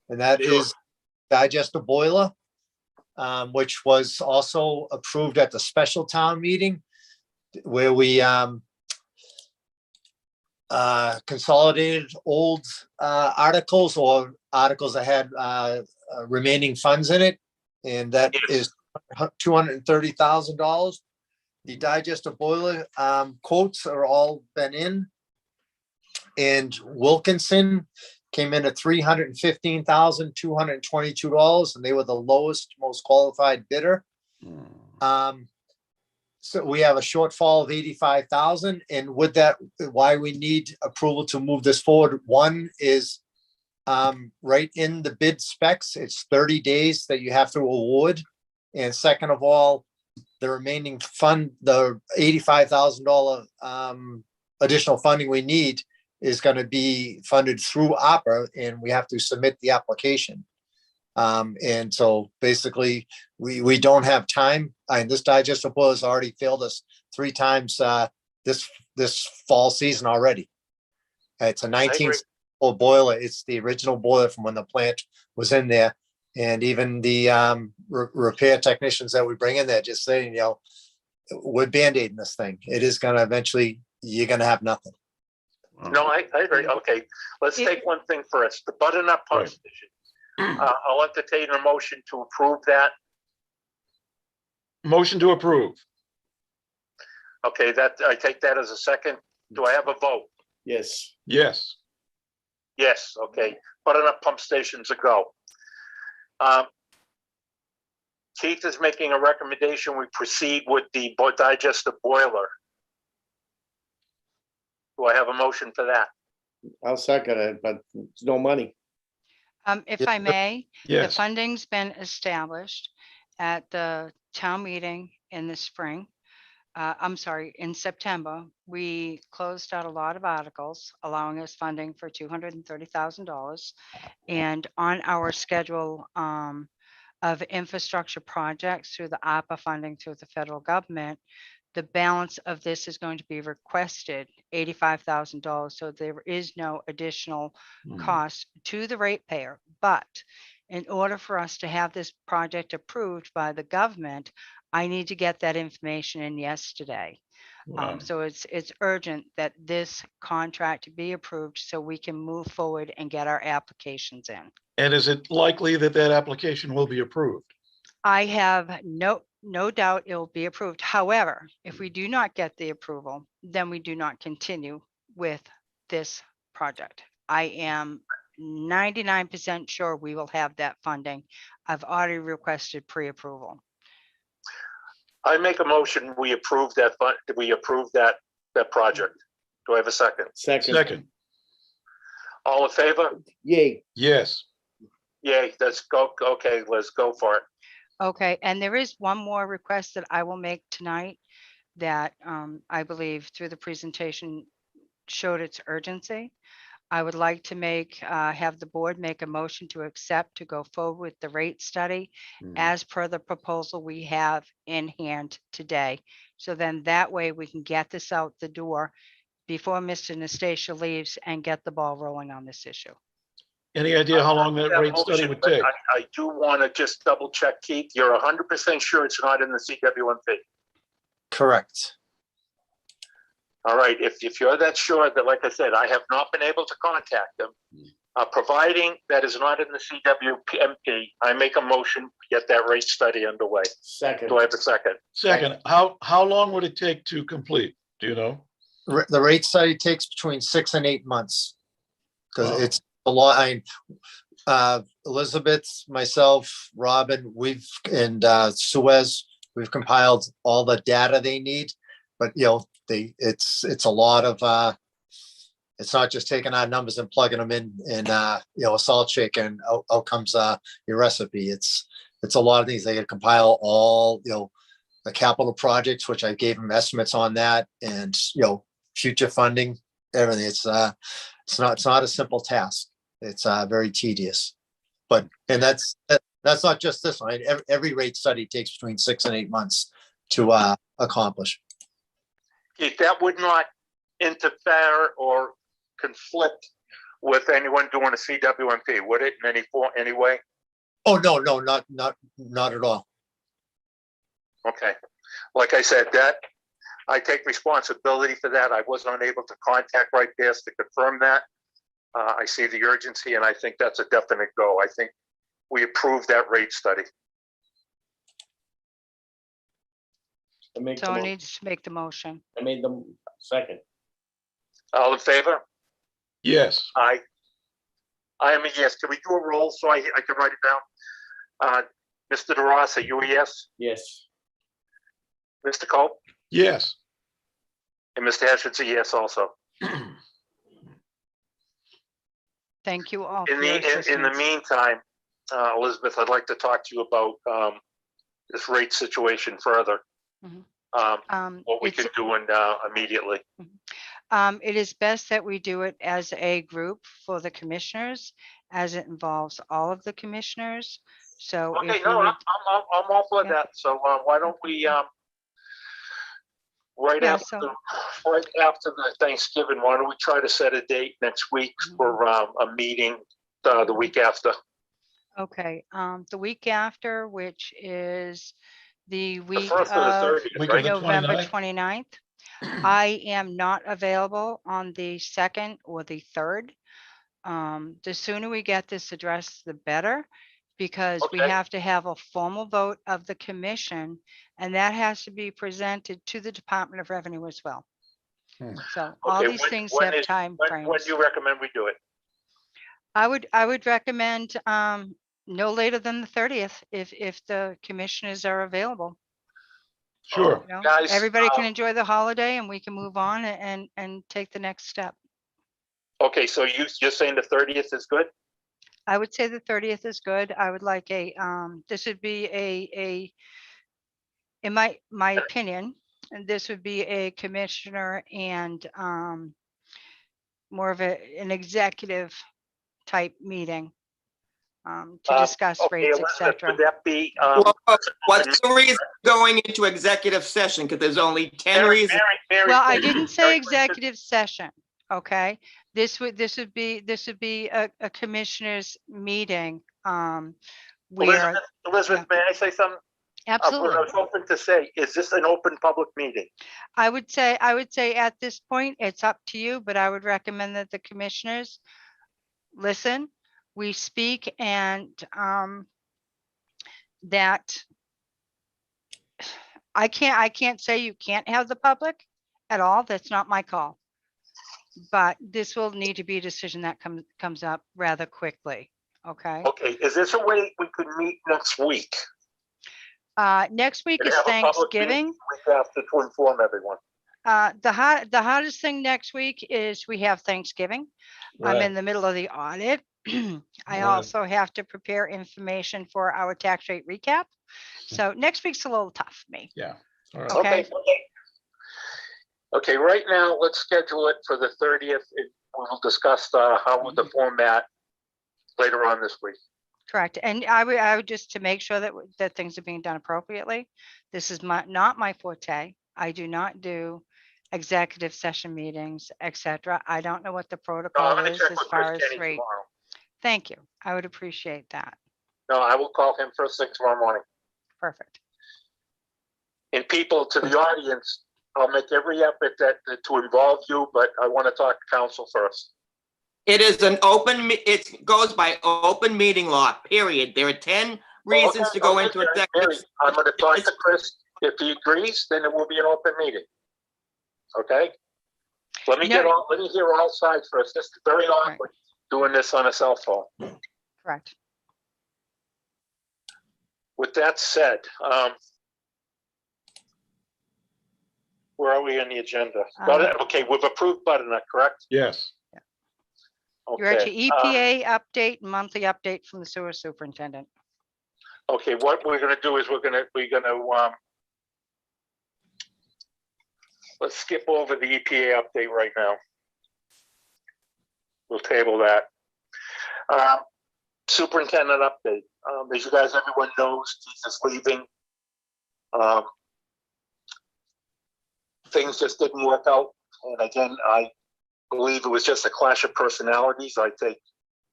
[SPEAKER 6] and that
[SPEAKER 13] Sure.
[SPEAKER 6] is digester boiler. which was also approved at the special town meeting, where we consolidated old articles or articles that had remaining funds in it, and that is $230,000. The digester boiler quotes are all been in, and Wilkinson came in at $315,222, and they were the lowest, most qualified bidder. So we have a shortfall of 85,000, and with that, why we need approval to move this forward. One is right in the bid specs, it's 30 days that you have to award. And second of all, the remaining fund, the $85,000 additional funding we need is going to be funded through opera, and we have to submit the application. And so basically we don't have time. And this digester boiler has already failed us 3 times this fall season already. It's a 19-year-old boiler. It's the original boiler from when the plant was in there. And even the repair technicians that we bring in there just saying, we're band-aiding this thing. It is going to eventually, you're going to have nothing.
[SPEAKER 13] No, I agree. Okay, let's take one thing first. The button-up pump station. I'll entertain a motion to approve that.
[SPEAKER 2] Motion to approve.
[SPEAKER 13] Okay, that I take that as a second. Do I have a vote?
[SPEAKER 7] Yes.
[SPEAKER 2] Yes.
[SPEAKER 13] Yes. Okay, button-up pump stations a go. Keith is making a recommendation. We proceed with the digester boiler. Do I have a motion for that?
[SPEAKER 7] I'll second it, but it's no money.
[SPEAKER 3] If I may, the
[SPEAKER 2] Yes.
[SPEAKER 3] funding's been established at the town meeting in the spring. In September. We closed out a lot of articles, allowing us funding for $230,000. And on our schedule of infrastructure projects through the ARPA funding through the federal government, the balance of this is going to be requested $85,000. So there is no additional cost to the ratepayer. But in order for us to have this project approved by the government, I need to get that information in yesterday. So it's urgent that this contract be approved so we can move forward and get our applications in.
[SPEAKER 2] And is it likely that that application will be approved?
[SPEAKER 3] I have no doubt it will be approved. However, if we do not get the approval, then we do not continue with this project. I am 99% sure we will have that funding. I've already requested pre-approval.
[SPEAKER 13] I make a motion. We approve that. We approve that project. Do I have a second?
[SPEAKER 2] Second.
[SPEAKER 13] All in favor?
[SPEAKER 7] Yay.
[SPEAKER 2] Yes.
[SPEAKER 13] Yay. Let's go. Okay, let's go for it.
[SPEAKER 3] Okay, and there is one more request that I will make tonight that I believe through the presentation showed its urgency. I would like to have the board make a motion to accept to go forward with the rate study as per the proposal we have in hand today. So then that way we can get this out the door before Mr. Nastasia leaves and get the ball rolling on this issue.
[SPEAKER 2] Any idea how long that rate study would take?
[SPEAKER 13] I do want to just double check, Keith. You're 100% sure it's not in the CWMP?
[SPEAKER 6] Correct.
[SPEAKER 13] All right, if you're that sure, that, like I said, I have not been able to contact them. Providing that is not in the CWMP, I make a motion to get that rate study underway.
[SPEAKER 7] Second.
[SPEAKER 13] Do I have a second?
[SPEAKER 2] Second, how long would it take to complete? Do you know?
[SPEAKER 6] The rate study takes between 6 and 8 months. Because
[SPEAKER 2] Wow.
[SPEAKER 6] it's a lot. Elizabeth, myself, Robin, and Suez, we've compiled all the data they need. But it's a lot of it's not just taking our numbers and plugging them in and a salt shaker and out comes your recipe. It's a lot of things. They gotta compile all the capital projects, which I gave them estimates on that, and future funding, everything. It's not a simple task. It's very tedious. And that's not just this one. Every rate study takes between 6 and 8 months to accomplish.
[SPEAKER 13] Keith, that would not interfere or conflict with anyone doing a CWMP, would it, in any way?
[SPEAKER 6] Oh, no, not at all.
[SPEAKER 13] Okay. Like I said, that, I take responsibility for that. I was not able to contact Right Bears to confirm that. I see the urgency, and I think that's a definite go. I think we approved that rate study.
[SPEAKER 3] Someone needs to make the motion.
[SPEAKER 7] I made them second.
[SPEAKER 13] All in favor?
[SPEAKER 2] Yes.
[SPEAKER 13] Aye. I am a yes. Can we do a roll so I can write it down? Mr. DeRosa, you a yes?
[SPEAKER 7] Yes.
[SPEAKER 13] Mr. Culp?
[SPEAKER 2] Yes.
[SPEAKER 13] And Mr. Hession's a yes also.
[SPEAKER 3] Thank you all.
[SPEAKER 13] In
[SPEAKER 3] for your
[SPEAKER 13] the
[SPEAKER 3] assistance.
[SPEAKER 13] meantime, Elizabeth, I'd like to talk to you about this rate situation further. What we can do immediately.
[SPEAKER 3] It is best that we do it as a group for the commissioners, as it involves all of the commissioners. So
[SPEAKER 13] Okay,
[SPEAKER 3] if
[SPEAKER 13] no,
[SPEAKER 3] we
[SPEAKER 13] I'm all for
[SPEAKER 3] Yeah.
[SPEAKER 13] that. So why don't we right
[SPEAKER 3] Yeah,
[SPEAKER 13] after the Thanksgiving, why don't we try to set a date next week for a meeting the week after?
[SPEAKER 3] Okay, the week after, which is the week
[SPEAKER 13] first or the
[SPEAKER 3] of
[SPEAKER 13] 30th, Week of right? the
[SPEAKER 3] November
[SPEAKER 2] 29th?
[SPEAKER 3] 29th. I am not available on the 2nd or the 3rd. The sooner we get this addressed, the better, because we
[SPEAKER 13] Okay.
[SPEAKER 3] have to have a formal vote of the commission, and that has to be presented to the Department of Revenue as well. So all
[SPEAKER 13] Okay,
[SPEAKER 3] these things have time
[SPEAKER 13] when
[SPEAKER 3] frames.
[SPEAKER 13] do you recommend we do it?
[SPEAKER 3] I would recommend no later than the 30th if the commissioners are available.
[SPEAKER 2] Sure.
[SPEAKER 3] You know,
[SPEAKER 13] Guys,
[SPEAKER 3] everybody can enjoy the holiday and we can move on and take the next step.
[SPEAKER 13] Okay, so you're saying the 30th is good?
[SPEAKER 3] I would say the 30th is good. I would like this would be in my opinion, and this would be a commissioner and more of an executive type meeting to discuss
[SPEAKER 13] Okay,
[SPEAKER 3] rates,
[SPEAKER 13] Elizabeth,
[SPEAKER 3] etc.
[SPEAKER 13] would that be?
[SPEAKER 9] Well, what's the reason going into executive session? Because there's only 10 reasons.
[SPEAKER 13] Mary,
[SPEAKER 3] Well, I didn't say executive session, okay? This would be a commissioners meeting where
[SPEAKER 13] Elizabeth, may I say something?
[SPEAKER 3] absolutely.
[SPEAKER 13] What I was hoping to say, is this an open public meeting?
[SPEAKER 3] I would say at this point, it's up to you, but I would recommend that the commissioners listen, we speak, and that I can't say you can't have the public at all. That's not my call. But this will need to be a decision that comes up rather quickly. Okay.
[SPEAKER 13] Okay, is this a way we could meet next week?
[SPEAKER 3] Next week
[SPEAKER 13] And
[SPEAKER 3] is
[SPEAKER 13] have a public meeting
[SPEAKER 3] Thanksgiving.
[SPEAKER 13] the week after to inform everyone.
[SPEAKER 3] The hardest thing next week is we have Thanksgiving. I'm in the middle of the audit. I also have to prepare information for our tax rate recap. So next week's a little tough for me.
[SPEAKER 2] Yeah. All right.
[SPEAKER 3] Okay.
[SPEAKER 13] Okay, right now, let's schedule it for the 30th. We'll discuss how with the format later on this week.
[SPEAKER 3] Correct. And I would just to make sure that things are being done appropriately. This is not my forte. I do not do executive session meetings, etc. I don't know what the
[SPEAKER 13] No,
[SPEAKER 3] protocol
[SPEAKER 13] I'm gonna
[SPEAKER 3] is
[SPEAKER 13] check
[SPEAKER 3] as
[SPEAKER 13] with
[SPEAKER 3] far
[SPEAKER 13] Chris
[SPEAKER 3] as
[SPEAKER 13] Kenny
[SPEAKER 3] rate.
[SPEAKER 13] tomorrow.
[SPEAKER 3] Thank you. I would appreciate that.
[SPEAKER 13] No, I will call him first thing tomorrow morning.
[SPEAKER 3] Perfect.
[SPEAKER 13] And people to the audience, I'll make every effort to involve you, but I want to talk to council first.
[SPEAKER 9] It is an it goes by open meeting law, period. There are 10 reasons to go into executive.
[SPEAKER 13] Mary, I'm going to talk to Chris. If he agrees, then it will be an open meeting. Okay? Let me hear all sides first. This is very awkward doing this on a cell phone.
[SPEAKER 3] Correct.
[SPEAKER 13] With that said, where are we on the agenda? Okay, we've approved butternut, correct?
[SPEAKER 2] Yes.
[SPEAKER 3] You're at
[SPEAKER 13] Okay.
[SPEAKER 3] your EPA update, monthly update from the sewer superintendent.
[SPEAKER 13] Okay, what we're gonna do is we're gonna let's skip over the EPA update right now. We'll table that. Superintendent update. As you guys, everyone knows, he's leaving. Things just didn't work out. And again, I believe it was just a clash of personalities. I take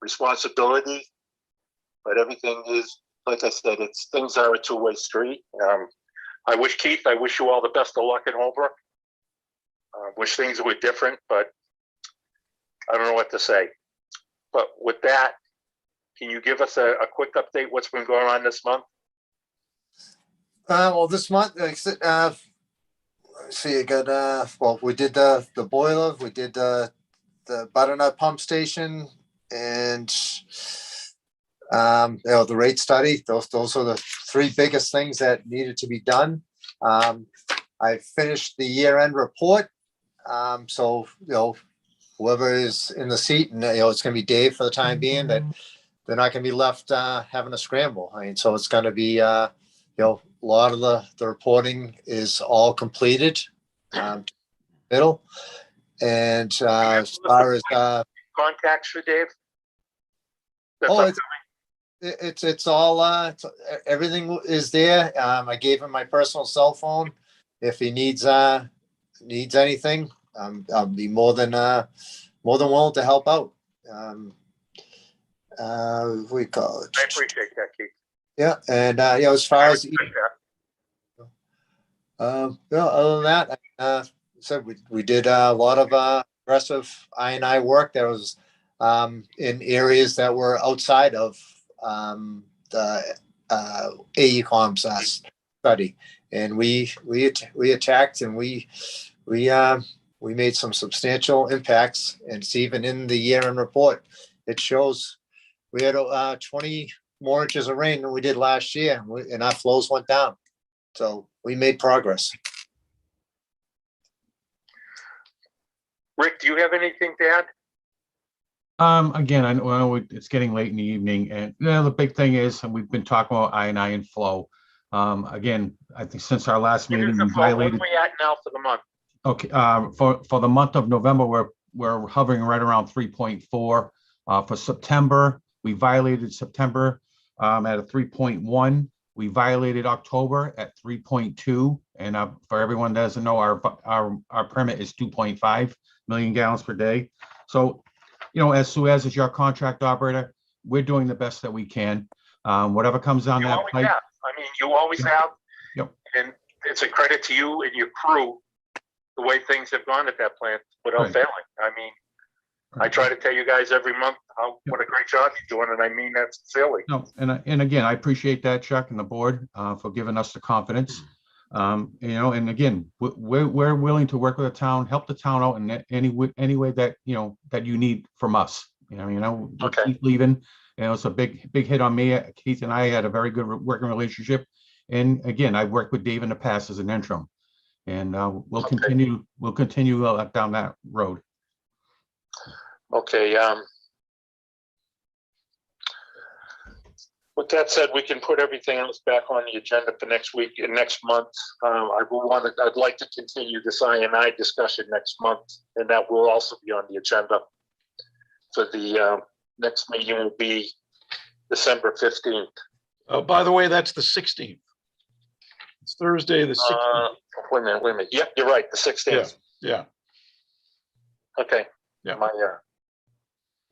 [SPEAKER 13] responsibility but everything is, like I said, things are a two-way street. I wish Keith, I wish you all the best of luck in Holbrook. Wish things were different, but I don't know what to say. But with that, can you give us a quick update? What's been going on this month?
[SPEAKER 6] Well, this month, like I said, let's see, I got, well, we did the boiler, we did the butternut pump station, and the rate study. Those are the three biggest things that needed to be done. I finished the year-end report. So, whoever is in the seat, and, it's gonna be Dave for the time being, that they're not gonna be left, having a scramble. I mean, so it's gonna be, a lot of the reporting is all completed, middle. And, as far as,
[SPEAKER 13] Contacts for Dave? That's
[SPEAKER 6] oh,
[SPEAKER 13] upcoming?
[SPEAKER 6] it's all, everything is there. I gave him my personal cell phone. If he needs anything, I'll be more than willing to help out. We call it.
[SPEAKER 13] I appreciate that, Keith.
[SPEAKER 6] Yeah, and as far as other than that, so we did a lot of aggressive I&I work that was in areas that were outside of the AECOM's study, and we attacked, and we made some substantial impacts, and it's even in the year-end report. It shows we had 20 more inches of rain than we did last year, and our flows went down. So we made progress.
[SPEAKER 13] Rick, do you have anything to add?
[SPEAKER 14] Again, I know it's getting late in the evening, and the big thing is, and we've been talking about I&I and flow. Again, I think since our last meeting, we
[SPEAKER 13] What
[SPEAKER 14] violated.
[SPEAKER 13] are we at now for the month?
[SPEAKER 14] Okay, for the month of November, we're hovering right around 3.4. For September, we violated September at a 3.1. We violated October at 3.2. And for everyone that doesn't know, our permit is 2.5 million gallons per day. So, as Suez is your contract operator, we're doing the best that we can. Whatever comes down that pipe.
[SPEAKER 13] Have. I mean, you always have.
[SPEAKER 14] Yep.
[SPEAKER 13] And it's a credit to you and your crew, the way things have gone at that plant without
[SPEAKER 14] Right.
[SPEAKER 13] failing. I mean, I try to tell you guys every month what a great job you're doing, and I mean that sincerely.
[SPEAKER 14] No, and again, I appreciate that, Chuck, and the board for giving us the confidence. And again, we're willing to work with the town, help the town out in any way that that you need from us. With
[SPEAKER 13] Okay.
[SPEAKER 14] Keith leaving, it's a big hit on me. Keith and I had a very good working relationship, and again, I've worked with Dave in the past as an interim, and we'll continue down that road.
[SPEAKER 13] Okay. With that said, we can put everything else back on the agenda for next week and next month. I'd like to continue this I&I discussion next month, and that will also be on the agenda for the next meeting. Will be December 15th.
[SPEAKER 2] Oh, by the way, that's the 16th. It's Thursday, the 16th.
[SPEAKER 13] Wait a minute. Yep, you're right. The 16th.
[SPEAKER 2] Yeah.
[SPEAKER 13] Okay.
[SPEAKER 2] Yeah.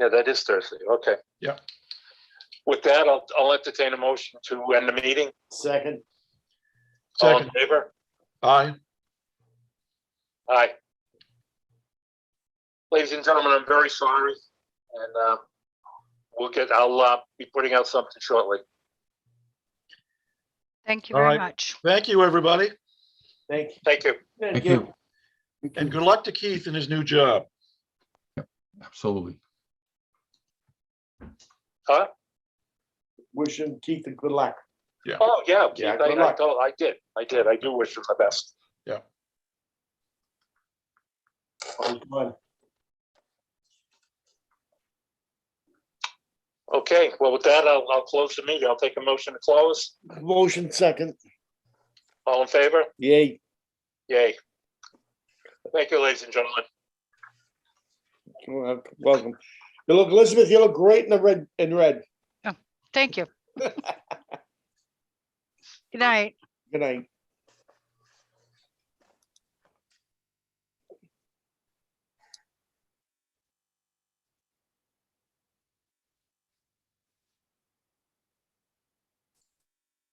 [SPEAKER 13] Yeah, that is Thursday. Okay.
[SPEAKER 2] Yeah.
[SPEAKER 13] With that, I'll entertain a motion to end the meeting.
[SPEAKER 7] Second.
[SPEAKER 13] All in favor?
[SPEAKER 2] Aye.
[SPEAKER 13] Aye. Ladies and gentlemen, I'm very sorry, and I'll be putting out something shortly.
[SPEAKER 3] Thank you
[SPEAKER 2] All
[SPEAKER 3] very
[SPEAKER 2] right.
[SPEAKER 3] much.
[SPEAKER 2] Thank you, everybody.
[SPEAKER 7] Thank you.
[SPEAKER 13] Thank you.
[SPEAKER 14] Thank you.
[SPEAKER 2] And good luck to Keith in his new job.
[SPEAKER 14] Absolutely.
[SPEAKER 13] Huh?
[SPEAKER 7] Wishing Keith a good luck.
[SPEAKER 13] Oh, yeah. Keith,
[SPEAKER 7] Yeah, good luck.
[SPEAKER 13] I did. I do wish him the best.
[SPEAKER 2] Yeah.
[SPEAKER 7] Oh, come on.
[SPEAKER 13] Okay, well, with that, I'll close the meeting. I'll take a motion to close.
[SPEAKER 7] Motion second.
[SPEAKER 13] All in favor?
[SPEAKER 7] Yay.
[SPEAKER 13] Yay. Thank you, ladies and gentlemen.
[SPEAKER 7] Welcome. You look, Elizabeth, you look great in the red.
[SPEAKER 3] Thank you. Good night.
[SPEAKER 7] Good night.